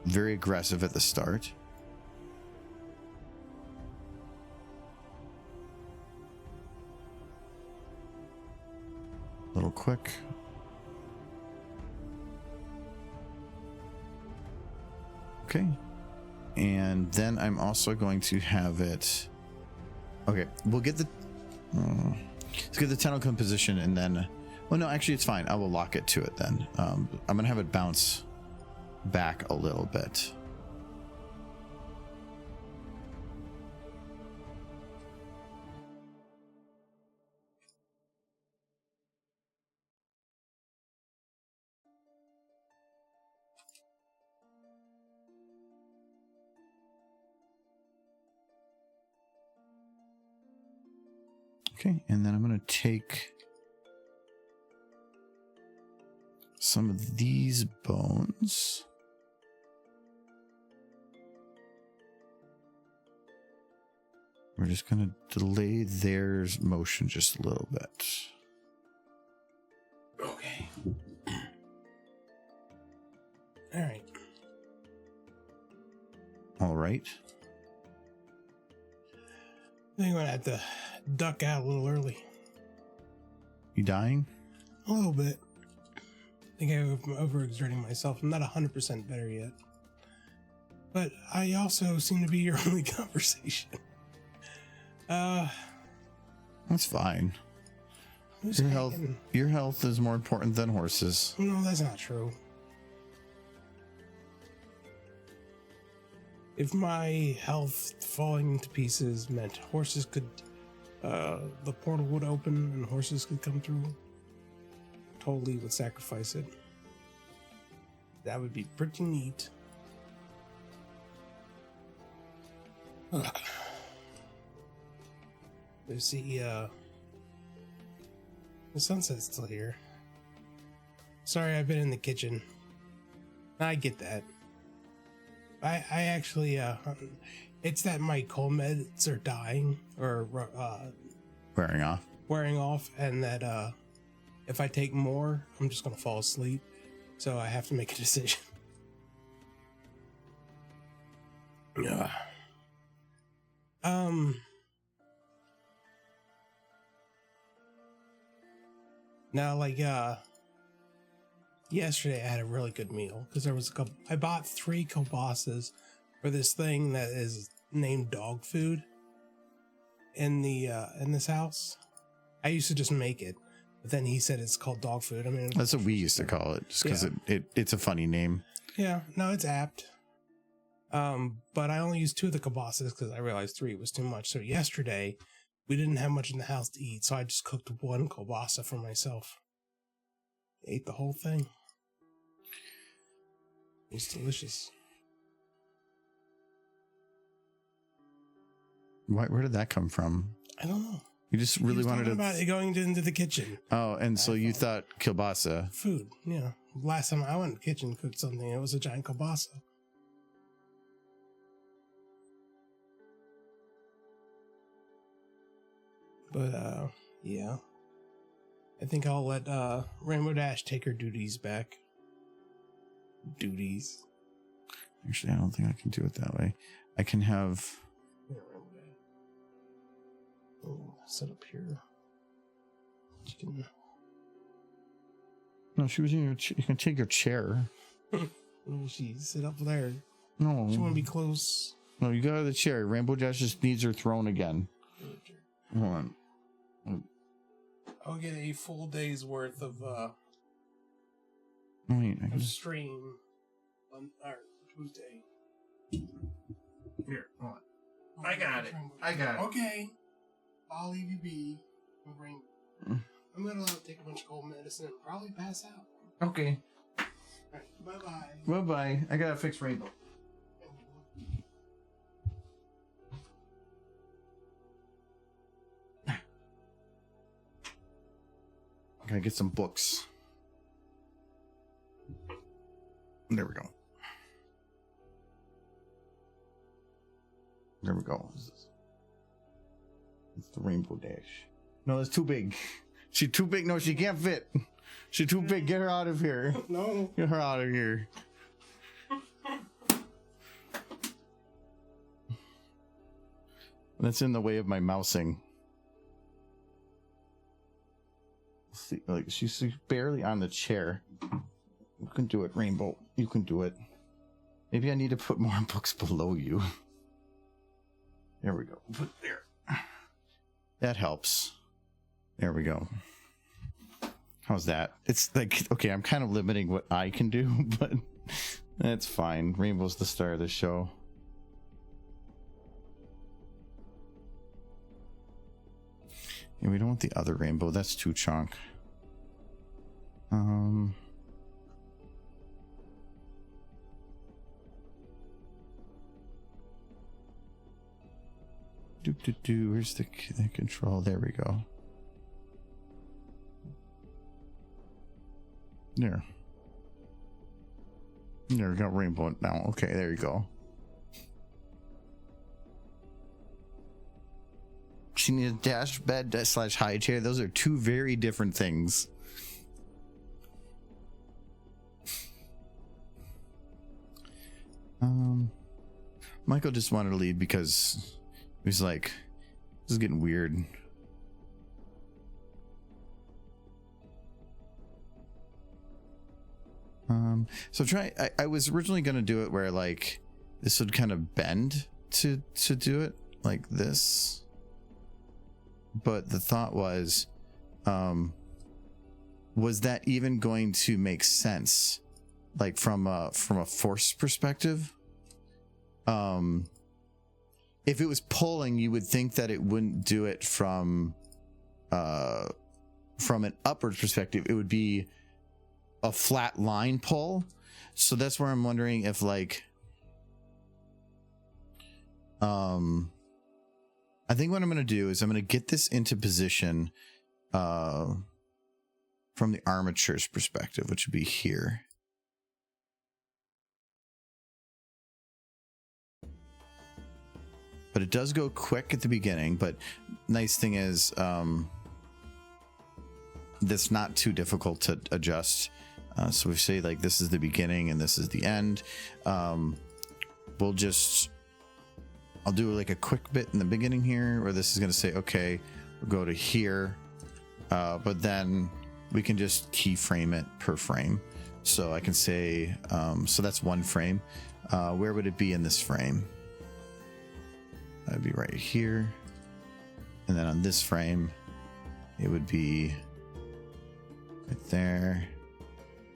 very aggressive at the start. A little quick. Okay. And then I'm also going to have it. Okay, we'll get the let's get the tentacle in position, and then well, no, actually it's fine. I will lock it to it then. I'm gonna have it bounce back a little bit. Okay, and then I'm gonna take some of these bones. We're just going to delay their motion just a little bit. Okay. All right. All right. I think I'm going to have to duck out a little early. You dying? A little bit. I think I'm overexerting myself. I'm not 100% better yet. But I also seem to be your only conversation. That's fine. Your health is more important than horses. No, that's not true. If my health falling to pieces meant horses could, the portal would open and horses could come through, totally would sacrifice it. That would be pretty neat. There's the sunset's still here. Sorry, I've been in the kitchen. I get that. I actually, it's that my cold meds are dying, or, wearing off, and that, if I take more, I'm just gonna fall asleep. So I have to make a decision. Yeah. Now, like, yesterday I had a really good meal because there was I bought 3 kielbasa's for this thing that is named dog food in this house. I used to just make it, but then he said it's called dog food. I mean, that's what we used to call it, just because it's a funny name. Yeah, no, it's apt. But I only used 2 of the kielbasa's because I realized 3 was too much. So yesterday we didn't have much in the house to eat, so I just cooked 1 kielbasa for myself. Ate the whole thing. It was delicious. Where did that come from? I don't know. You just really wanted to about it going into the kitchen. Oh, and so you thought kielbasa. Food, yeah. Last time I went to the kitchen, cooked something, it was a giant kielbasa. But yeah. I think I'll let Rainbow Dash take her duties back. Duties. Actually, I don't think I can do it that way. I can have. Oh, set up here. You can. No, she was in your. You can take your chair. She sit up there. No, She want to be close. No, you go to the chair. Rainbow Dash just needs her throne again. Hold on. I'll get a full day's worth of Wait, I can... stream on our Tuesday. Here, hold on. I got it. Okay. I'll leave you be. I'm gonna take a bunch of cold medicine and probably pass out. Okay. Alright, bye-bye. Bye-bye. I gotta fix Rainbow. I gotta get some books. There we go. There we go. It's the Rainbow Dash. No, it's too big. She's too big. No, she can't fit. She's too big. Get her out of here. No. Get her out of here. That's in the way of my mousing. See, like she's barely on the chair. You can do it, Rainbow. You can do it. Maybe I need to put more books below you. There we go. Put there. That helps. There we go. How's that? It's like, okay, I'm kind of limiting what I can do, but that's fine. Rainbow's the star of the show. Yeah, we don't want the other Rainbow. That's too chunk. Where's the control? There we go. There we got Rainbow now. Okay, there you go. She needs a dash bed / high chair. Those are two very different things. Michael just wanted to leave because he was like, this is getting weird. So I was originally going to do it where like this would kind of bend to do it like this. But the thought was that even going to make sense? Like from a force perspective? If it was pulling, you would think that it wouldn't do it from an upward perspective. It would be a flat line pull. So that's where I'm wondering if like I think what I'm going to do is I'm going to get this into position from the armature's perspective, which would be here. But it does go quick at the beginning, but nice thing is that's not too difficult to adjust. So we say like this is the beginning and this is the end. I'll do like a quick bit in the beginning here where this is going to say, okay, we'll go to here. But then we can just keyframe it per frame. So I can say, so that's one frame. Where would it be in this frame? That'd be right here. And then on this frame, it would be right there.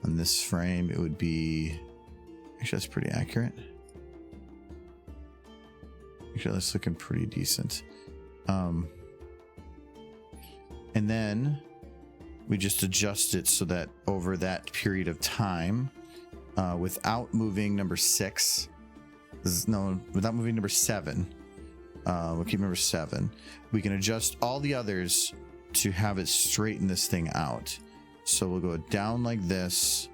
On this frame, it would be, actually that's pretty accurate. Actually, that's looking pretty decent. And then we just adjust it so that over that period of time, without moving number 6, without moving number 7, we'll keep number 7. We can adjust all the others to have it straighten this thing out. So we'll go down like this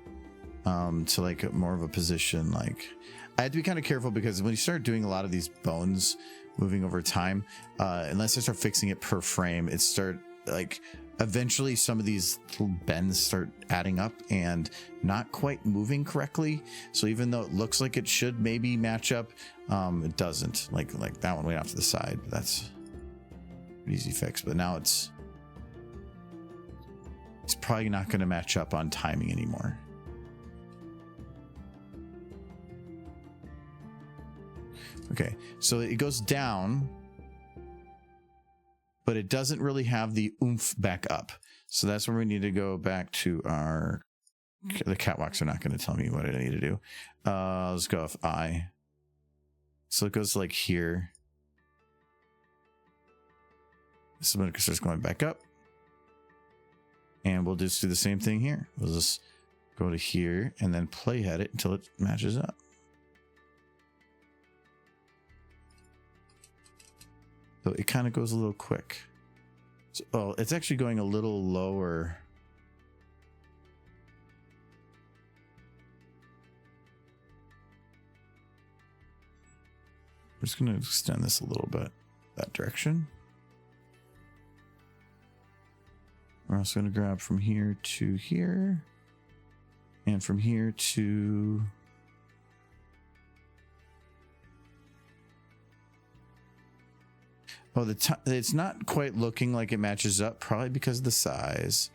to like more of a position. Like I have to be kind of careful because when you start doing a lot of these bones, moving over time. Unless I start fixing it per frame, it start like eventually some of these little bends start adding up and not quite moving correctly. So even though it looks like it should maybe match up, it doesn't. Like that one way off to the side. That's an easy fix. But now it's probably not going to match up on timing anymore. Okay, so it goes down, but it doesn't really have the oomph back up. So that's where we need to go back to the catwalks are not going to tell me what I need to do. Let's go off I. So it goes like here. This is when it starts going back up. And we'll just do the same thing here. We'll just go to here and then playhead it until it matches up. So it kind of goes a little quick. So, oh, it's actually going a little lower. We're just going to extend this a little bit that direction. We're also going to grab from here to here. And from here to... Oh, it's not quite looking like it matches up, probably because of the size.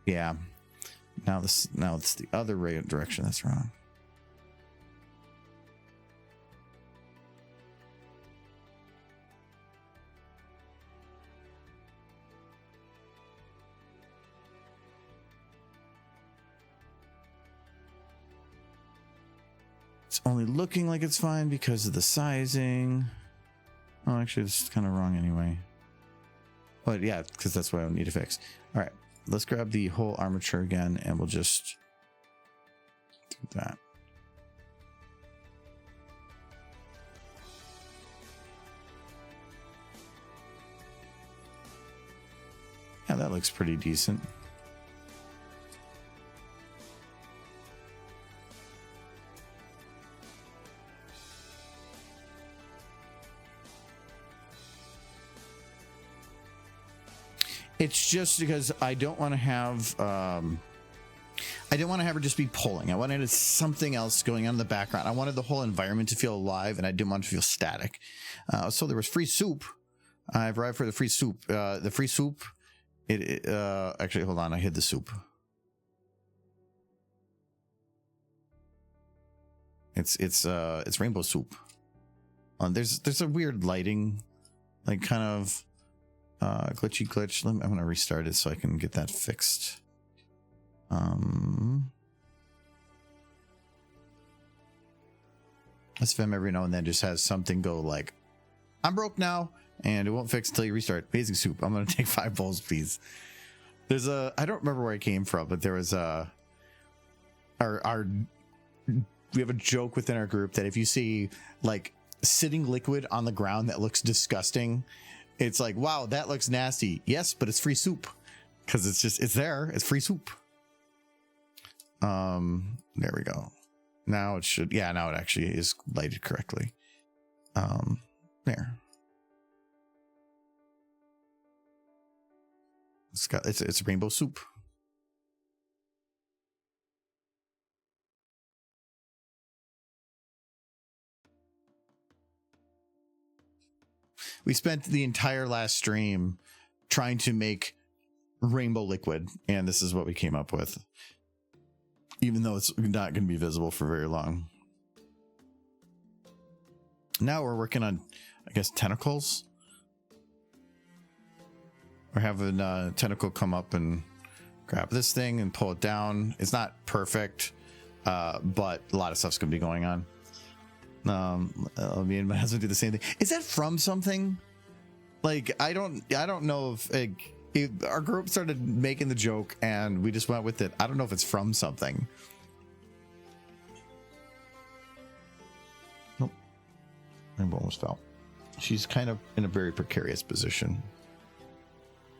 Yeah. Now it's the other direction that's wrong. It's only looking like it's fine because of the sizing. Oh, actually, this is kind of wrong anyway. But yeah, because that's what I need to fix. All right, let's grab the whole armature again, and we'll just do that. Yeah, that looks pretty decent. It's just because I don't want to have her just be pulling. I wanted something else going on in the background. I wanted the whole environment to feel alive, and I didn't want it to feel static. So there was free soup. I've arrived for the free soup. The free soup. Actually, hold on. I hid the soup. It's rainbow soup. There's a weird lighting, like kind of. Glitchy glitch. I'm going to restart it so I can get that fixed. SFM every now and then just has something go like, I'm broke now, and it won't fix until you restart. Amazing soup. I'm going to take 5 bowls, please. There's I don't remember where it came from, but there was we have a joke within our group that if you see like sitting liquid on the ground that looks disgusting, it's like, wow, that looks nasty. Yes, but it's free soup. Because it's there. It's free soup. There we go. Now it should, yeah, now it actually is lighted correctly. There. It's rainbow soup. We spent the entire last stream trying to make rainbow liquid, and this is what we came up with. Even though it's not going to be visible for very long. Now we're working on, I guess, tentacles. We're having a tentacle come up and grab this thing and pull it down. It's not perfect, but a lot of stuff's going to be going on. Me and my husband do the same thing. Is that from something? Like, I don't know if our group started making the joke and we just went with it. I don't know if it's from something. Nope. Rainbow almost fell. She's kind of in a very precarious position.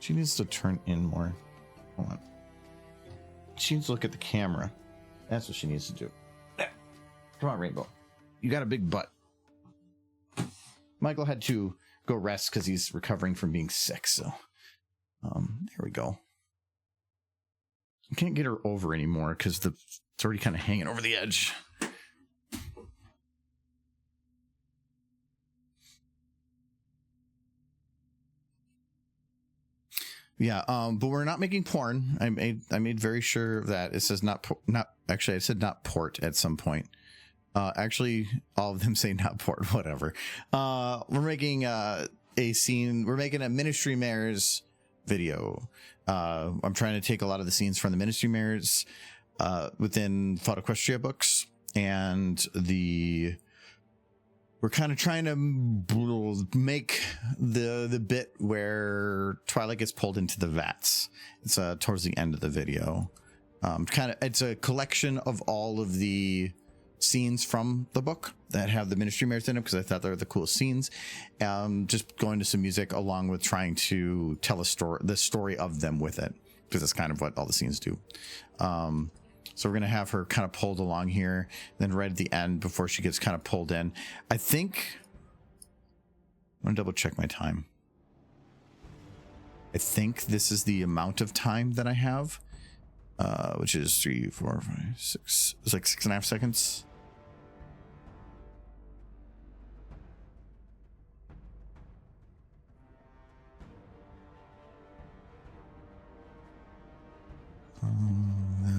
She needs to turn in more. Hold on. She needs to look at the camera. That's what she needs to do. Come on, Rainbow. You got a big butt. Michael had to go rest because he's recovering from being sick. So there we go. I can't get her over anymore because it's already kind of hanging over the edge. Yeah, but we're not making porn. I made very sure of that. It says not actually. I said not port at some point. Actually, all of them say not port. Whatever. We're making a scene. We're making a Ministry Mares video. I'm trying to take a lot of the scenes from the Ministry Mares within Thought Equestria books, and we're kind of trying to make the bit where Twilight gets pulled into the vats. It's towards the end of the video. It's a collection of all of the scenes from the book that have the Ministry Mares in them because I thought they were the coolest scenes. Just going to some music along with trying to tell the story of them with it, because that's kind of what all the scenes do. So we're going to have her kind of pulled along here, then right at the end before she gets kind of pulled in. I think I'm going to double check my time. I think this is the amount of time that I have, which is 3, 4, 5, 6. It's like 6.5 seconds.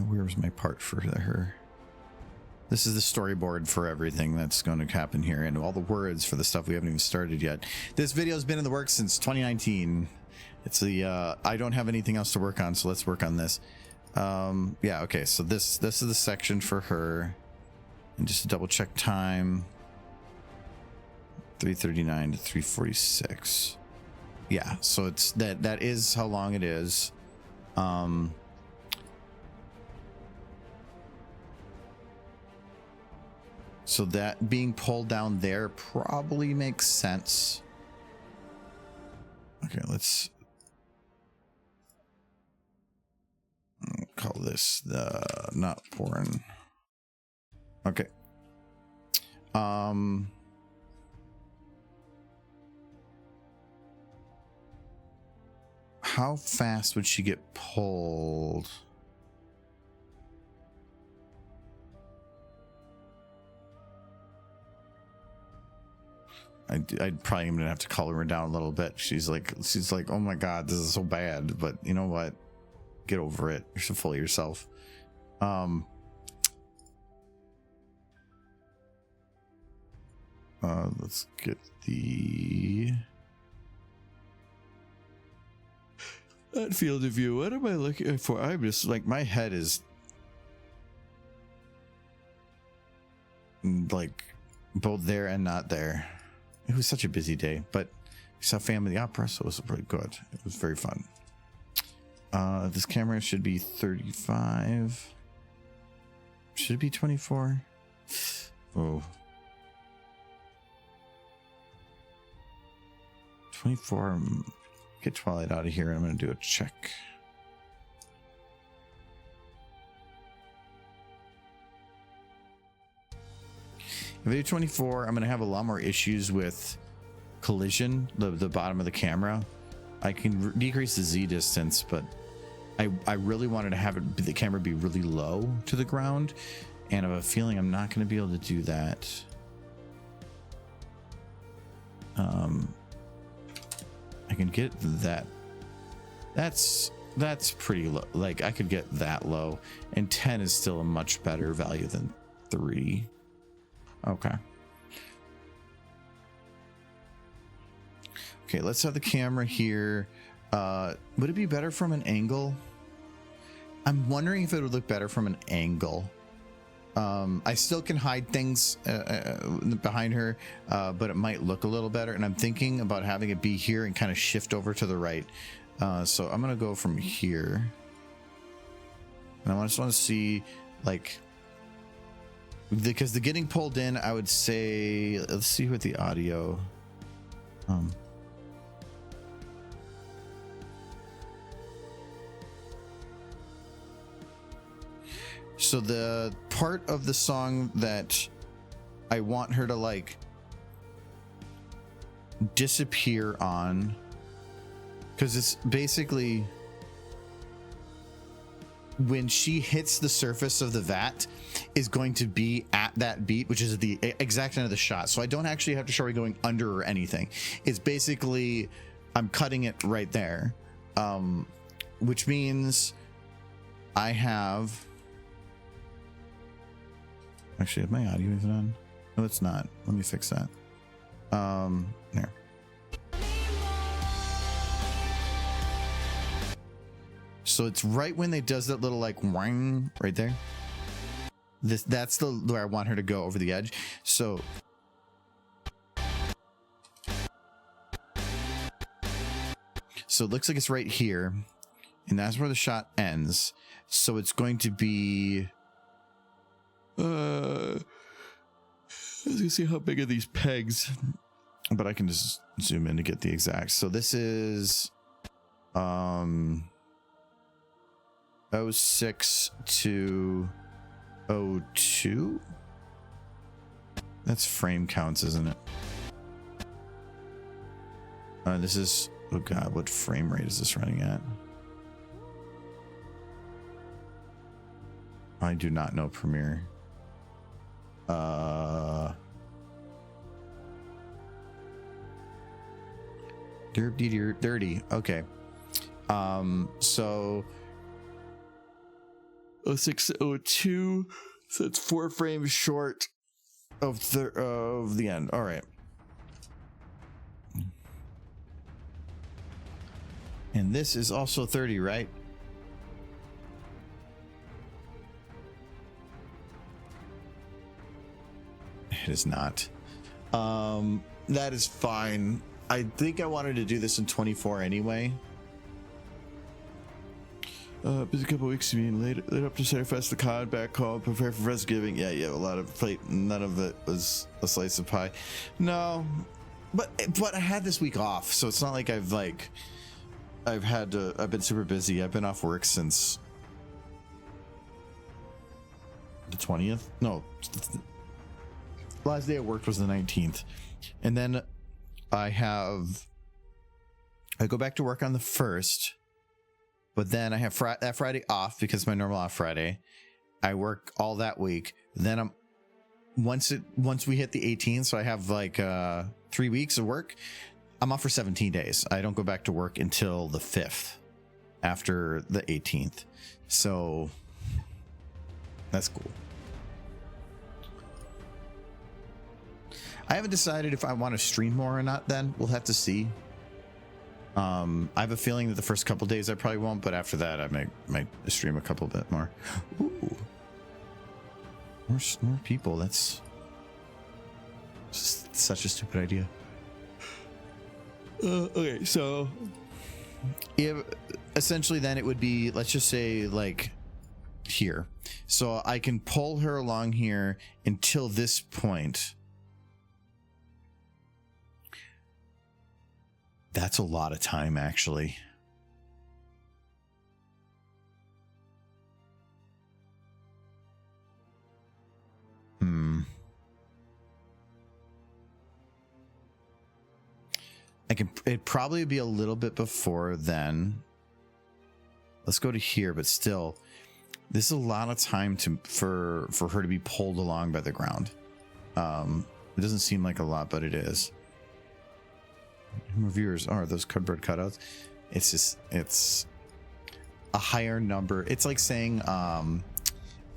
Where's my part for her? This is the storyboard for everything that's going to happen here, and all the words for the stuff we haven't even started yet. This video has been in the works since 2019. It's the I don't have anything else to work on, so let's work on this. Yeah, okay, so this is the section for her, and just to double check time, 3:39 to 3:46. Yeah, so it's that is how long it is. So that being pulled down there probably makes sense. Okay, let's call this the not porn. Okay. How fast would she get pulled? I'd probably gonna have to color her down a little bit. She's like, oh my god, this is so bad. But you know what? Get over it. You're so full of yourself. Let's get the that field of view. What am I looking for? I'm just like, my head is like both there and not there. It was such a busy day, but we saw Phantom of the Opera, so it was pretty good. It was very fun. This camera should be 35. Should it be 24? Oh. 24. Get Twilight out of here. I'm going to do a check. If I do 24, I'm going to have a lot more issues with collision, the bottom of the camera. I can decrease the Z distance, but I really wanted to have the camera be really low to the ground, and I have a feeling I'm not going to be able to do that. I can get that. That's pretty low. Like, I could get that low, and 10 is still a much better value than 3. Okay. Okay, let's have the camera here. Would it be better from an angle? I'm wondering if it would look better from an angle. I still can hide things behind her, but it might look a little better. And I'm thinking about having it be here and kind of shift over to the right. So I'm going to go from here. And I just want to see, like, because the getting pulled in, I would say, let's see with the audio. So the part of the song that I want her to, like, disappear on, because it's basically when she hits the surface of the vat is going to be at that beat, which is the exact end of the shot. So I don't actually have to show her going under or anything. It's basically I'm cutting it right there, which means I have actually, my audio even on? No, it's not. Let me fix that. There. So it's right when they does that little like wang right there. That's the where I want her to go over the edge. So it looks like it's right here, and that's where the shot ends. So it's going to be I was gonna see how big are these pegs, but I can just zoom in to get the exact. So this is 06 to 02. That's frame counts, isn't it? This is, oh god, what frame rate is this running at? I do not know Premiere. 30. Okay. So 06 to 02, so it's 4 frames short of the end. All right. And this is also 30, right? It is not. That is fine. I think I wanted to do this in 24 anyway. Busy couple weeks, you mean late up to Center Fest, the con, back home, prepare for Thanksgiving. Yeah, a lot of plate. None of it was a slice of pie. No, but I had this week off, so it's not like I've been super busy. I've been off work since the 20th. No, last day I worked was the 19th, and then I go back to work on the 1st. But then I have that Friday off because it's my normal off Friday. I work all that week. Then once we hit the 18th, so I have like 3 weeks of work. I'm off for 17 days. I don't go back to work until the 5th after the 18th. So that's cool. I haven't decided if I want to stream more or not then. We'll have to see. I have a feeling that the first couple days I probably won't, but after that I might stream a couple bit more. Ooh. More people. That's just such a stupid idea. Okay, so essentially then it would be, let's just say like here. So I can pull her along here until this point. That's a lot of time, actually. It'd probably be a little bit before then. Let's go to here, but still, this is a lot of time for her to be pulled along by the ground. It doesn't seem like a lot, but it is. How many viewers are those cardboard cutouts? It's a higher number. It's like saying on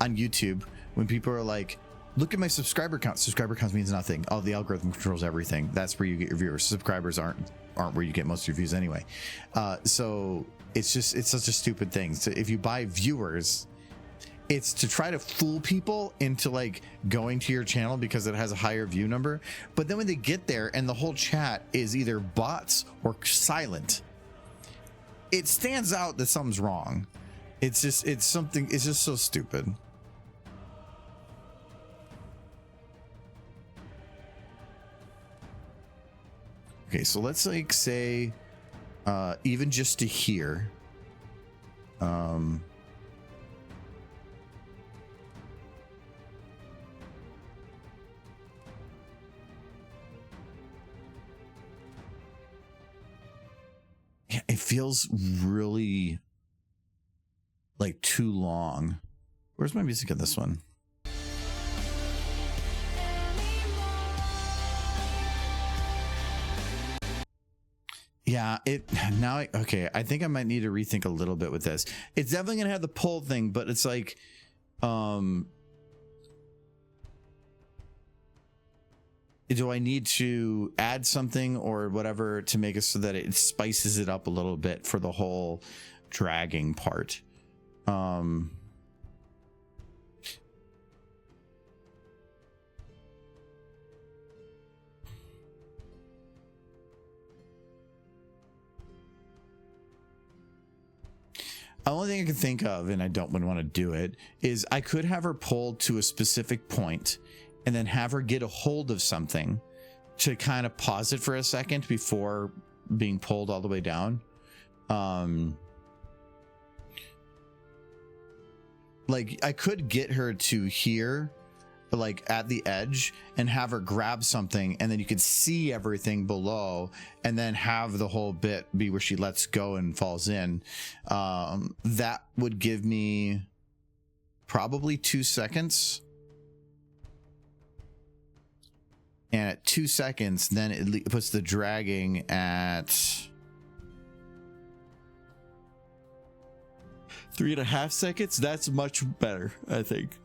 YouTube when people are like, look at my subscriber count. Subscriber count means nothing. Oh, the algorithm controls everything. That's where you get your viewers. Subscribers aren't where you get most of your views anyway. So it's such a stupid thing. So if you buy viewers, it's to try to fool people into like going to your channel because it has a higher view number. But then when they get there and the whole chat is either bots or silent, it stands out that something's wrong. It's just so stupid. Okay, so let's like say even just to here. feels really like too long. Where's my music in this one? Yeah, okay, I think I might need to rethink a little bit with this. It's definitely gonna have the pull thing, but it's like do I need to add something or whatever to make it so that it spices it up a little bit for the whole dragging part? The only thing I can think of, and I wouldn't want to do it, is I could have her pulled to a specific point and then have her get a hold of something to kind of pause it for a second before being pulled all the way down. Like I could get her to here, like at the edge, and have her grab something, and then you could see everything below, and then have the whole bit be where she lets go and falls in. That would give me probably 2 seconds. And at 2 seconds, then it puts the dragging at 3.5 seconds. That's much better, I think.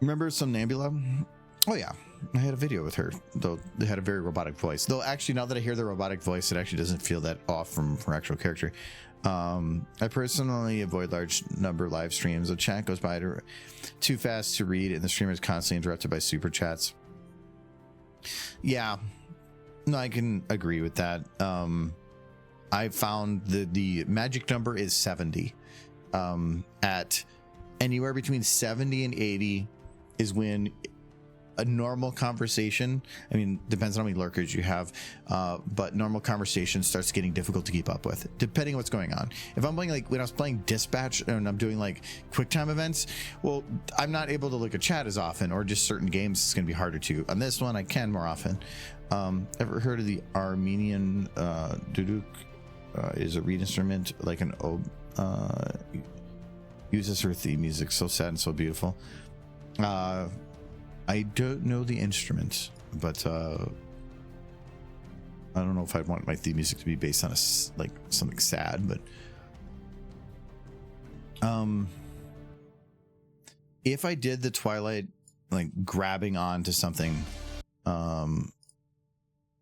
Remember Somnambula? Oh yeah, I had a video with her, though they had a very robotic voice. Though actually, now that I hear the robotic voice, it actually doesn't feel that off from her actual character. I personally avoid large number of live streams. The chat goes by too fast to read, and the streamer is constantly interrupted by super chats. Yeah, no, I can agree with that. I found the magic number is 70. At anywhere between 70 and 80 is when a normal conversation, I mean, depends on how many lurkers you have, but normal conversation starts getting difficult to keep up with, depending on what's going on. If I'm playing, like when I was playing Dispatch and I'm doing like quick time events, well, I'm not able to look at chat as often, or just certain games it's going to be harder to. On this one, I can more often. Ever heard of the Armenian duduk? Is a reed instrument, like an uses her theme music, so sad and so beautiful. I don't know the instrument, but I don't know if I want my theme music to be based on like something sad, but if I did the Twilight, like grabbing onto something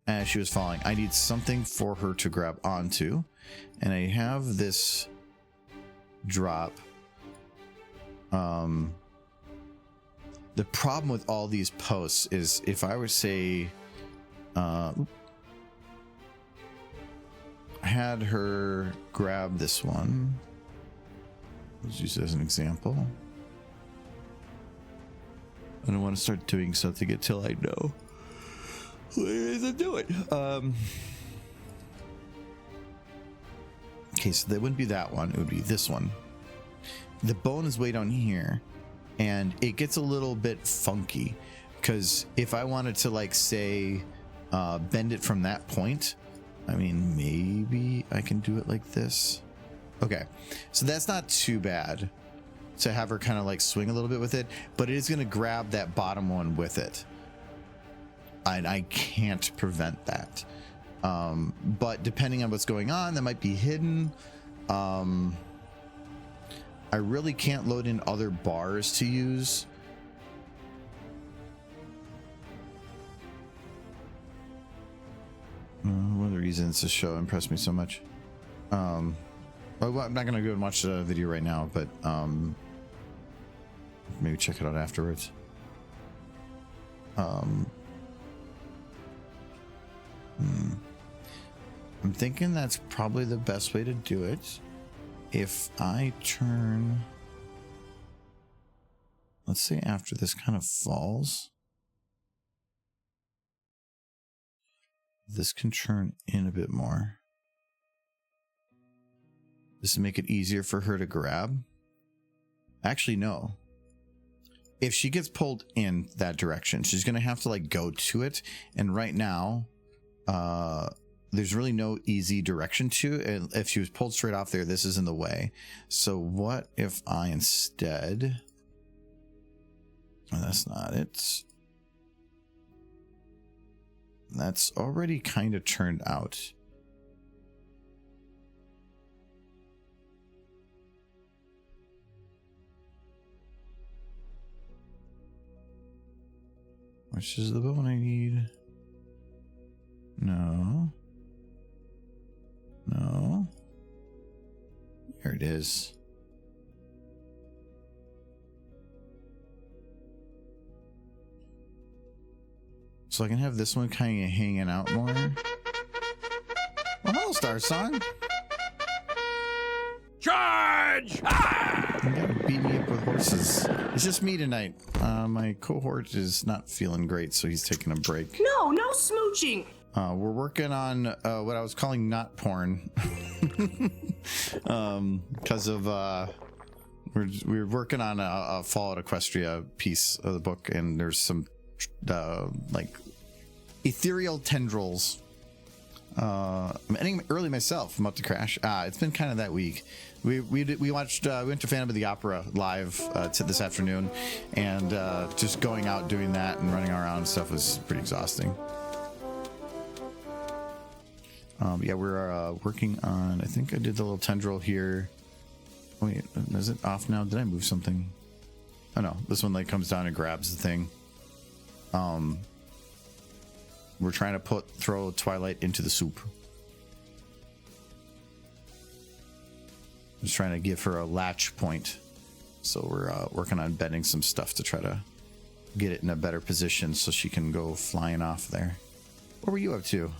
as she was falling, I need something for her to grab onto, and I have this drop. The problem with all these posts is if I were to say had her grab this one, let's use it as an example. I don't want to start doing something until I know what it is I'm doing. Okay, so that wouldn't be that one, it would be this one. The bone is way down here, and it gets a little bit funky, because if I wanted to, like, say bend it from that point, I mean, maybe I can do it like this. Okay, so that's not too bad to have her kind of like swing a little bit with it, but it is going to grab that bottom one with it, and I can't prevent that. But depending on what's going on, that might be hidden. I really can't load in other bars to use. One of the reasons this show impressed me so much. Well, I'm not gonna go and watch the video right now, but maybe check it out afterwards. I'm thinking that's probably the best way to do it. If I turn, let's say after this kind of falls, this can turn in a bit more. This will make it easier for her to grab. Actually, no. If she gets pulled in that direction, she's going to have to like go to it. And right now, there's really no easy direction to it. And if she was pulled straight off there, this is in the way. So what if I instead... Oh, that's not it. That's already kind of turned out. Which is the bone I need? No. No. Here it is. So I can have this one kind of hanging out more. Well, hello, Star Song. Charge! Ah! You gotta beat me up with horses. It's just me tonight. My cohort is not feeling great, so he's taking a break. No smooching. We're working on what I was calling not porn. Because of we're working on a Fallout Equestria piece of the book, and there's some like ethereal tendrils. I'm ending early myself. I'm about to crash. It's been kind of that week. We watched we went to Phantom of the Opera live this afternoon, and just going out doing that and running around and stuff was pretty exhausting. Yeah, we're working on, I think I did the little tendril here. Wait, is it off now? Did I move something? Oh no, this one like comes down and grabs the thing. We're trying to throw Twilight into the soup. Just trying to give her a latch point. So we're working on bending some stuff to try to get it in a better position so she can go flying off there. What were you up to?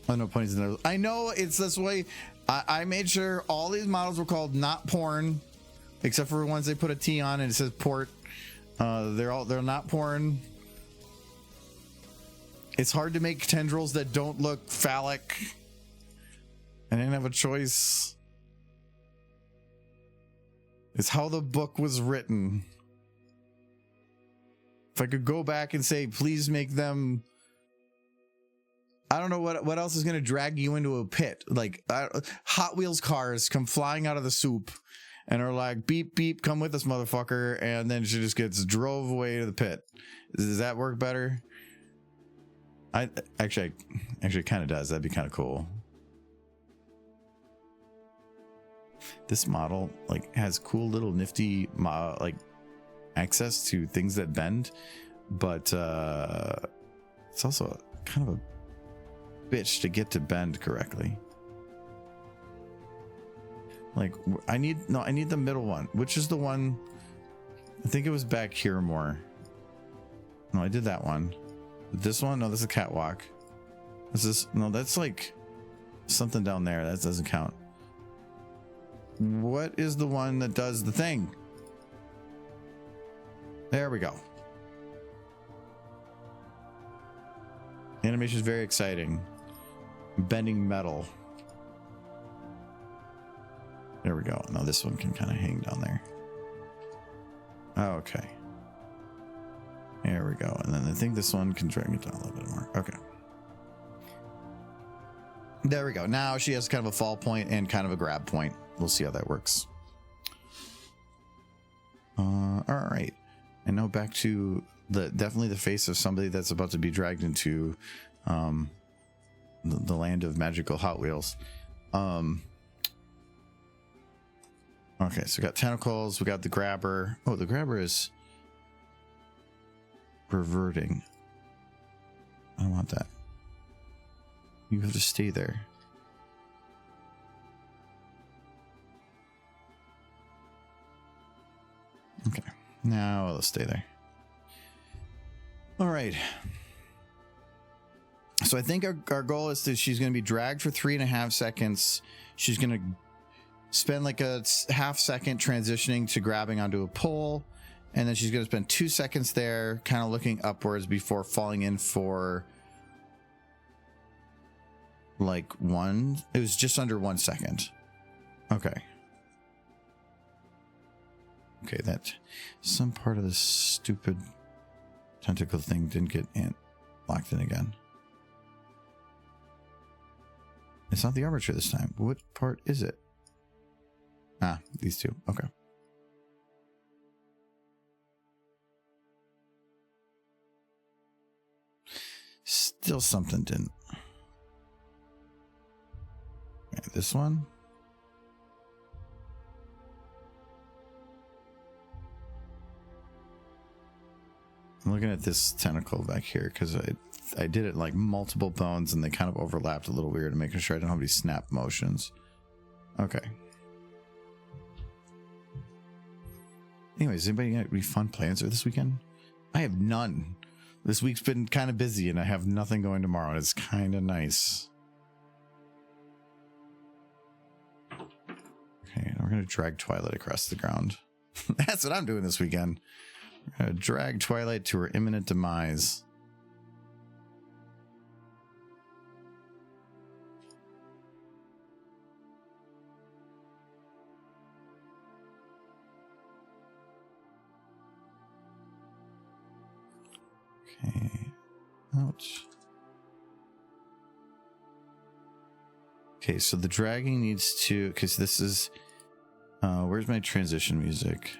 Oh, no points in there. I know it's this way. I made sure all these models were called not porn, except for ones they put a T on and it says port. They're not porn. It's hard to make tendrils that don't look phallic. I didn't have a choice. It's how the book was written. If I could go back and say, please make them... I don't know what else is going to drag you into a pit. Like Hot Wheels cars come flying out of the soup and are like, beep, beep, come with us, motherfucker. And then she just gets drove away to the pit. Does that work better? I actually kind of does. That'd be kind of cool. This model like has cool little nifty like access to things that bend, but it's also kind of a bitch to get to bend correctly. Like I need the middle one. Which is the one? I think it was back here more. No, I did that one. This one? No, this is a catwalk. This is no, that's like something down there. That doesn't count. What is the one that does the thing? There we go. Animation is very exciting. Bending metal. There we go. Now this one can kind of hang down there. Okay. There we go. And then I think this one can drag it down a little bit more. Okay. There we go. Now she has kind of a fall point and kind of a grab point. We'll see how that works. All right. And now back to definitely the face of somebody that's about to be dragged into the land of magical Hot Wheels. Okay, so we got tentacles. We got the grabber. Oh, the grabber is reverting. I don't want that. You have to stay there. Okay, now let's stay there. All right. So I think our goal is that she's going to be dragged for 3.5 seconds. She's going to spend like a half second transitioning to grabbing onto a pole. And then she's going to spend 2 seconds there, kind of looking upwards before falling in for like one. It was just under 1 second. Okay. Okay, that some part of this stupid tentacle thing didn't get locked in again. It's not the armature this time. What part is it? Ah, these two. Okay. Still something didn't. Okay, this one. I'm looking at this tentacle back here because I did it like multiple bones and they kind of overlapped a little weird and making sure I don't have any snap motions. Okay. Anyways, anybody got any fun plans for this weekend? I have none. This week's been kind of busy and I have nothing going tomorrow and it's kind of nice. Okay, we're going to drag Twilight across the ground. That's what I'm doing this weekend. We're going to drag Twilight to her imminent demise. Okay. Ouch. Okay, so the dragging needs to, because this is, where's my transition music?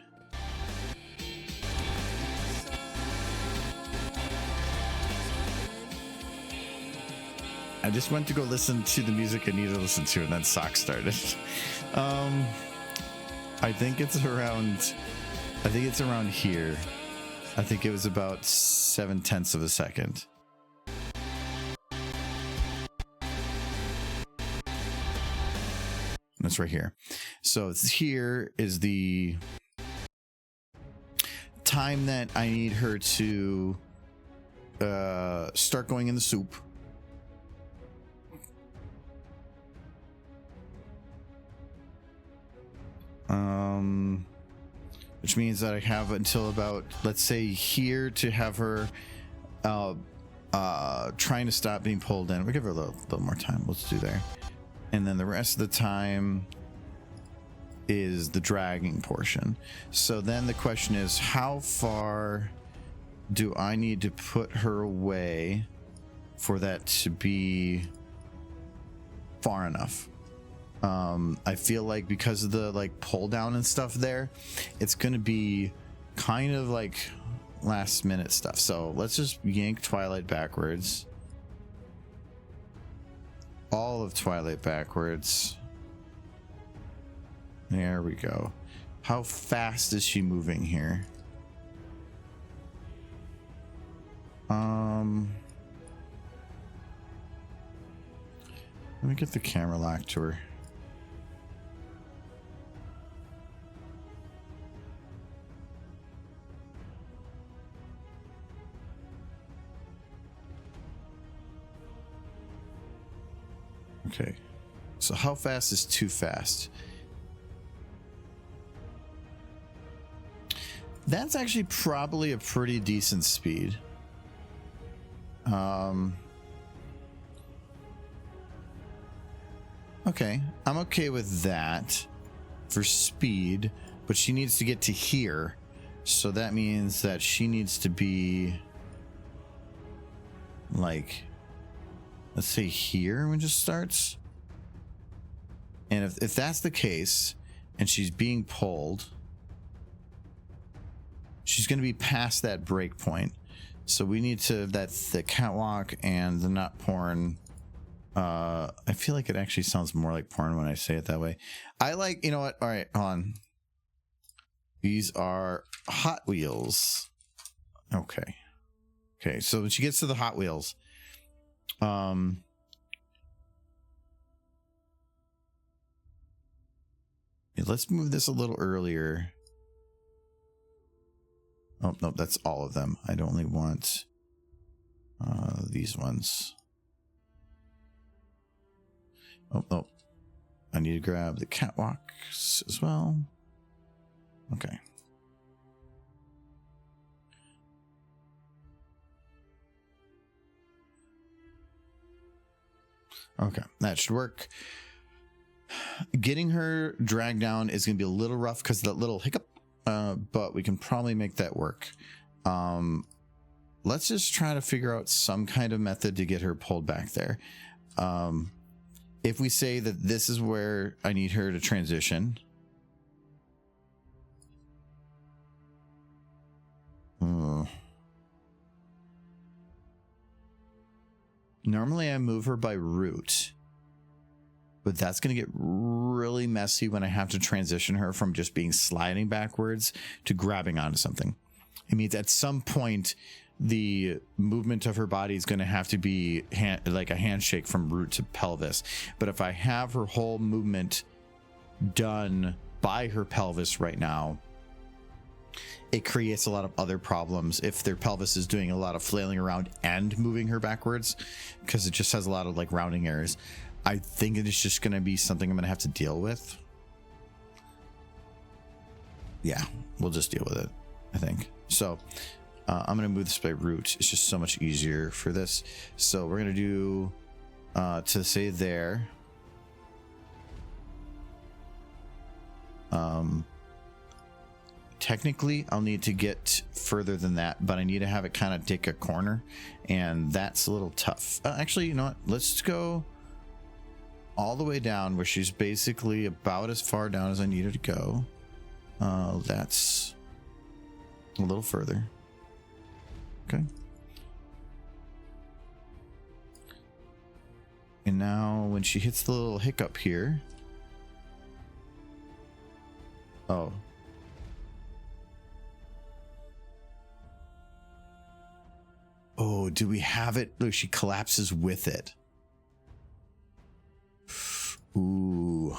I just went to go listen to the music I needed to listen to, and then Sock started. I think it's around here. I think it was about 0.7 of a second. That's right here. So it's here is the time that I need her to start going in the soup. Which means that I have until about, let's say, here to have her trying to stop being pulled in. We'll give her a little more time. Let's do there. And then the rest of the time is the dragging portion. So then the question is, how far do I need to put her away for that to be far enough? I feel like because of the like pull down and stuff there, it's gonna be kind of like last minute stuff. So let's just yank Twilight backwards. All of Twilight backwards. There we go. How fast is she moving here? Let me get the camera locked to her. Okay, so how fast is too fast? That's actually probably a pretty decent speed. Okay, I'm okay with that for speed, but she needs to get to here. So that means that she needs to be like, let's say here when it just starts. And if that's the case and she's being pulled, she's going to be past that break point. So we need to, that's the catwalk and the not porn. I feel like it actually sounds more like porn when I say it that way. I like, you know what? All right, hold on. These are Hot Wheels. Okay. Okay, so when she gets to the Hot Wheels, let's move this a little earlier. Oh, no, that's all of them. I only want these ones. Oh, I need to grab the catwalks as well. Okay. Okay, that should work. Getting her dragged down is going to be a little rough because of that little hiccup, but we can probably make that work. Let's just try to figure out some kind of method to get her pulled back there. if we say that this is where I need her to transition. Normally I move her by root, but that's going to get really messy when I have to transition her from just being sliding backwards to grabbing onto something. It means at some point the movement of her body is going to have to be like a handshake from root to pelvis. But if I have her whole movement done by her pelvis right now, it creates a lot of other problems if their pelvis is doing a lot of flailing around and moving her backwards, because it just has a lot of like rounding errors. I think it's just going to be something I'm going to have to deal with. Yeah, we'll just deal with it, I think. So I'm going to move this by root. It's just so much easier for this. So we're going to do to say there. Technically, I'll need to get further than that, but I need to have it kind of take a corner, and that's a little tough. Actually, you know what? Let's go all the way down where she's basically about as far down as I need her to go. That's a little further. Okay. And now when she hits the little hiccup here. Oh. Oh, do we have it? Look, she collapses with it. Ooh.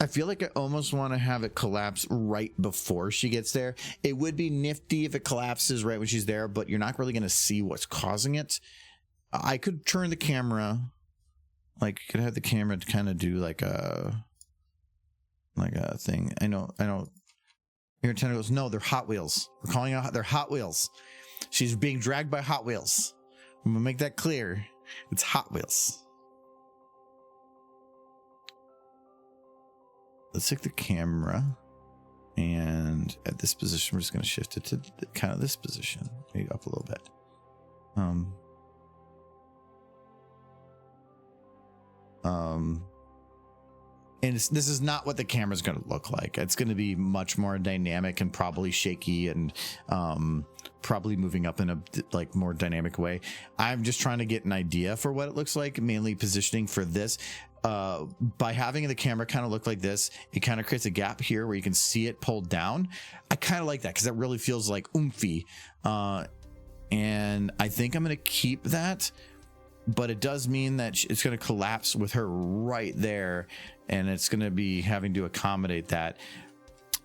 I feel like I almost want to have it collapse right before she gets there. It would be nifty if it collapses right when she's there, but you're not really going to see what's causing it. I could turn the camera, like, could have the camera to kind of do like a thing. I know. Here, Tentacles. No, they're Hot Wheels. We're calling out. They're Hot Wheels. She's being dragged by Hot Wheels. I'm gonna make that clear. It's Hot Wheels. Let's take the camera, and at this position, we're just gonna shift it to kind of this position, maybe up a little bit. And this is not what the camera's going to look like. It's going to be much more dynamic and probably shaky and probably moving up in a like more dynamic way. I'm just trying to get an idea for what it looks like, mainly positioning for this. By having the camera kind of look like this, it kind of creates a gap here where you can see it pulled down. I kind of like that because that really feels like oomphy. And I think I'm going to keep that. But it does mean that it's going to collapse with her right there, and it's going to be having to accommodate that.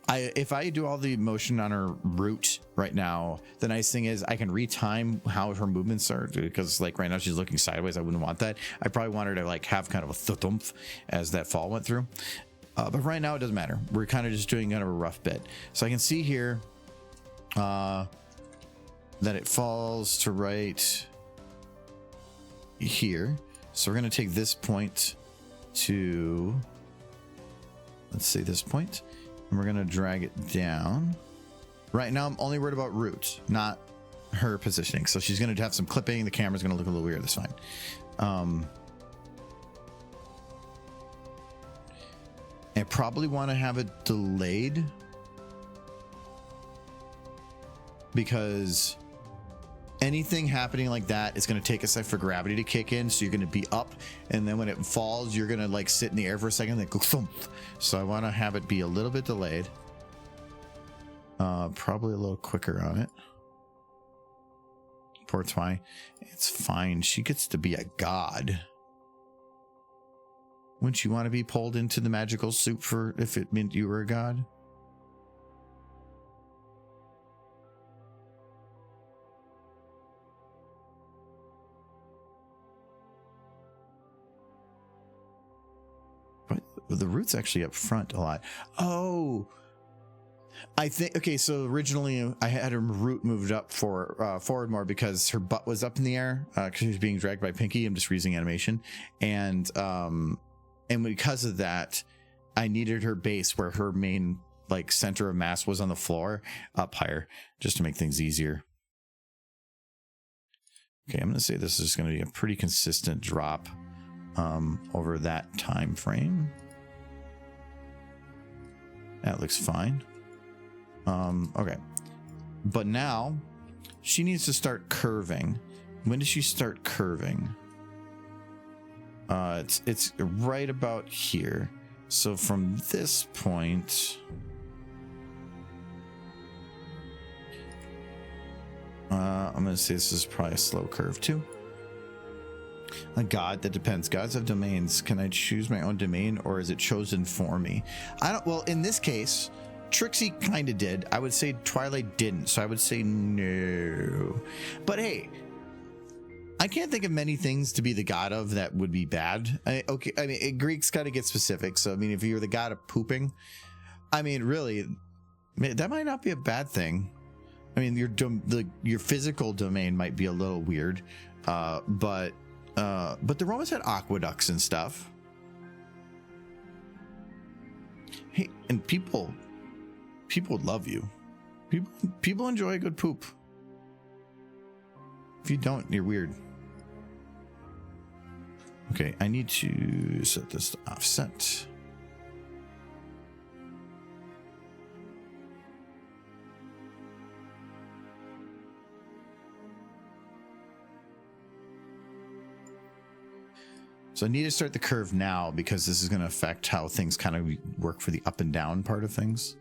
If I do all the motion on her root right now, the nice thing is I can retime how her movements are, because like right now she's looking sideways. I wouldn't want that. I probably want her to like have kind of a thump as that fall went through. But right now it doesn't matter. We're kind of just doing kind of a rough bit. So I can see here that it falls to right here. So we're going to take this point to, let's say this point, and we're going to drag it down. Right now I'm only worried about root, not her positioning. So she's going to have some clipping. The camera's going to look a little weird. That's fine. I probably want to have it delayed because anything happening like that is going to take a sec for gravity to kick in. So you're going to be up, and then when it falls, you're going to like sit in the air for a second, then go thump. So I want to have it be a little bit delayed. Probably a little quicker on it. Poor Twy. It's fine. She gets to be a god. Wouldn't you want to be pulled into the magical soup for if it meant you were a god? The root's actually up front a lot. Oh, I think, okay, so originally I had her root moved up forward more because her butt was up in the air because she was being dragged by Pinky. I'm just reusing animation. And because of that, I needed her base where her main like center of mass was on the floor up higher just to make things easier. Okay, I'm going to say this is going to be a pretty consistent drop over that time frame. That looks fine. Okay. But now she needs to start curving. When does she start curving? It's right about here. So from this point, I'm going to say this is probably a slow curve too. A god, that depends. Gods have domains. Can I choose my own domain, or is it chosen for me? I don't. Well, in this case, Trixie kind of did. I would say Twilight didn't, so I would say no. But hey, I can't think of many things to be the god of that would be bad. Okay, I mean, Greeks kind of get specific. So I mean, if you're the god of pooping, I mean, really, that might not be a bad thing. I mean, your physical domain might be a little weird, but the Romans had aqueducts and stuff. Hey, and people love you. People enjoy a good poop. If you don't, you're weird. Okay, I need to set this to offset. So I need to start the curve now because this is going to affect how things kind of work for the up and down part of things.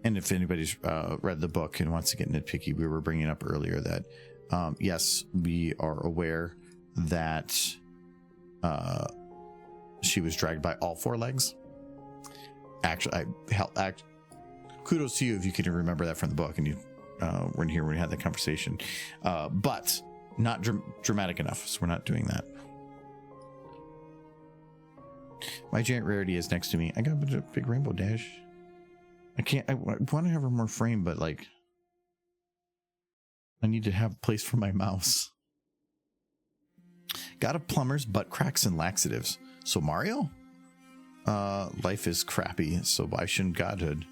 And if anybody's read the book and wants to get nitpicky, we were bringing up earlier that, yes, we are aware that she was dragged by all four legs. Actually, kudos to you if you can remember that from the book and you weren't here when we had that conversation. But not dramatic enough, so we're not doing that. My giant rarity is next to me. I got a big rainbow dash. I want to have her more frame, but like I need to have a place for my mouse. Got a plumber's butt cracks and laxatives. So Mario? Life is crappy, so why shouldn't godhood?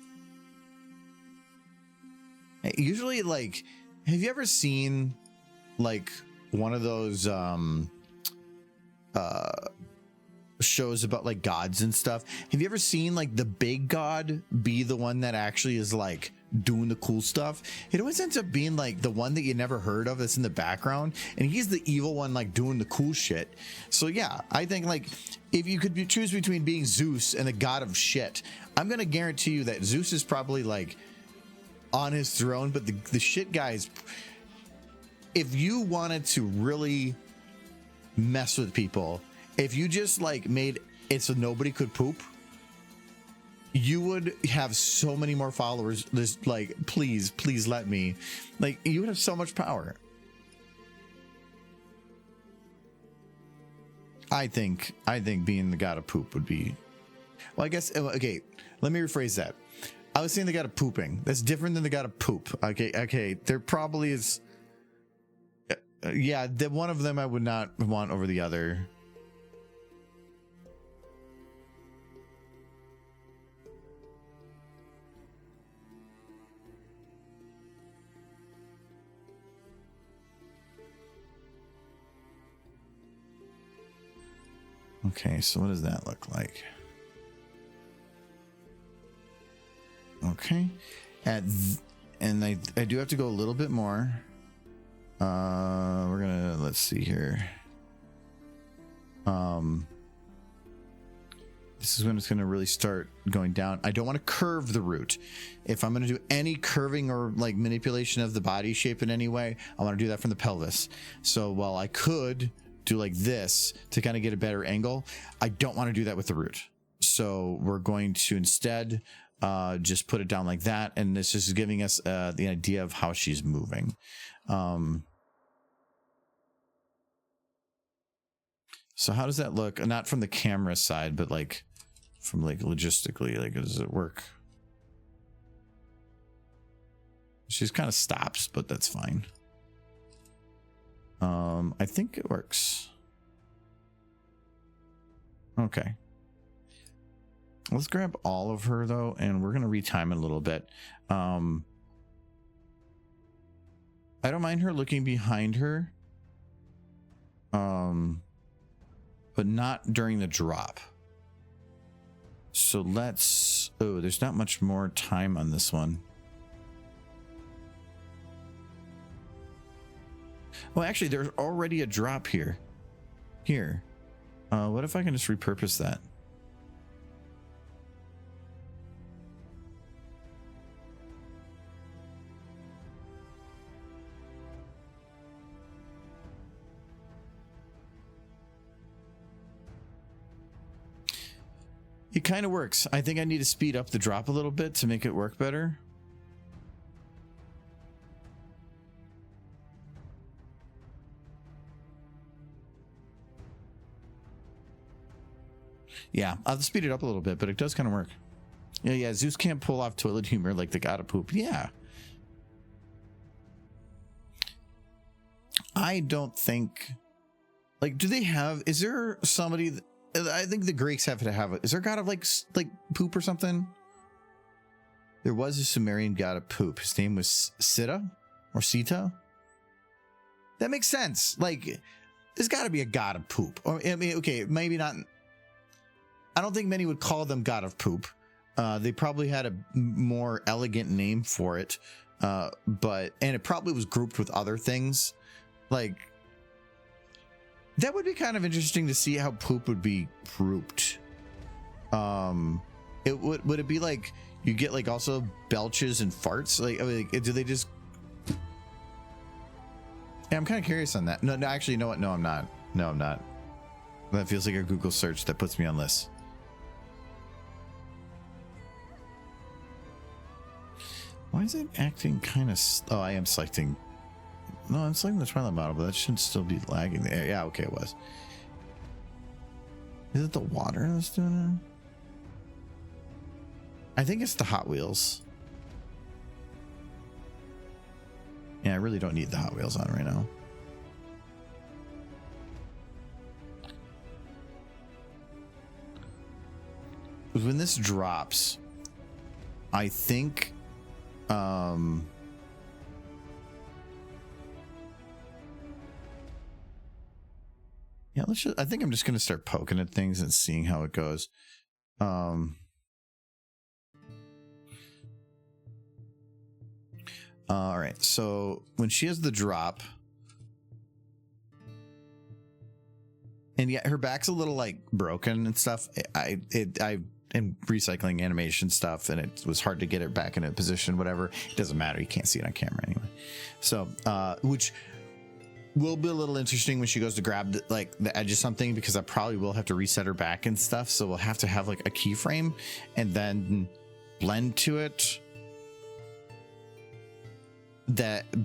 Usually, like, have you ever seen like one of those shows about like gods and stuff? Have you ever seen like the big god be the one that actually is like doing the cool stuff? It always ends up being like the one that you never heard of that's in the background, and he's the evil one like doing the cool shit. So yeah, I think like if you could choose between being Zeus and the god of shit, I'm gonna guarantee you that Zeus is probably like on his throne, but the shit guys, if you wanted to really mess with people, if you just like made it so nobody could poop, you would have so many more followers. Just like, please let me. Like, you would have so much power. I think being the god of poop would be, well, I guess, okay, let me rephrase that. I was saying the god of pooping. That's different than the god of poop. Okay. There probably is, yeah, the one of them I would not want over the other. Okay, so what does that look like? Okay, and I do have to go a little bit more. We're gonna, let's see here. This is when it's gonna really start going down. I don't want to curve the root. If I'm gonna do any curving or like manipulation of the body shape in any way, I want to do that from the pelvis. So while I could do like this to kind of get a better angle, I don't want to do that with the root. So we're going to instead just put it down like that, and this is giving us the idea of how she's moving. So how does that look? Not from the camera side, but like from like logistically, like does it work? She's kind of stops, but that's fine. I think it works. Okay. Let's grab all of her though, and we're gonna retime it a little bit. I don't mind her looking behind her, but not during the drop. So let's, oh, there's not much more time on this one. Well, actually, there's already a drop here. What if I can just repurpose that? It kind of works. I think I need to speed up the drop a little bit to make it work better. Yeah, I'll speed it up a little bit, but it does kind of work. Yeah, Zeus can't pull off toilet humor like the god of poop. Yeah. I don't think... Like, do they have... Is there somebody... I think the Greeks have to have it. Is there a god of like poop or something? There was a Sumerian god of poop. His name was Sita or Sita. That makes sense. Like, there's got to be a god of poop. Or I mean, okay, maybe not. I don't think many would call them god of poop. They probably had a more elegant name for it, and it probably was grouped with other things, like. That would be kind of interesting to see how poop would be grouped. It would it be like you get like also belches and farts? Like, I mean, do they just? Yeah, I'm kind of curious on that. No, actually, you know what? No, I'm not. No, I'm not. That feels like a Google search that puts me on lists. Why is it acting kind of? Oh, I am selecting. No, I'm selecting the Twilight model, but that should still be lagging there. Yeah, okay, it was. Is it the water that's doing it? I think it's the Hot Wheels. Yeah, I really don't need the Hot Wheels on right now. When this drops, I think... Yeah, I think I'm just going to start poking at things and seeing how it goes. All right, so when she has the drop, and yeah, her back's a little like broken and stuff. I am recycling animation stuff, and it was hard to get it back in a position. Whatever, it doesn't matter. You can't see it on camera anyway. So, which will be a little interesting when she goes to grab the edge of something, because I probably will have to reset her back and stuff. So we'll have to have like a keyframe and then blend to it.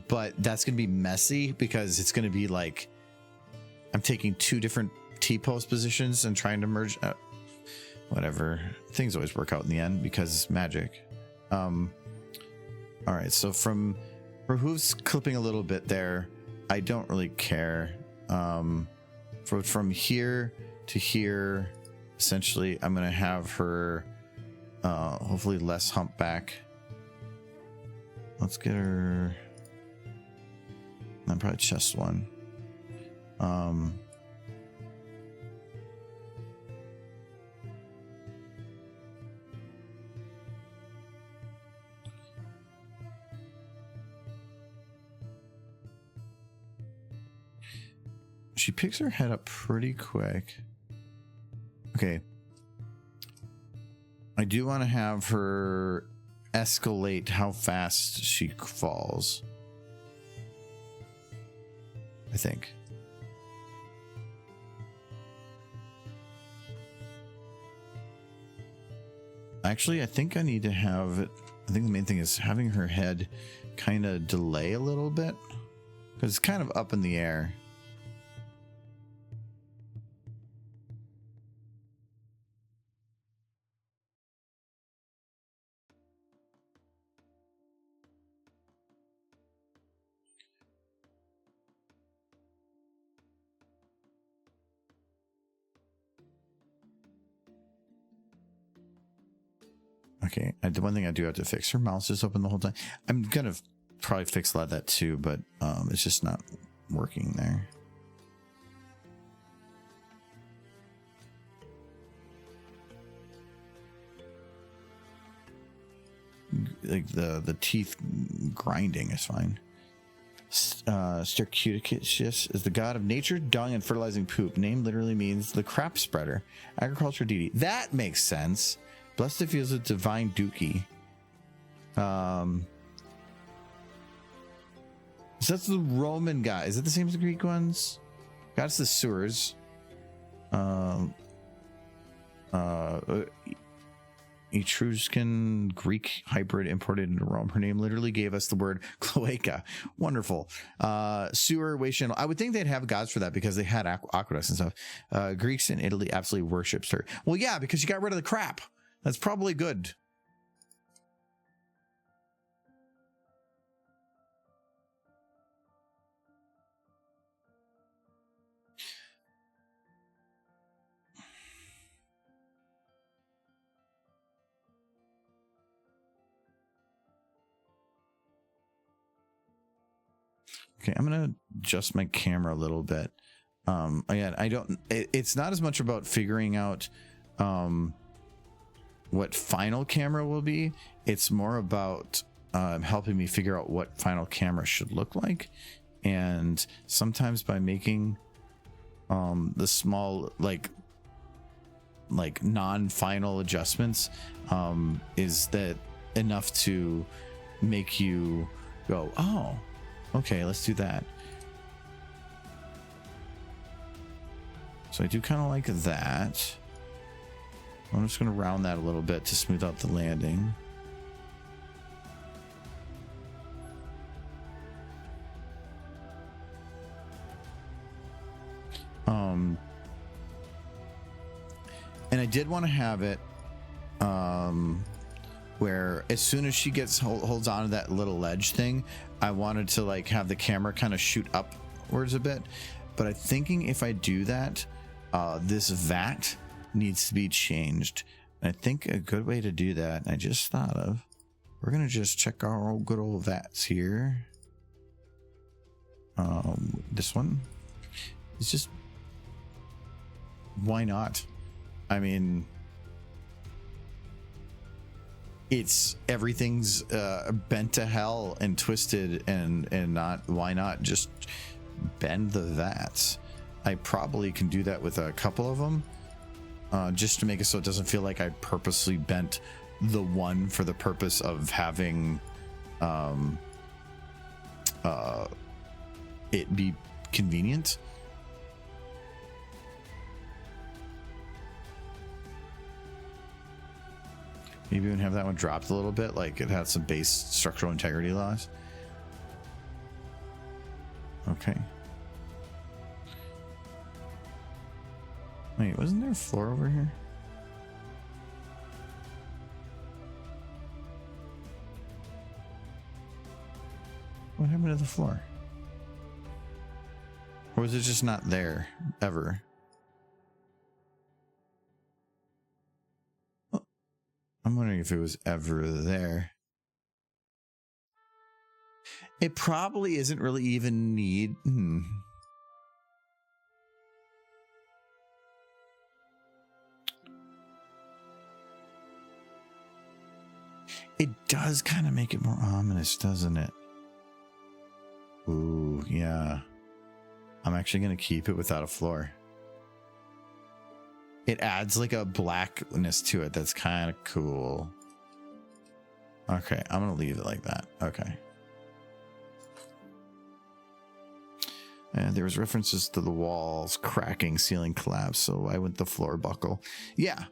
But that's gonna be messy, because it's gonna be like I'm taking two different T-pose positions and trying to merge. Whatever, things always work out in the end because it's magic. All right, so from Rahuv's clipping a little bit there. I don't really care. From here to here, essentially, I'm gonna have her hopefully less humpback. Let's get her. Probably chest one. She picks her head up pretty quick. Okay. I do want to have her escalate how fast she falls. I think. Actually, I think I need to have it. I think the main thing is having her head kind of delay a little bit, because it's kind of up in the air. Okay, the one thing I do have to fix, her mouse is open the whole time. I'm gonna probably fix a lot of that too, but it's just not working there. Like the teeth grinding is fine. Stercuticus is the god of nature, dung, and fertilizing poop. Name literally means the crap spreader. Agriculture deity. That makes sense. Blessed if he is a divine dookie. So that's the Roman guy. Is it the same as the Greek ones? Goddess the sewers. Etruscan Greek hybrid imported into Rome. Her name literally gave us the word cloaca. Wonderful. Sewer, waste channel. I would think they'd have gods for that because they had aqueducts and stuff. Greeks in Italy absolutely worships her. Well, yeah, because you got rid of the crap. That's probably good. Okay, I'm gonna adjust my camera a little bit. Again, it's not as much about figuring out what final camera will be. It's more about helping me figure out what final camera should look like. And sometimes by making the small like non-final adjustments, is that enough to make you go, oh, okay, let's do that. So I do kind of like that. I'm just going to round that a little bit to smooth out the landing. And I did want to have it where as soon as she holds on to that little ledge thing, I wanted to like have the camera kind of shoot upwards a bit. But I'm thinking if I do that, this vat needs to be changed. And I think a good way to do that, I just thought of, we're gonna just check our good old vats here. This one is just, why not? I mean, it's everything's bent to hell and twisted and not, why not just bend the vats? I probably can do that with a couple of them, just to make it so it doesn't feel like I purposely bent the one for the purpose of having it be convenient. Maybe even have that one dropped a little bit, like it had some base structural integrity loss. Okay. Wait, wasn't there a floor over here? What happened to the floor? Or was it just not there ever? I'm wondering if it was ever there. It probably isn't really even need. It does kind of make it more ominous, doesn't it? Ooh, yeah. I'm actually going to keep it without a floor. It adds like a blackness to it that's kind of cool. Okay, I'm going to leave it like that. Okay. And there was references to the walls cracking, ceiling collapse, so I went the floor buckle. Yeah.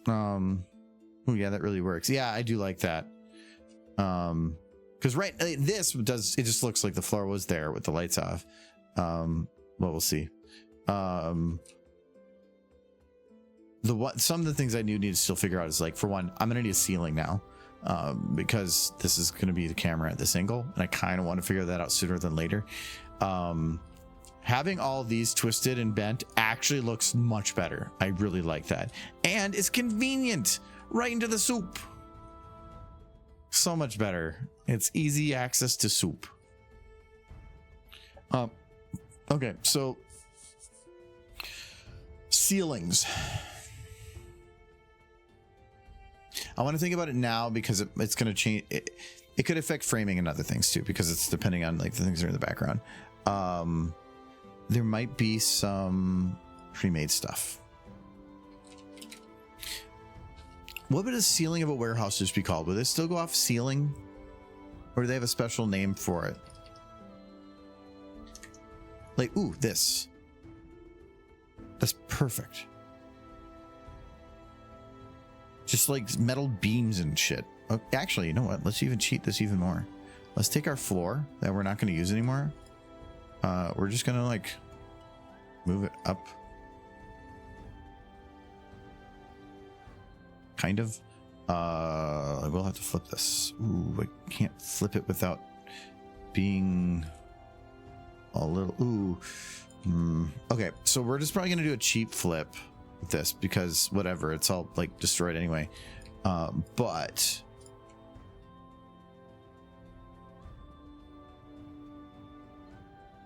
Oh yeah, that really works. Yeah, I do like that. Because this does, it just looks like the floor was there with the lights off. Well, we'll see. Some of the things I need to still figure out is, like, for one, I'm gonna need a ceiling now, because this is gonna be the camera at this angle, and I kind of want to figure that out sooner than later. Having all these twisted and bent actually looks much better. I really like that, and it's convenient. right into the soup. So much better. It's easy access to soup. Okay, so ceilings. I want to think about it now because it's going to change. It could affect framing and other things too, because it's depending on like the things that are in the background. There might be some pre-made stuff. What would a ceiling of a warehouse just be called? Would it still go off ceiling? Or do they have a special name for it? Like, ooh, this. That's perfect. Just like metal beams and shit. Oh, actually, you know what? Let's even cheat this even more. Let's take our floor that we're not going to use anymore. We're just going to like move it up. Kind of. I will have to flip this. Ooh, I can't flip it without being a little. Ooh. Okay, so we're just probably gonna do a cheap flip with this because whatever, it's all like destroyed anyway. But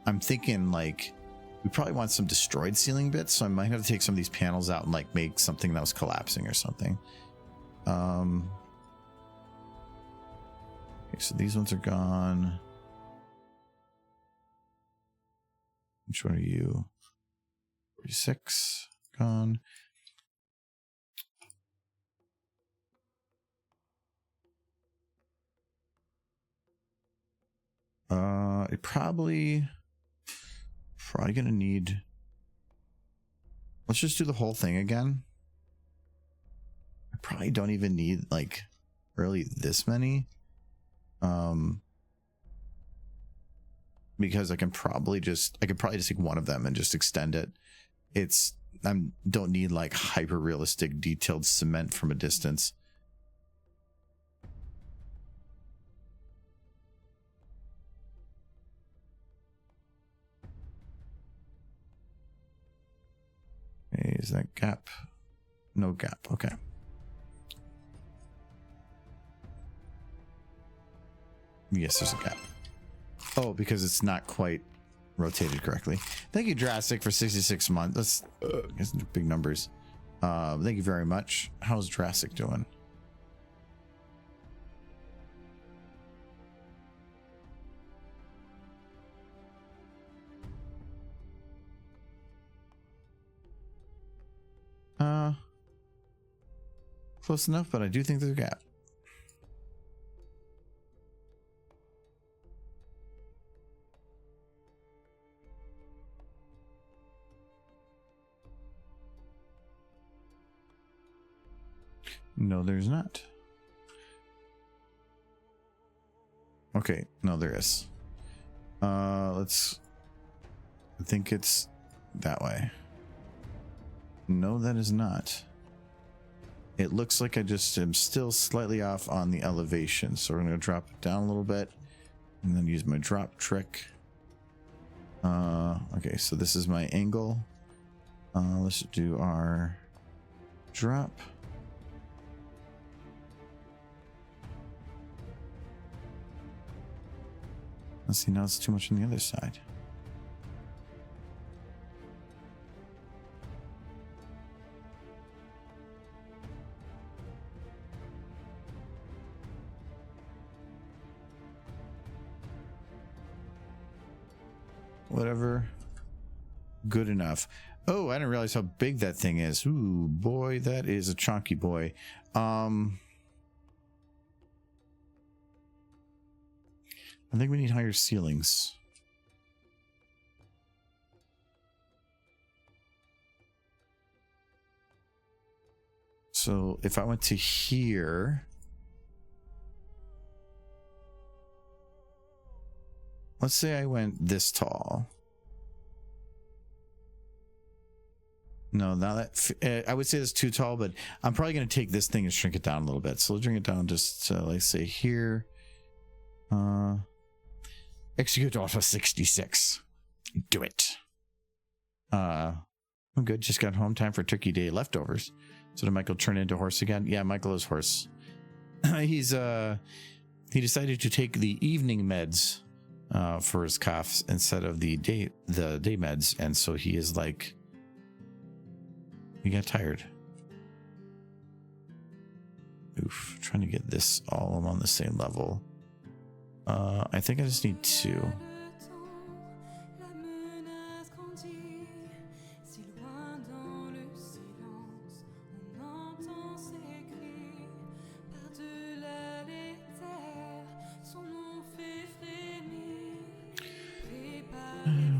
I'm thinking like we probably want some destroyed ceiling bits, so I might have to take some of these panels out and like make something that was collapsing or something. Okay, so these ones are gone. Which one are you? 46 gone. It probably gonna need. Let's just do the whole thing again. I probably don't even need like really this many. Because I could probably just take one of them and just extend it. Don't need like hyper realistic detailed cement from a distance. Okay, is that gap? No gap. Okay. Yes, there's a gap. Oh, because it's not quite rotated correctly. Thank you, Drastic, for 66 months. That's big numbers. Thank you very much. How's Drastic doing? Close enough, but I do think there's a gap. No, there's not. Okay, no, there is. I think it's that way. No, that is not. It looks like I just am still slightly off on the elevation, so we're gonna drop it down a little bit and then use my drop trick. Okay, so this is my angle. Let's do our drop. Let's see, now it's too much on the other side. Whatever. Good enough. Oh, I didn't realize how big that thing is. Ooh, boy, that is a chunky boy. I think we need higher ceilings. So if I went to here, let's say I went this tall. No, now that I would say that's too tall, but I'm probably going to take this thing and shrink it down a little bit. So let's bring it down just like say here. Execute Order 66. Do it. I'm good. Just got home. Time for Turkey Day leftovers. So did Michael turn into horse again? Yeah, Michael is horse. He decided to take the evening meds for his coughs instead of the day meds, and so he is like, he got tired. Oof, trying to get this all on the same level. I think I just need 2.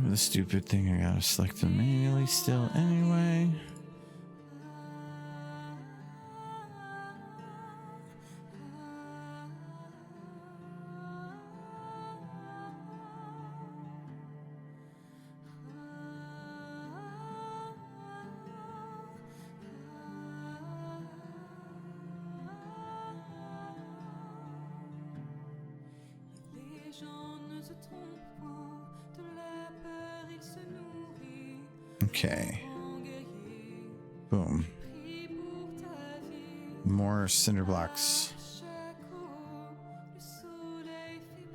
The stupid thing, I gotta select them manually still anyway. Okay. Boom. More cinder blocks.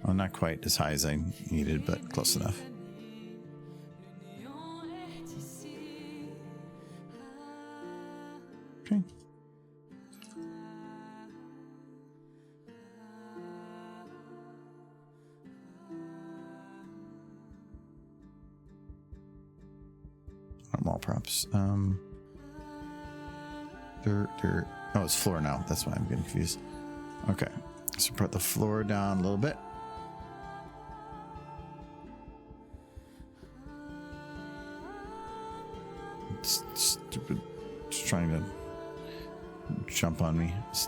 Oh, not quite as high as I needed, but close enough. Okay. Wall props. Dirt. Oh, it's floor now. That's why I'm getting confused. Okay. So put the floor down a little bit. It's stupid. Just trying to jump on me. This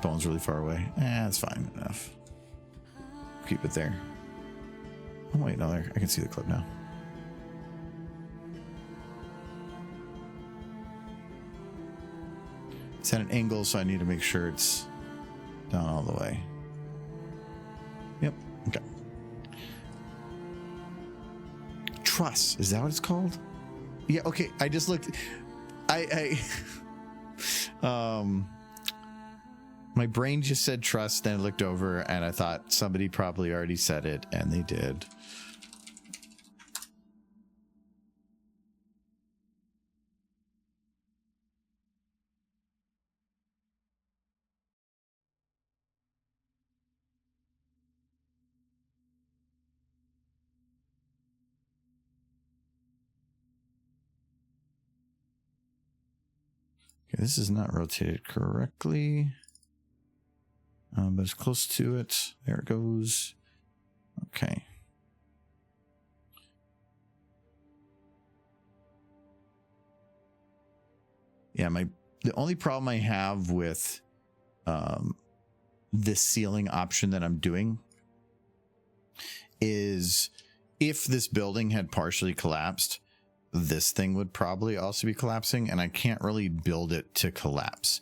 bone's really far away. That's fine enough. Keep it there. Oh, wait, no, there. I can see the clip now. It's at an angle, so I need to make sure it's down all the way. Yep. Okay. Truss. Is that what it's called? Yeah. Okay. I just looked. My brain just said truss. Then I looked over and I thought somebody probably already said it, and they did. Okay, this is not rotated correctly, but it's close to it. There it goes. Okay. Yeah, the only problem I have with this ceiling option that I'm doing is if this building had partially collapsed, this thing would probably also be collapsing, and I can't really build it to collapse.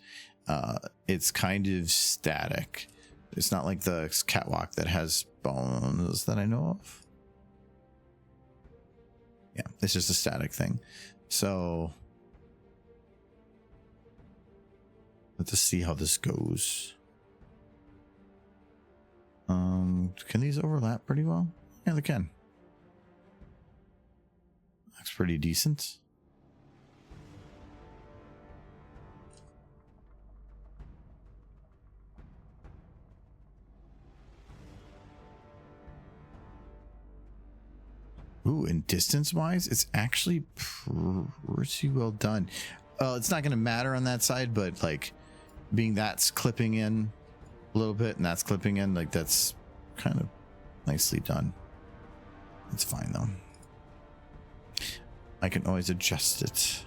It's kind of static. It's not like the catwalk that has bones that I know of. Yeah, it's just a static thing. So let's see how this goes. Can these overlap pretty well? Yeah, they can. Looks pretty decent. Ooh, and distance-wise, it's actually pretty well done. It's not going to matter on that side, but like being that's clipping in a little bit and that's clipping in, like that's kind of nicely done. It's fine though. I can always adjust it.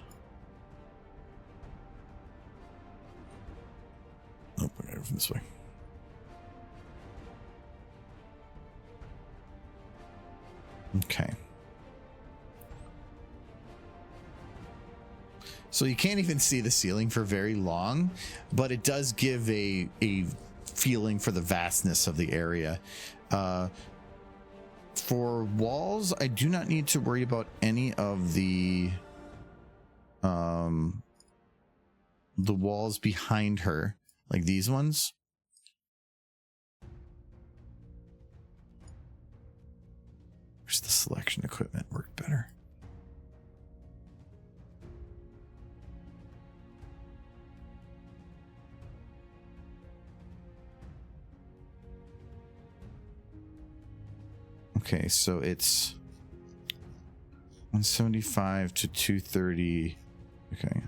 Nope, I gotta go from this way. Okay. So you can't even see the ceiling for very long, but it does give a feeling for the vastness of the area. For walls, I do not need to worry about any of the the walls behind her, like these ones. Where's the selection equipment work better? Okay, so it's 175 to 230. Okay.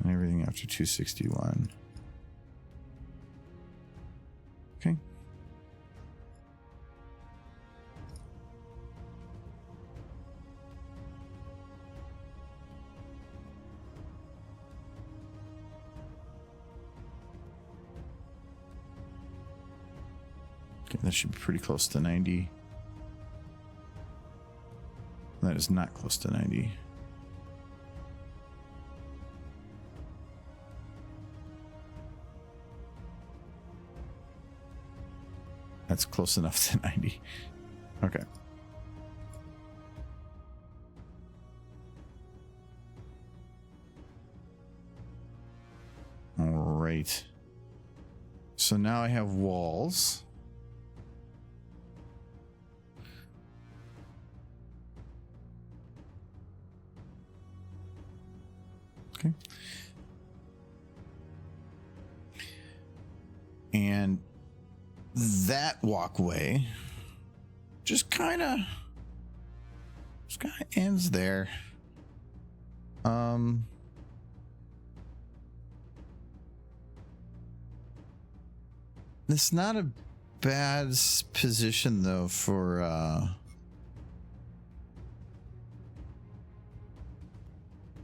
And everything after 261. Okay. Okay, that should be pretty close to 90. That is not close to 90. That's close enough to 90. Okay. All right. So now I have walls. Okay. And that walkway just kind of ends there. It's not a bad position though for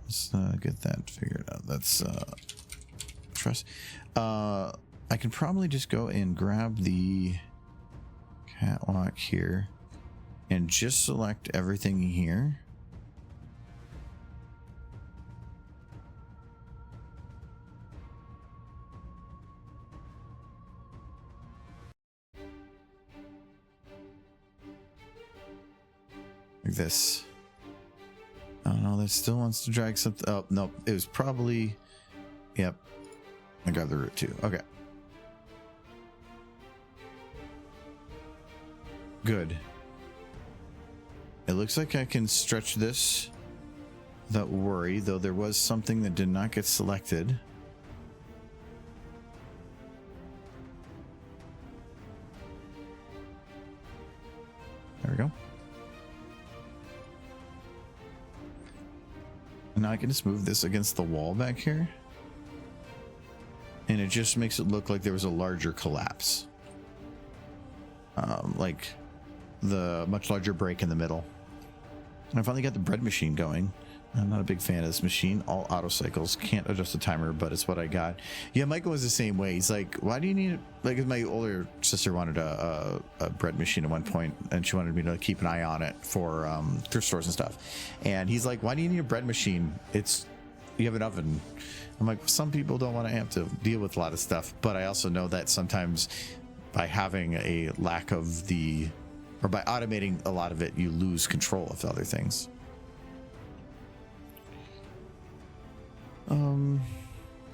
let's get that figured out. That's trust. I can probably just go and grab the catwalk here and just select everything here. Like this. Oh no, that still wants to drag something. Oh, nope. It was probably, yep. I got the root too. Okay. Good. It looks like I can stretch this without worry, though there was something that did not get selected. There we go. And now I can just move this against the wall back here. And it just makes it look like there was a larger collapse. Like the much larger break in the middle. And I finally got the bread machine going. I'm not a big fan of this machine. All auto cycles. Can't adjust the timer, but it's what I got. Yeah, Michael was the same way. He's like, why do you need it? Like, my older sister wanted a bread machine at one point, and she wanted me to keep an eye on it for thrift stores and stuff. And he's like, why do you need a bread machine? You have an oven. I'm like, some people don't want to have to deal with a lot of stuff, but I also know that sometimes by having a lack of or by automating a lot of it, you lose control of other things.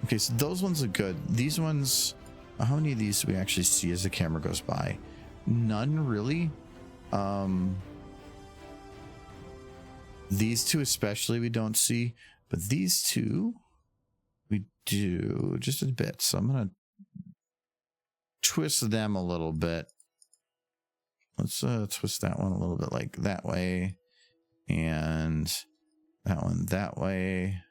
Okay, so those ones are good. These ones, how many of these do we actually see as the camera goes by? None, really. These two especially we don't see, but these two we do just a bit. So I'm gonna twist them a little bit. Let's twist that one a little bit like that way, and that one that way.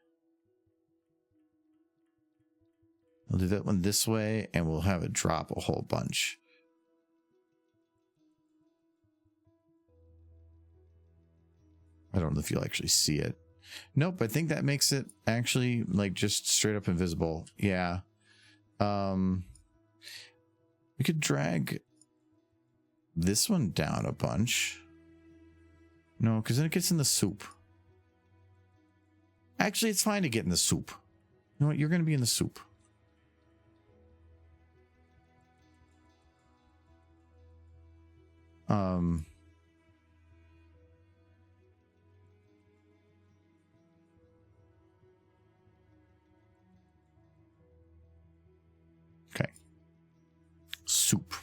We'll do that one this way, and we'll have it drop a whole bunch. I don't know if you'll actually see it. Nope, I think that makes it actually like just straight up invisible. Yeah. We could drag this one down a bunch. No, because then it gets in the soup. Actually, it's fine to get in the soup. You know what? You're going to be in the soup. soup.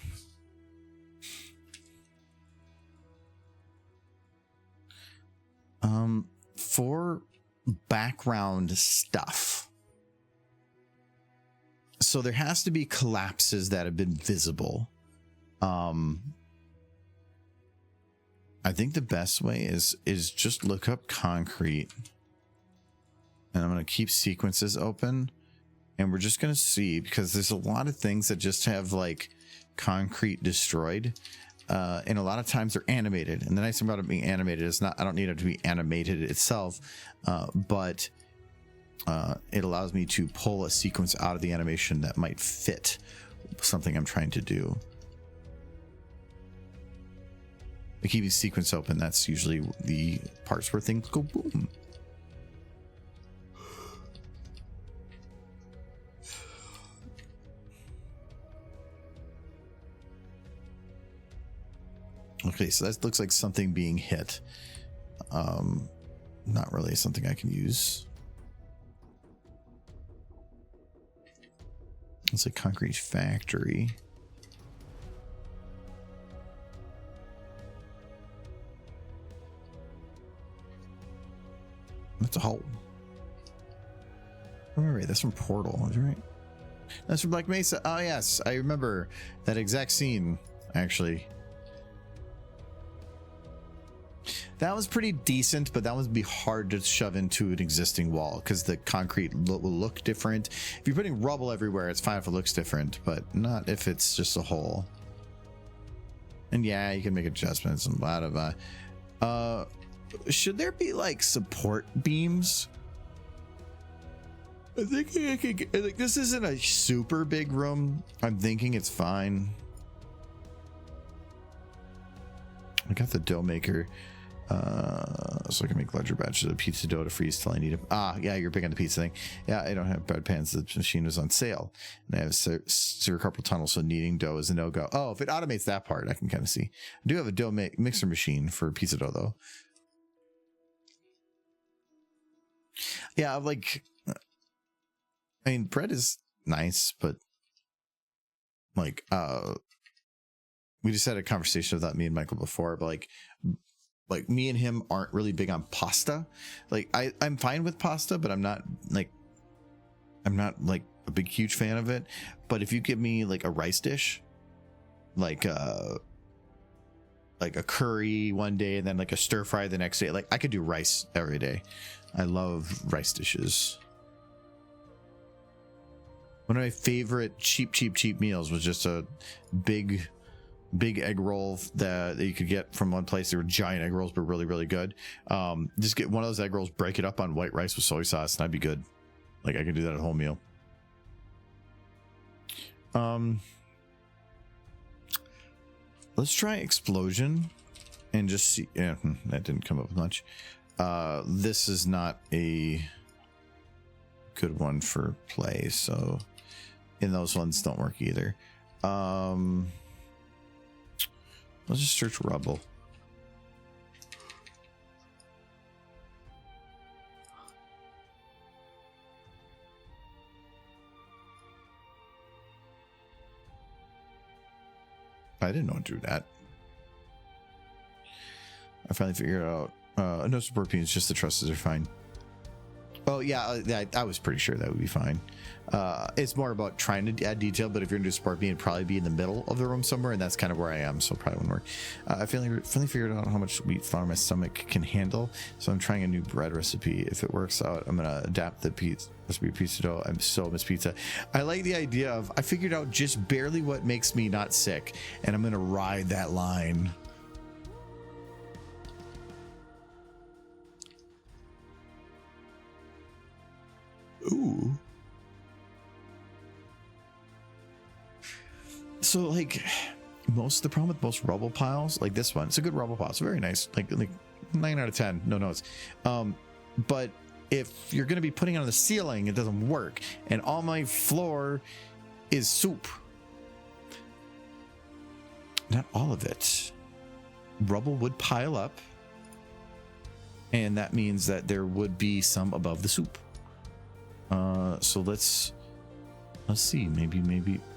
For background stuff, so there has to be collapses that have been visible. I think the best way is just look up concrete, and I'm going to keep sequences open, and we're just going to see, because there's a lot of things that just have like concrete destroyed. And a lot of times they're animated, and the nice thing about it being animated is I don't need it to be animated itself, but it allows me to pull a sequence out of the animation that might fit something I'm trying to do. By keeping sequence open, that's usually the parts where things go boom. Okay, so that looks like something being hit. Not really something I can use. It's a concrete factory. That's a hole. Remember, that's from Portal, is right? That's from Black Mesa. Oh yes, I remember that exact scene, actually. That was pretty decent, but that would be hard to shove into an existing wall because the concrete will look different. If you're putting rubble everywhere, it's fine if it looks different, but not if it's just a hole. And yeah, you can make adjustments and blah, blah, blah. Should there be like support beams? I think I could get, like, this isn't a super big room. I'm thinking it's fine. I got the dough maker. So I can make larger batches of pizza dough to freeze till I need it. Ah, yeah, you're big on the pizza thing. Yeah, I don't have bread pans. The machine was on sale, and I have severe carpal tunnel, so kneading dough is a no-go. Oh, if it automates that part, I can kind of see. I do have a dough mixer machine for pizza dough, though. Yeah, like, I mean, bread is nice, but like, we just had a conversation about me and Michael before, but like me and him aren't really big on pasta. Like I'm fine with pasta, but I'm not like a big huge fan of it. But if you give me like a rice dish, like a curry one day and then like a stir fry the next day, like I could do rice every day. I love rice dishes. One of my favorite cheap meals was just a big egg roll that you could get from one place. They were giant egg rolls, but really, really good. Just get one of those egg rolls, break it up on white rice with soy sauce, and I'd be good. Like I could do that at a whole meal. Let's try explosion and just see. Yeah, that didn't come up with much. This is not a good one for play, so and those ones don't work either. Let's just search rubble. I didn't know how to do that. I finally figured out. No support beams, just the trusses are fine. Oh yeah, I was pretty sure that would be fine. It's more about trying to add detail, but if you're gonna do support beam, it'd probably be in the middle of the room somewhere, and that's kind of where I am, so it probably wouldn't work. I finally figured out how much wheat flour my stomach can handle, so I'm trying a new bread recipe. If it works out, I'm gonna adapt the recipe pizza dough. I'm so miss pizza. I like the idea of I figured out just barely what makes me not sick, and I'm gonna ride that line. Ooh. So like the problem with most rubble piles, like this one, it's a good rubble pile. It's very nice. Like 9 out of 10. No notes. But if you're going to be putting it on the ceiling, it doesn't work. And all my floor is soup. Not all of it. Rubble would pile up. And that means that there would be some above the soup. So let's see. Maybe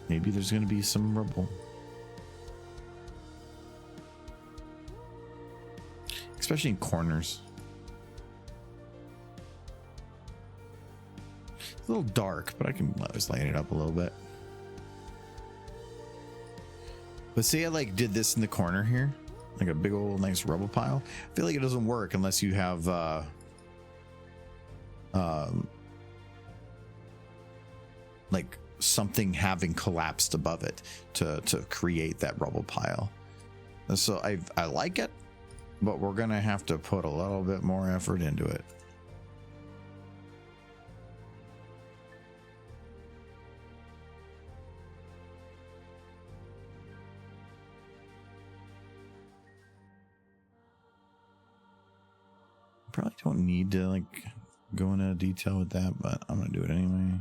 there's going to be some rubble. especially in corners. It's a little dark, but I can always lighten it up a little bit. But say I like did this in the corner here, like a big old nice rubble pile. I feel like it doesn't work unless you have like something having collapsed above it to create that rubble pile. And so I like it, but we're gonna have to put a little bit more effort into it. Probably don't need to like go into detail with that, but I'm gonna do it anyway.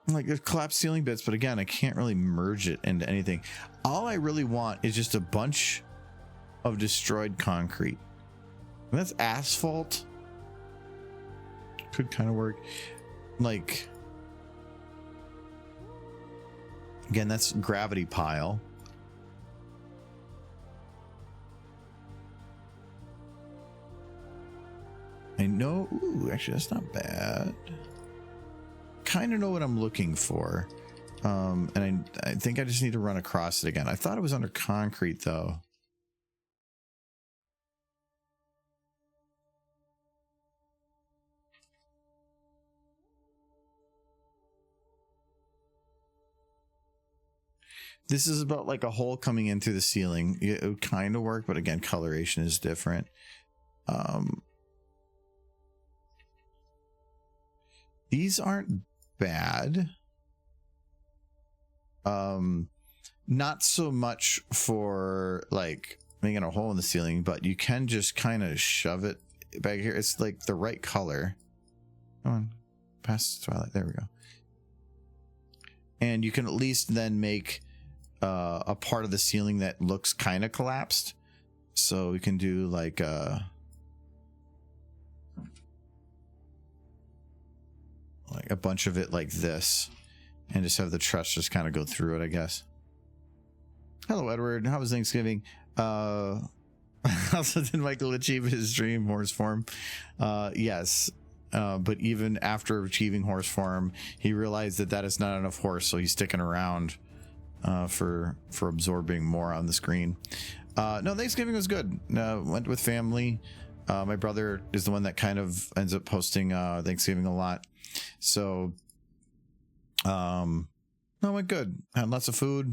Like there's collapsed ceiling bits, but again, I can't really merge it into anything. All I really want is just a bunch of destroyed concrete. And that's asphalt. Could kind of work. Like, again, that's gravity pile. I know. Ooh, actually, that's not bad. Kind of know what I'm looking for. And I think I just need to run across it again. I thought it was under concrete, though. This is about like a hole coming in through the ceiling. It would kind of work, but again, coloration is different. These aren't bad. Not so much for like making a hole in the ceiling, but you can just kind of shove it back here. It's like the right color. Come on, past twilight. There we go. And you can at least then make a part of the ceiling that looks kind of collapsed. So we can do like a bunch of it like this, and just have the truss just kind of go through it, I guess. Hello, Edward. How was Thanksgiving? Also, did Michael achieve his dream horse form? Yes. But even after achieving horse form, he realized that is not enough horse, so he's sticking around for absorbing more on the screen. No, Thanksgiving was good. Went with family. My brother is the one that kind of ends up posting Thanksgiving a lot. So, no, went good. Had lots of food.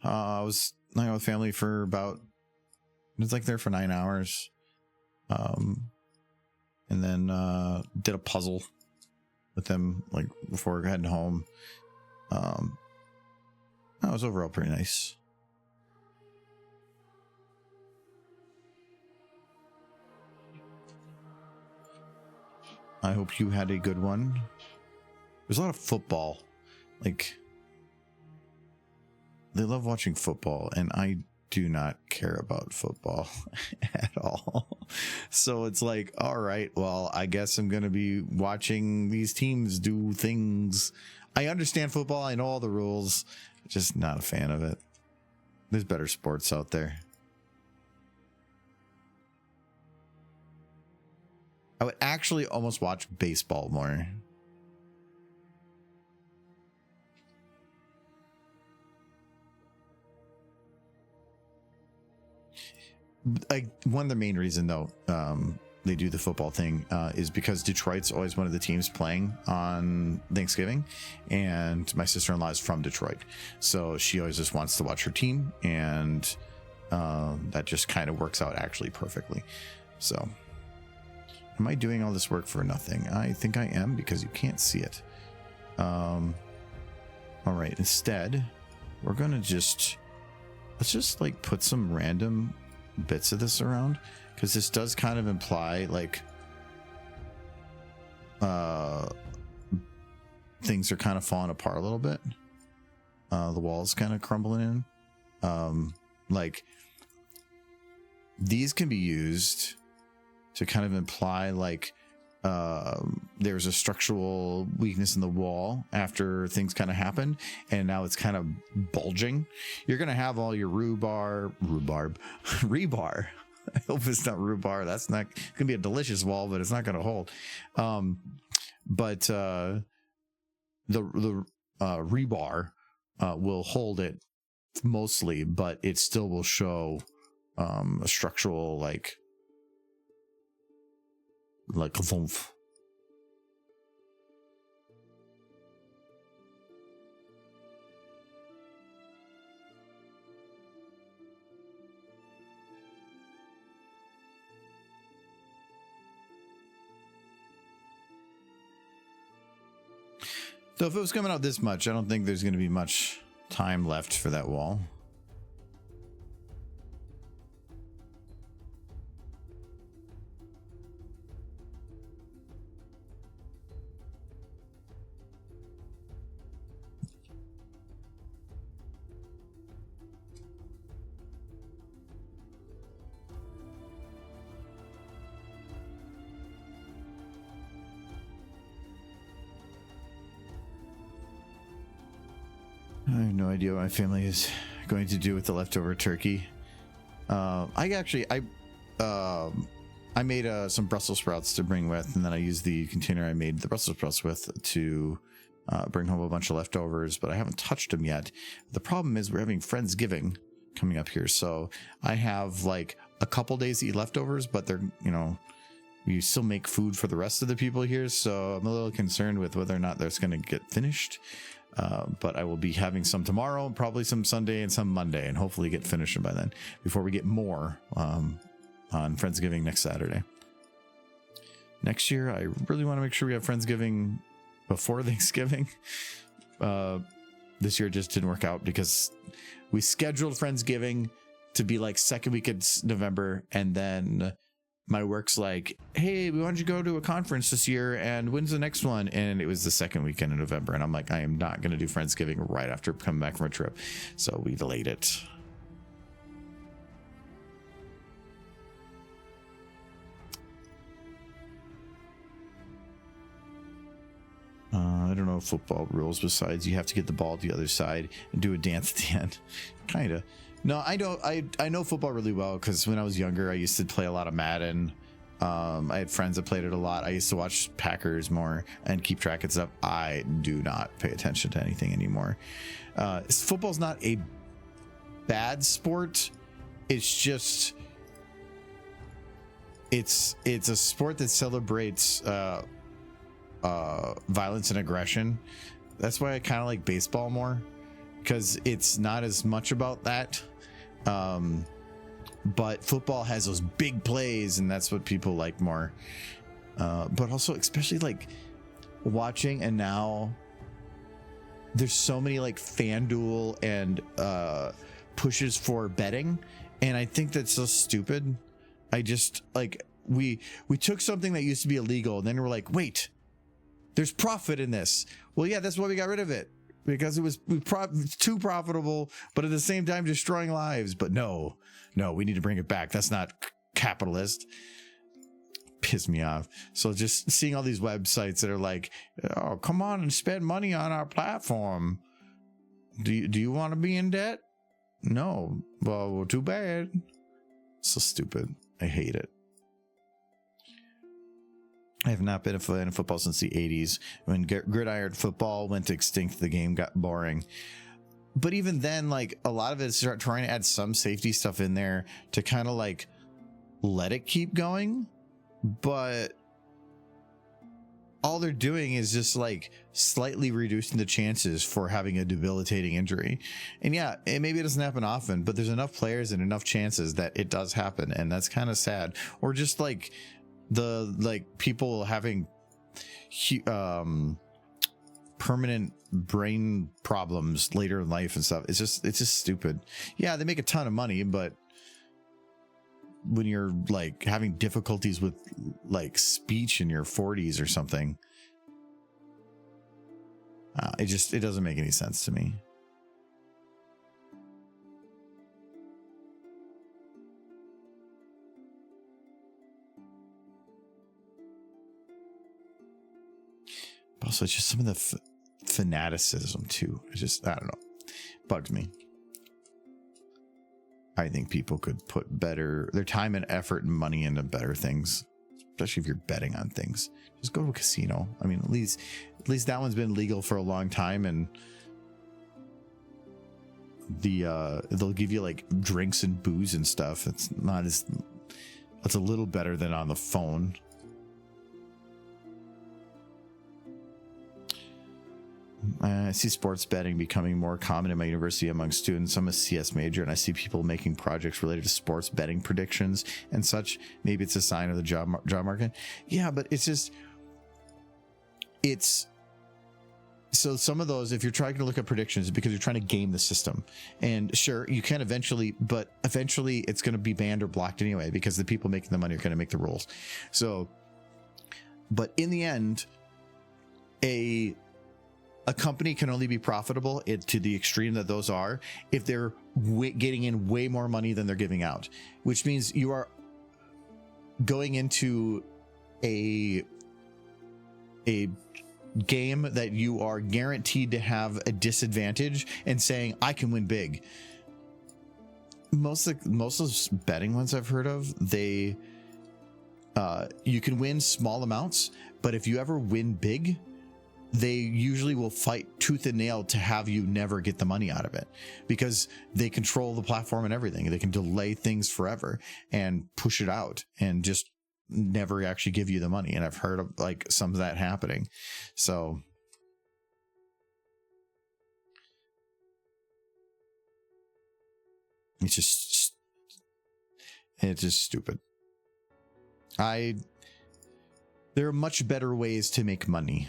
I was hanging out with family for about, it was like there for 9 hours. And then did a puzzle with them like before heading home. That was overall pretty nice. I hope you had a good one. There's a lot of football. Like, they love watching football, and I do not care about football at all. So it's like, all right, well, I guess I'm going to be watching these teams do things. I understand football. I know all the rules. Just not a fan of it. There's better sports out there. I would actually almost watch baseball more. Like, one of the main reason though they do the football thing is because Detroit's always one of the teams playing on Thanksgiving, and my sister-in-law is from Detroit, so she always just wants to watch her team, and that just kind of works out actually perfectly. So am I doing all this work for nothing? I think I am, because you can't see it. All right, instead we're gonna let's just like put some random bits of this around, because this does kind of imply like things are kind of falling apart a little bit. The walls kind of crumbling in. like these can be used to kind of imply like there's a structural weakness in the wall after things kind of happened, and now it's kind of bulging. You're gonna have all your rebar. I hope it's not rhubarb. That's not gonna be a delicious wall, but it's not gonna hold. But the rebar will hold it mostly, but it still will show a structural like a thump. So if it was coming out this much, I don't think there's going to be much time left for that wall. I have no idea what my family is going to do with the leftover turkey. I made some Brussels sprouts to bring with, and then I used the container I made the Brussels sprouts with to bring home a bunch of leftovers, but I haven't touched them yet. The problem is we're having Friendsgiving coming up here, so I have like a couple days to eat leftovers, but they're, you know, we still make food for the rest of the people here, so I'm a little concerned with whether or not that's going to get finished. But I will be having some tomorrow, probably some Sunday and some Monday, and hopefully get finished by then before we get more on Friendsgiving next Saturday. Next year, I really want to make sure we have Friendsgiving before Thanksgiving. This year it just didn't work out because we scheduled Friendsgiving to be like second week of November, and then my work's like, hey, we want you to go to a conference this year, and when's the next one? And it was the second weekend in November, and I'm like, I am not going to do Friendsgiving right after coming back from a trip, so we delayed it. I don't know football rules besides you have to get the ball to the other side and do a dance at the end. Kind of. No, I don't. I know football really well because when I was younger, I used to play a lot of Madden. I had friends that played it a lot. I used to watch Packers more and keep track of stuff. I do not pay attention to anything anymore. Football's not a bad sport. It's just it's a sport that celebrates violence and aggression. That's why I kind of like baseball more, because it's not as much about that. But football has those big plays, and that's what people like more. But also, especially like watching, and now there's so many like FanDuel and pushes for betting, and I think that's so stupid. I just like we took something that used to be illegal, and then we're like, wait, there's profit in this. Well, yeah, that's why we got rid of it, because it was too profitable, but at the same time destroying lives. But no, we need to bring it back. That's not capitalist. Piss me off. So just seeing all these websites that are like, oh, come on and spend money on our platform. Do you want to be in debt? No. Well, too bad. So stupid. I hate it. I have not been a fan of football since the 80s. When gridiron football went extinct, the game got boring. But even then, like, a lot of it is trying to add some safety stuff in there to kind of like let it keep going. But all they're doing is just like slightly reducing the chances for having a debilitating injury. And yeah, maybe it doesn't happen often, but there's enough players and enough chances that it does happen. And that's kind of sad. Or just like people having permanent brain problems later in life and stuff. It's just stupid. Yeah, they make a ton of money, but when you're like having difficulties with like speech in your 40s or something, it doesn't make any sense to me. also it's just some of the fanaticism too. It's just, I don't know, bugs me. I think people could put their time and effort and money into better things, especially if you're betting on things. Just go to a casino. I mean, at least that one's been legal for a long time, and they'll give you like drinks and booze and stuff. It's a little better than on the phone. I see sports betting becoming more common in my university among students. I'm a CS major, and I see people making projects related to sports betting predictions and such. Maybe it's a sign of the job market. Yeah, but so some of those, if you're trying to look at predictions, it's because you're trying to game the system. And sure, you can eventually, but eventually it's going to be banned or blocked anyway, because the people making the money are going to make the rules. So, but in the end, a company can only be profitable to the extreme that those are if they're getting in way more money than they're giving out, which means you are going into a game that you are guaranteed to have a disadvantage and saying, I can win big. Most of those betting ones I've heard of, you can win small amounts, but if you ever win big, they usually will fight tooth and nail to have you never get the money out of it, because they control the platform and everything. They can delay things forever and push it out and just never actually give you the money. And I've heard of like some of that happening. So it's just stupid. There are much better ways to make money.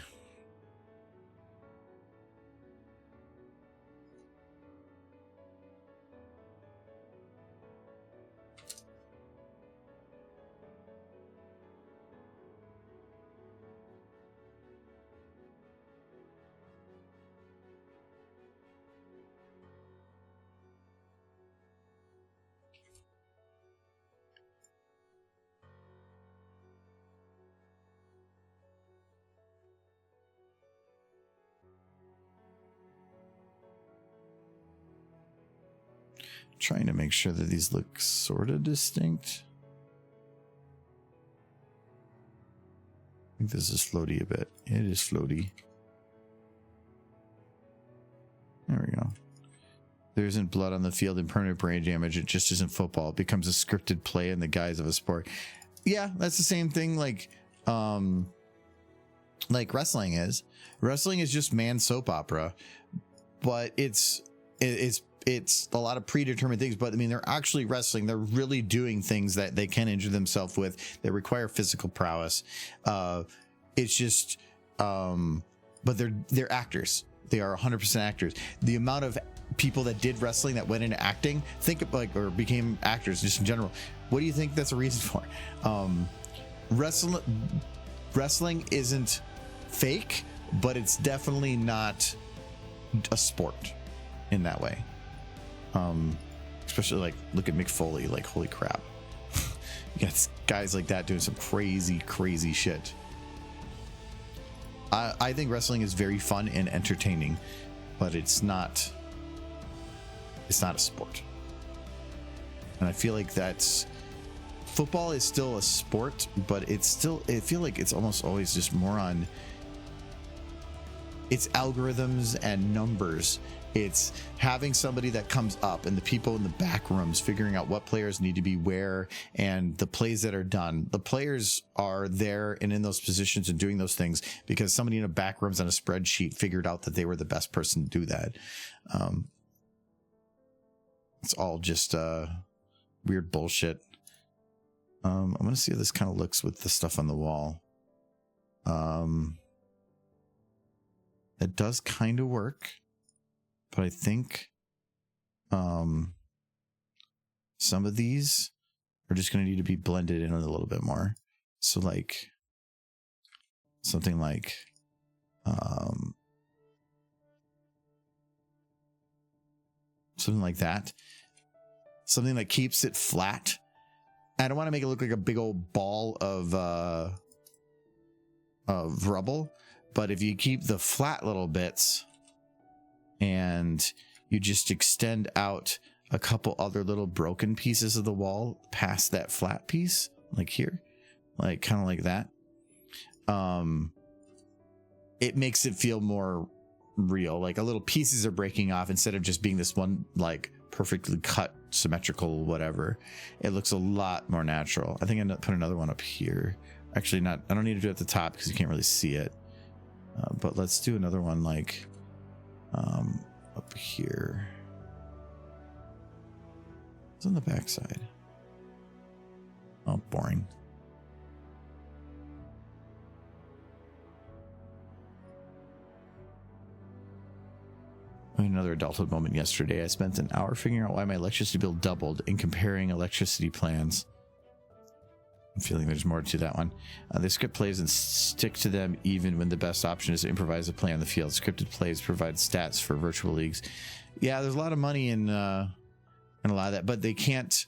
Trying to make sure that these look sort of distinct. I think this is floaty a bit. It is floaty. There we go. There isn't blood on the field and permanent brain damage. It just isn't football. It becomes a scripted play in the guise of a sport. Yeah, that's the same thing like wrestling is. Wrestling is just man soap opera, but it's a lot of predetermined things. But I mean, they're actually wrestling. They're really doing things that they can injure themselves with. They require physical prowess. It's just, but they're actors. They are 100% actors. The amount of people that did wrestling that went into acting, or became actors just in general. What do you think that's a reason for? Wrestling isn't fake, but it's definitely not a sport in that way. Especially like, look at Mick Foley, like, holy crap. You got guys like that doing some crazy shit. I think wrestling is very fun and entertaining, but it's not a sport. And I feel like football is still a sport, but I feel like it's almost always just more on its algorithms and numbers. It's having somebody that comes up and the people in the back rooms figuring out what players need to be where and the plays that are done. The players are there and in those positions and doing those things because somebody in the back rooms on a spreadsheet figured out that they were the best person to do that. It's all just weird bullshit. I'm going to see how this kind of looks with the stuff on the wall. It does kind of work. But I think some of these are just going to need to be blended in a little bit more. So like something like that. Something that keeps it flat. I don't want to make it look like a big old ball of rubble, But if you keep the flat little bits and you just extend out a couple other little broken pieces of the wall past that flat piece, like here, like kind of like that, it makes it feel more real. Like a little pieces are breaking off instead of just being this one like perfectly cut symmetrical whatever. It looks a lot more natural. I think I'm gonna put another one up here. Actually, not. I don't need to do it at the top because you can't really see it. But let's do another one like up here. It's on the back side. Oh, boring. Another adulthood moment yesterday. I spent an hour figuring out why my electricity bill doubled and comparing electricity plans. I'm feeling there's more to that one. The script plays and stick to them even when the best option is to improvise a play on the field. Scripted plays provide stats for virtual leagues. Yeah, there's a lot of money in a lot of that, but they can't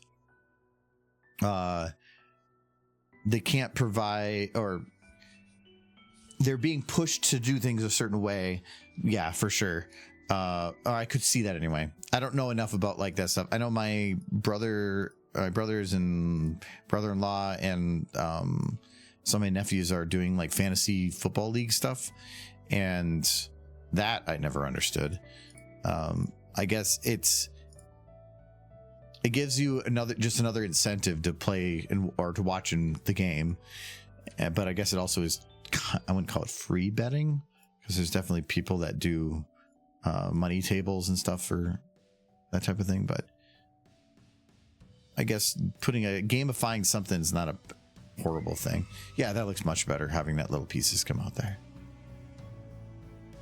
provide, or they're being pushed to do things a certain way. Yeah, for sure. Or I could see that anyway. I don't know enough about like that stuff. I know my brothers and brother-in-law and some of my nephews are doing like fantasy football league stuff, and that I never understood. I guess it gives you another incentive to play or to watch in the game, but I guess it also is, I wouldn't call it free betting, because there's definitely people that do money tables and stuff for that type of thing. But I guess gamifying something is not a horrible thing. Yeah, that looks much better, having that little pieces come out there.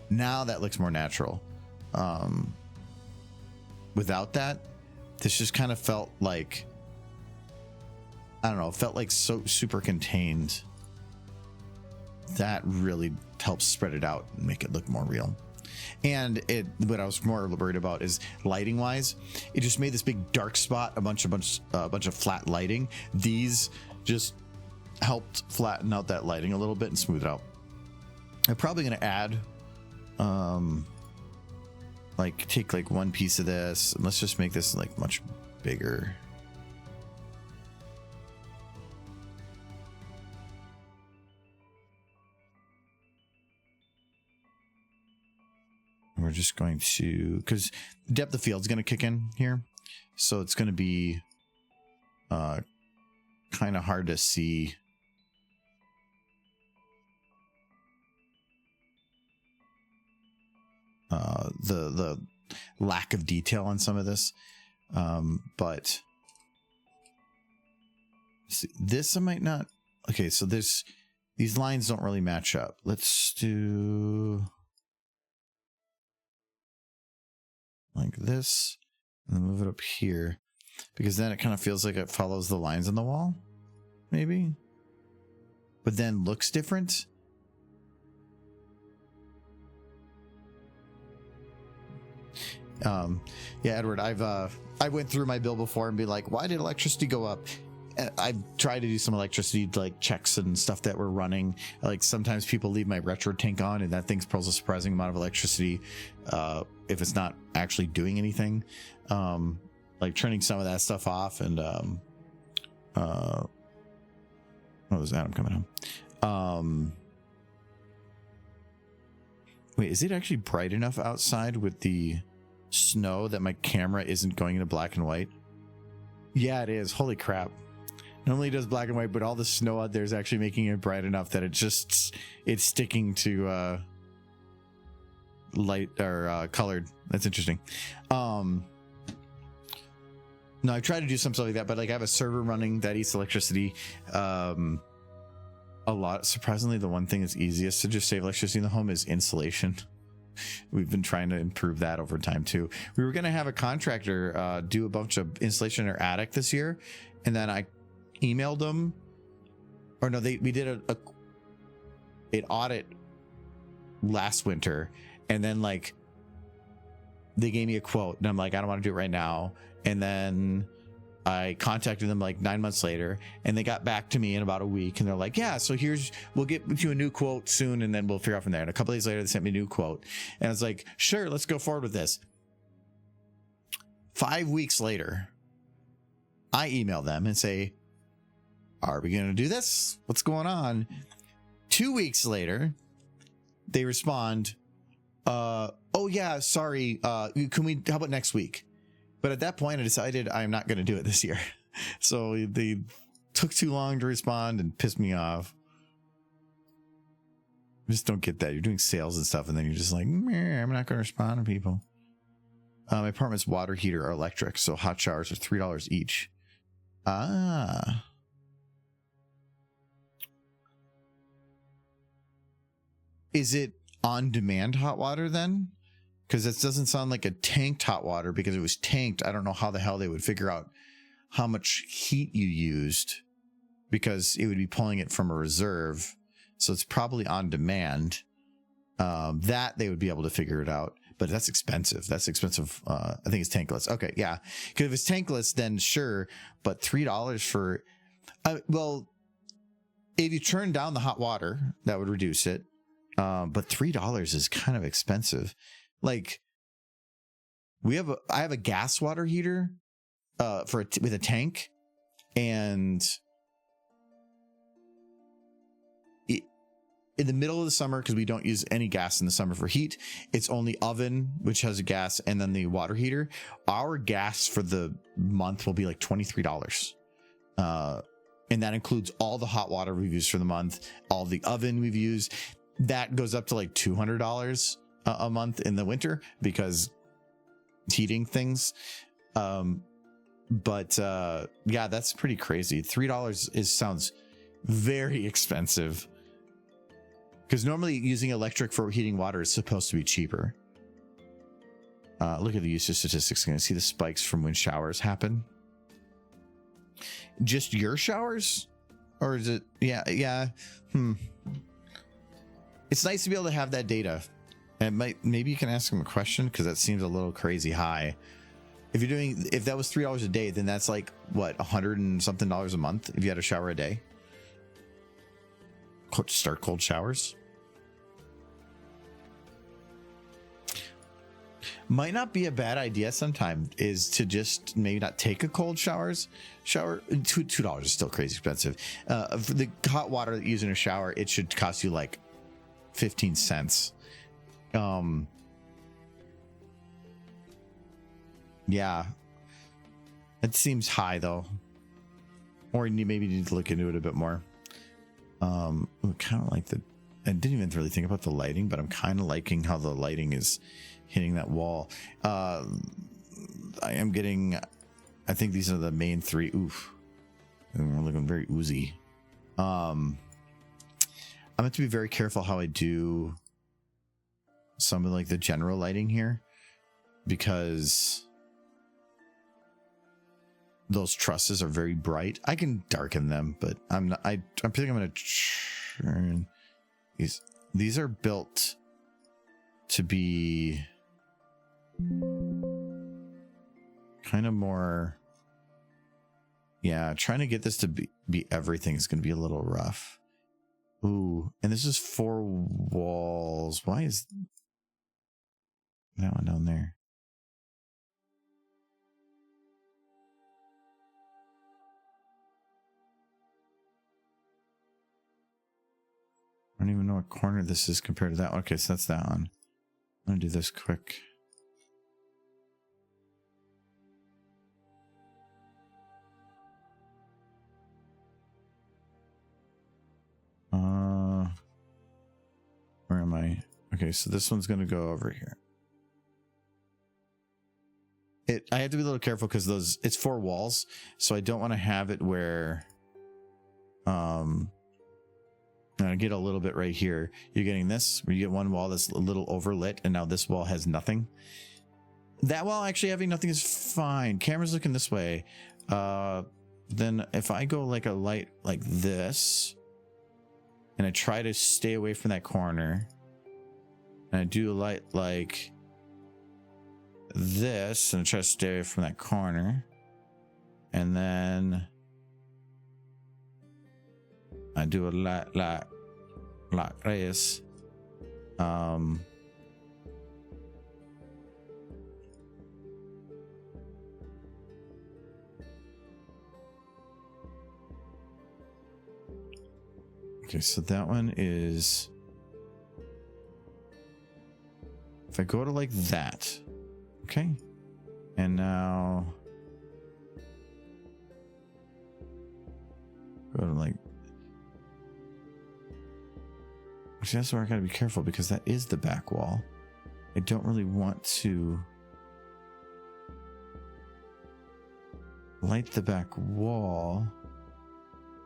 Now that looks more natural. Without that, this just kind of felt like, I don't know, it felt like so super contained. That really helps spread it out and make it look more real. And what I was more worried about is lighting wise, it just made this big dark spot, a bunch of flat lighting. These just helped flatten out that lighting a little bit and smooth it out. I'm probably going to add like take like one piece of this and let's just make this like much bigger. We're just going to, because depth of field is going to kick in here, so it's going to be kind of hard to see the lack of detail on some of this, but see, this I might not. Okay, so these lines don't really match up. Let's do like this and then move it up here, because then it kind of feels like it follows the lines on the wall, maybe, but then looks different. Yeah, Edward, I went through my bill before and be like, why did electricity go up? I tried to do some electricity like checks and stuff that were running. Like sometimes people leave my retro tank on and that thing pulls a surprising amount of electricity if it's not actually doing anything. Like turning some of that stuff off, and what was Adam coming home? Wait, is it actually bright enough outside with the snow that my camera isn't going into black and white? Yeah, it is. Holy crap. Normally it does black and white, but all the snow out there is actually making it bright enough that it's sticking to light or colored. That's interesting. No, I've tried to do some stuff like that, but like I have a server running that eats electricity a lot. Surprisingly, the one thing that's easiest to just save electricity in the home is insulation. We've been trying to improve that over time too. We were going to have a contractor do a bunch of insulation in our attic this year, and then I emailed them, or no, we did an audit last winter, and then like they gave me a quote, and I'm like, I don't want to do it right now. And then I contacted them like 9 months later, and they got back to me in about a week, and they're like, yeah, so we'll get you a new quote soon, and then we'll figure out from there. And a couple days later, they sent me a new quote, and I was like, sure, let's go forward with this. 5 weeks later, I email them and say, are we going to do this? What's going on? 2 weeks later, they respond, oh yeah, sorry, how about next week? But at that point, I decided I'm not going to do it this year. So they took too long to respond and pissed me off. I just don't get that. You're doing sales and stuff, and then you're just like, meh, I'm not going to respond to people. My apartment's water heater are electric, so hot showers are $3 each. Ah. Is it on-demand hot water then? Because it doesn't sound like a tanked hot water, because it was tanked. I don't know how the hell they would figure out how much heat you used, because it would be pulling it from a reserve. So it's probably on demand. That they would be able to figure it out, but that's expensive. That's expensive. I think it's tankless. Okay, yeah. Because if it's tankless, then sure. But $3 for, well, if you turn down the hot water, that would reduce it. But $3 is kind of expensive. Like, I have a gas water heater with a tank, and in the middle of the summer, because we don't use any gas in the summer for heat, it's only oven, which has a gas, and then the water heater. Our gas for the month will be like $23. And that includes all the hot water we've used for the month, all the oven we've used. That goes up to like $200 a month in the winter, because heating things. But yeah, that's pretty crazy. $3 sounds very expensive, because normally using electric for heating water is supposed to be cheaper. Look at the usage statistics. Can I see the spikes from when showers happen? Just your showers, or is it? Yeah. It's nice to be able to have that data. And maybe you can ask them a question, because that seems a little crazy high. If that was $3 a day, then that's like what, $100 and something a month if you had a shower a day. Start cold showers. Might not be a bad idea sometime, is to just maybe not take a cold shower. $2 is still crazy expensive. For the hot water that you use in a shower, it should cost you like 15 cents. Yeah, it seems high though, or you maybe need to look into it a bit more. Kind of like I didn't even really think about the lighting, but I'm kind of liking how the lighting is hitting that wall. I am getting, I think these are the main three. Oof, and we're looking very oozy. I'm going to be very careful how I do some of like the general lighting here, because those trusses are very bright. I can darken them, but I'm not. I think I'm going to turn these. These are built to be kind of more. Yeah, trying to get this to be everything is going to be a little rough. Ooh, and this is 4 walls. Why is that one down there? I don't even know what corner this is compared to that one. Okay, so that's that one. I'm gonna do this quick. Where am I? Okay, so this one's gonna go over here. I have to be a little careful because it's 4 walls, so I don't want to have it where I get a little bit right here. You're getting this where you get one wall that's a little overlit, and now this wall has nothing. That wall actually having nothing is fine. Camera's looking this way. Then if I go like a light like this, and I try to stay away from that corner, and I do a light like this, and I try to stay away from that corner, And then I do a like this. Okay, so that one is, if I go to like that, okay, and now go to like, see, that's where I gotta be careful because that is the back wall. I don't really want to light the back wall.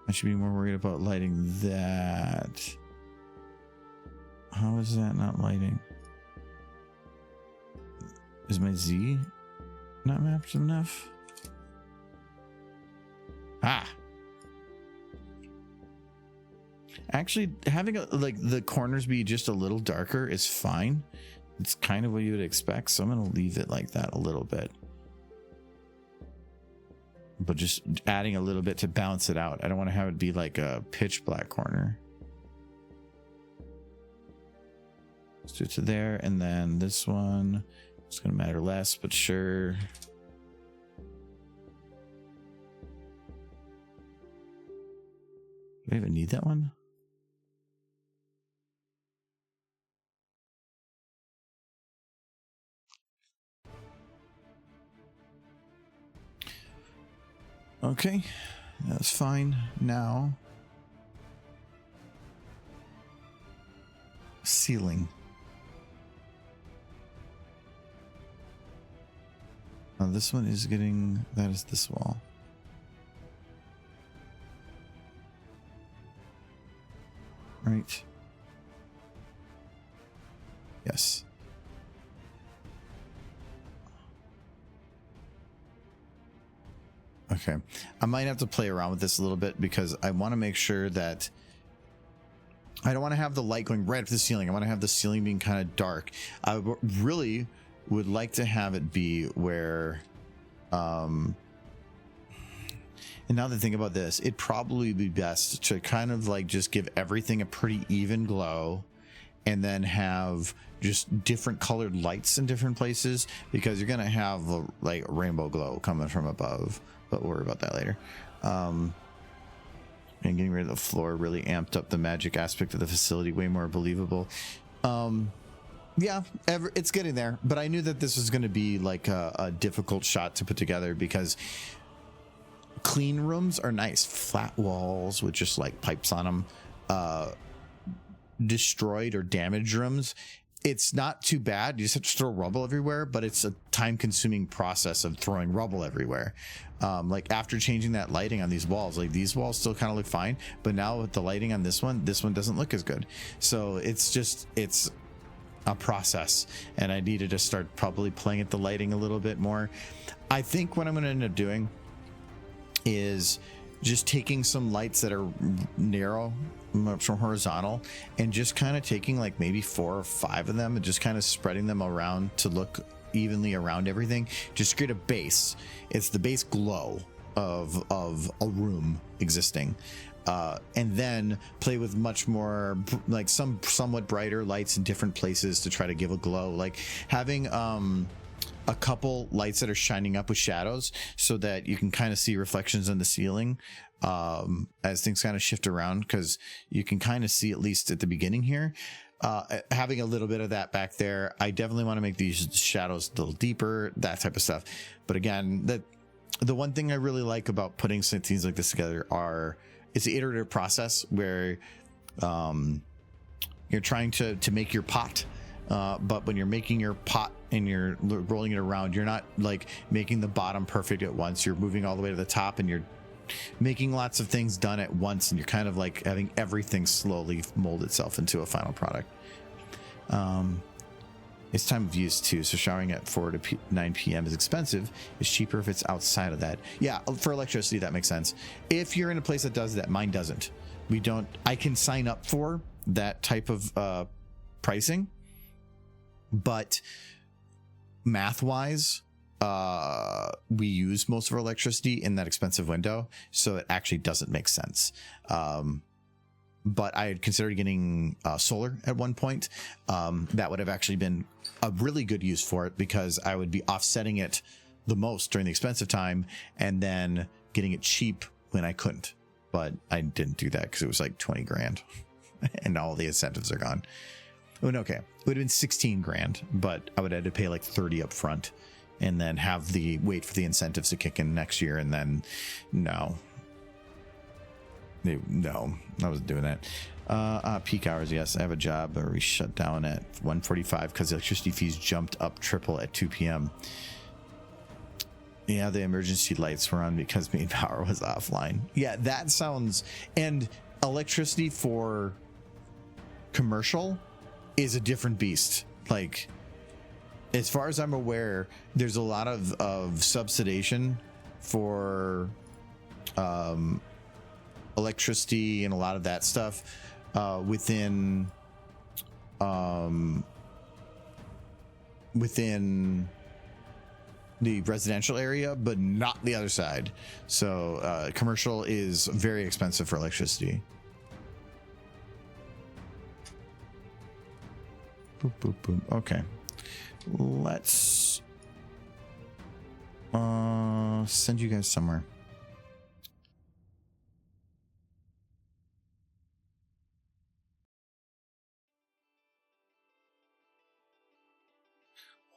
I should be more worried about lighting that. How is that not lighting? Is my Z not mapped enough? Ah! Actually, having like the corners be just a little darker is fine. It's kind of what you would expect, so I'm going to leave it like that a little bit. But just adding a little bit to balance it out. I don't want to have it be like a pitch black corner. Let's do it to there, and then this one, it's going to matter less, but sure. Do I even need that one? Okay, that's fine. Now, ceiling. Now this one is getting, that is this wall. Right. Yes. Okay, I might have to play around with this a little bit because I want to make sure that I don't want to have the light going right up to the ceiling. I want to have the ceiling being kind of dark. I really would like to have it be where, and now that I think about this, it'd probably be best to kind of like just give everything a pretty even glow and then have just different colored lights in different places, because you're going to have like rainbow glow coming from above. But we'll worry about that later. And getting rid of the floor really amped up the magic aspect of the facility, way more believable. Yeah, it's getting there. But I knew that this was going to be like a difficult shot to put together, because clean rooms are nice. Flat walls with just like pipes on them. Destroyed or damaged rooms, it's not too bad. You just have to throw rubble everywhere, but it's a time-consuming process of throwing rubble everywhere. Like after changing that lighting on these walls, like these walls still kind of look fine, but now with the lighting on this one doesn't look as good. So it's a process, and I needed to start probably playing at the lighting a little bit more. I think what I'm going to end up doing is just taking some lights that are narrow from horizontal and just kind of taking like maybe 4 or 5 of them and just kind of spreading them around to look evenly around everything. Just create a base. It's the base glow of a room existing, and then play with much more like somewhat brighter lights in different places to try to give a glow, like having a couple lights that are shining up with shadows so that you can kind of see reflections on the ceiling as things kind of shift around, because you can kind of see, at least at the beginning here, having a little bit of that back there. I definitely want to make these shadows a little deeper, that type of stuff. But again, the one thing I really like about putting things like this together it's the iterative process where you're trying to make your pot. But when you're making your pot and you're rolling it around, you're not like making the bottom perfect at once. You're moving all the way to the top, and you're making lots of things done at once, and you're kind of like having everything slowly mold itself into a final product. It's time of use too, so showering at 4 to 9 p.m. is expensive. It's cheaper if it's outside of that. Yeah, for electricity, that makes sense. If you're in a place that does that, mine doesn't. I can sign up for that type of pricing, but math-wise, we use most of our electricity in that expensive window, so it actually doesn't make sense. But I had considered getting solar at one point. That would have actually been a really good use for it, because I would be offsetting it the most during the expensive time and then getting it cheap when I couldn't. But I didn't do that because it was like 20 grand and all the incentives are gone. Oh, okay. It would have been 16 grand, but I would have had to pay like 30 up front and then have the wait for the incentives to kick in next year. And then no, I wasn't doing that. Peak hours. Yes, I have a job where we shut down at 1:45 because electricity fees jumped up triple at 2 p.m. Yeah, the emergency lights were on because main power was offline. Yeah, that sounds... And electricity for commercial is a different beast. Like, as far as I'm aware, there's a lot of subsidization for electricity and a lot of that stuff within the residential area, but not the other side. So commercial is very expensive for electricity. Boop, boop, boop. Okay, let's send you guys somewhere.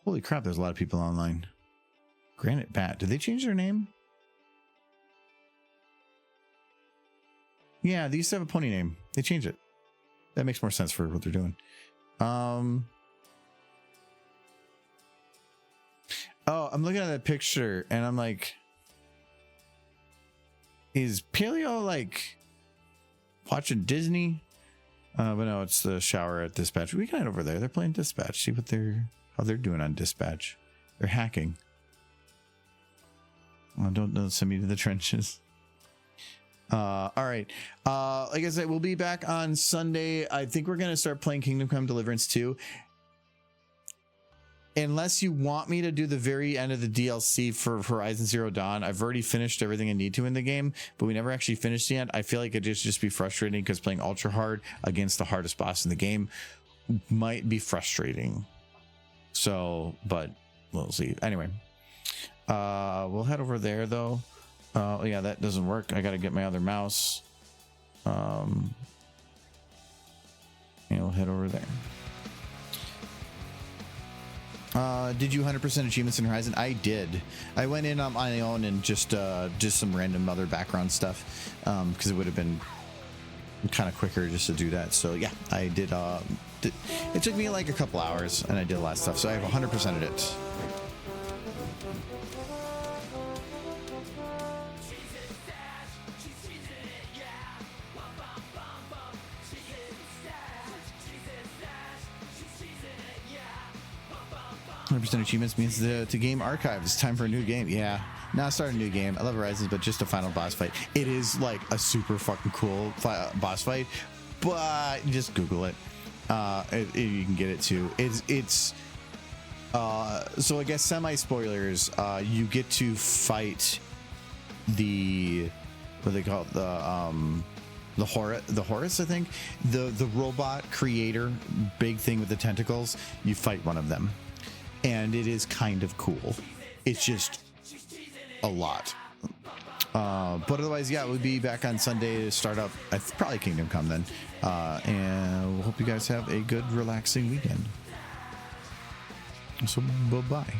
Holy crap, there's a lot of people online. Granite Bat. Did they change their name? Yeah, they used to have a pony name. They changed it. That makes more sense for what they're doing. Oh, I'm looking at that picture and I'm like, is Paleo like watching Disney? But no, it's the shower at Dispatch. We can head over there. They're playing Dispatch. See what how they're doing on Dispatch. They're hacking. Oh, don't send me to the trenches. All right. Like I said, we'll be back on Sunday. I think we're going to start playing Kingdom Come Deliverance 2. Unless you want me to do the very end of the DLC for Horizon Zero Dawn. I've already finished everything I need to in the game, but we never actually finished the end. I feel like it'd just be frustrating because playing ultra hard against the hardest boss in the game might be frustrating. So, but we'll see. Anyway. We'll head over there though. Yeah, that doesn't work. I got to get my other mouse. And we'll head over there. Did you 100% achievements in Horizon? I did. I went in on my own and just some random other background stuff because it would have been kind of quicker just to do that. So yeah, I did. It took me like a couple hours and I did a lot of stuff. So I have 100%ed it. Achievements means the game archive. It's time for a new game. Yeah, now start a new game. I love Horizons, but just a final boss fight. It is like a super fucking cool boss fight, but just Google it. You can get it too. It's so I guess semi spoilers. You get to fight the what do they call it? The Horus, I think, the robot creator, big thing with the tentacles. You fight one of them. And it is kind of cool. It's just a lot. But otherwise, yeah, we'll be back on Sunday to start up probably Kingdom Come then. And we'll hope you guys have a good, relaxing weekend. So, bye-bye.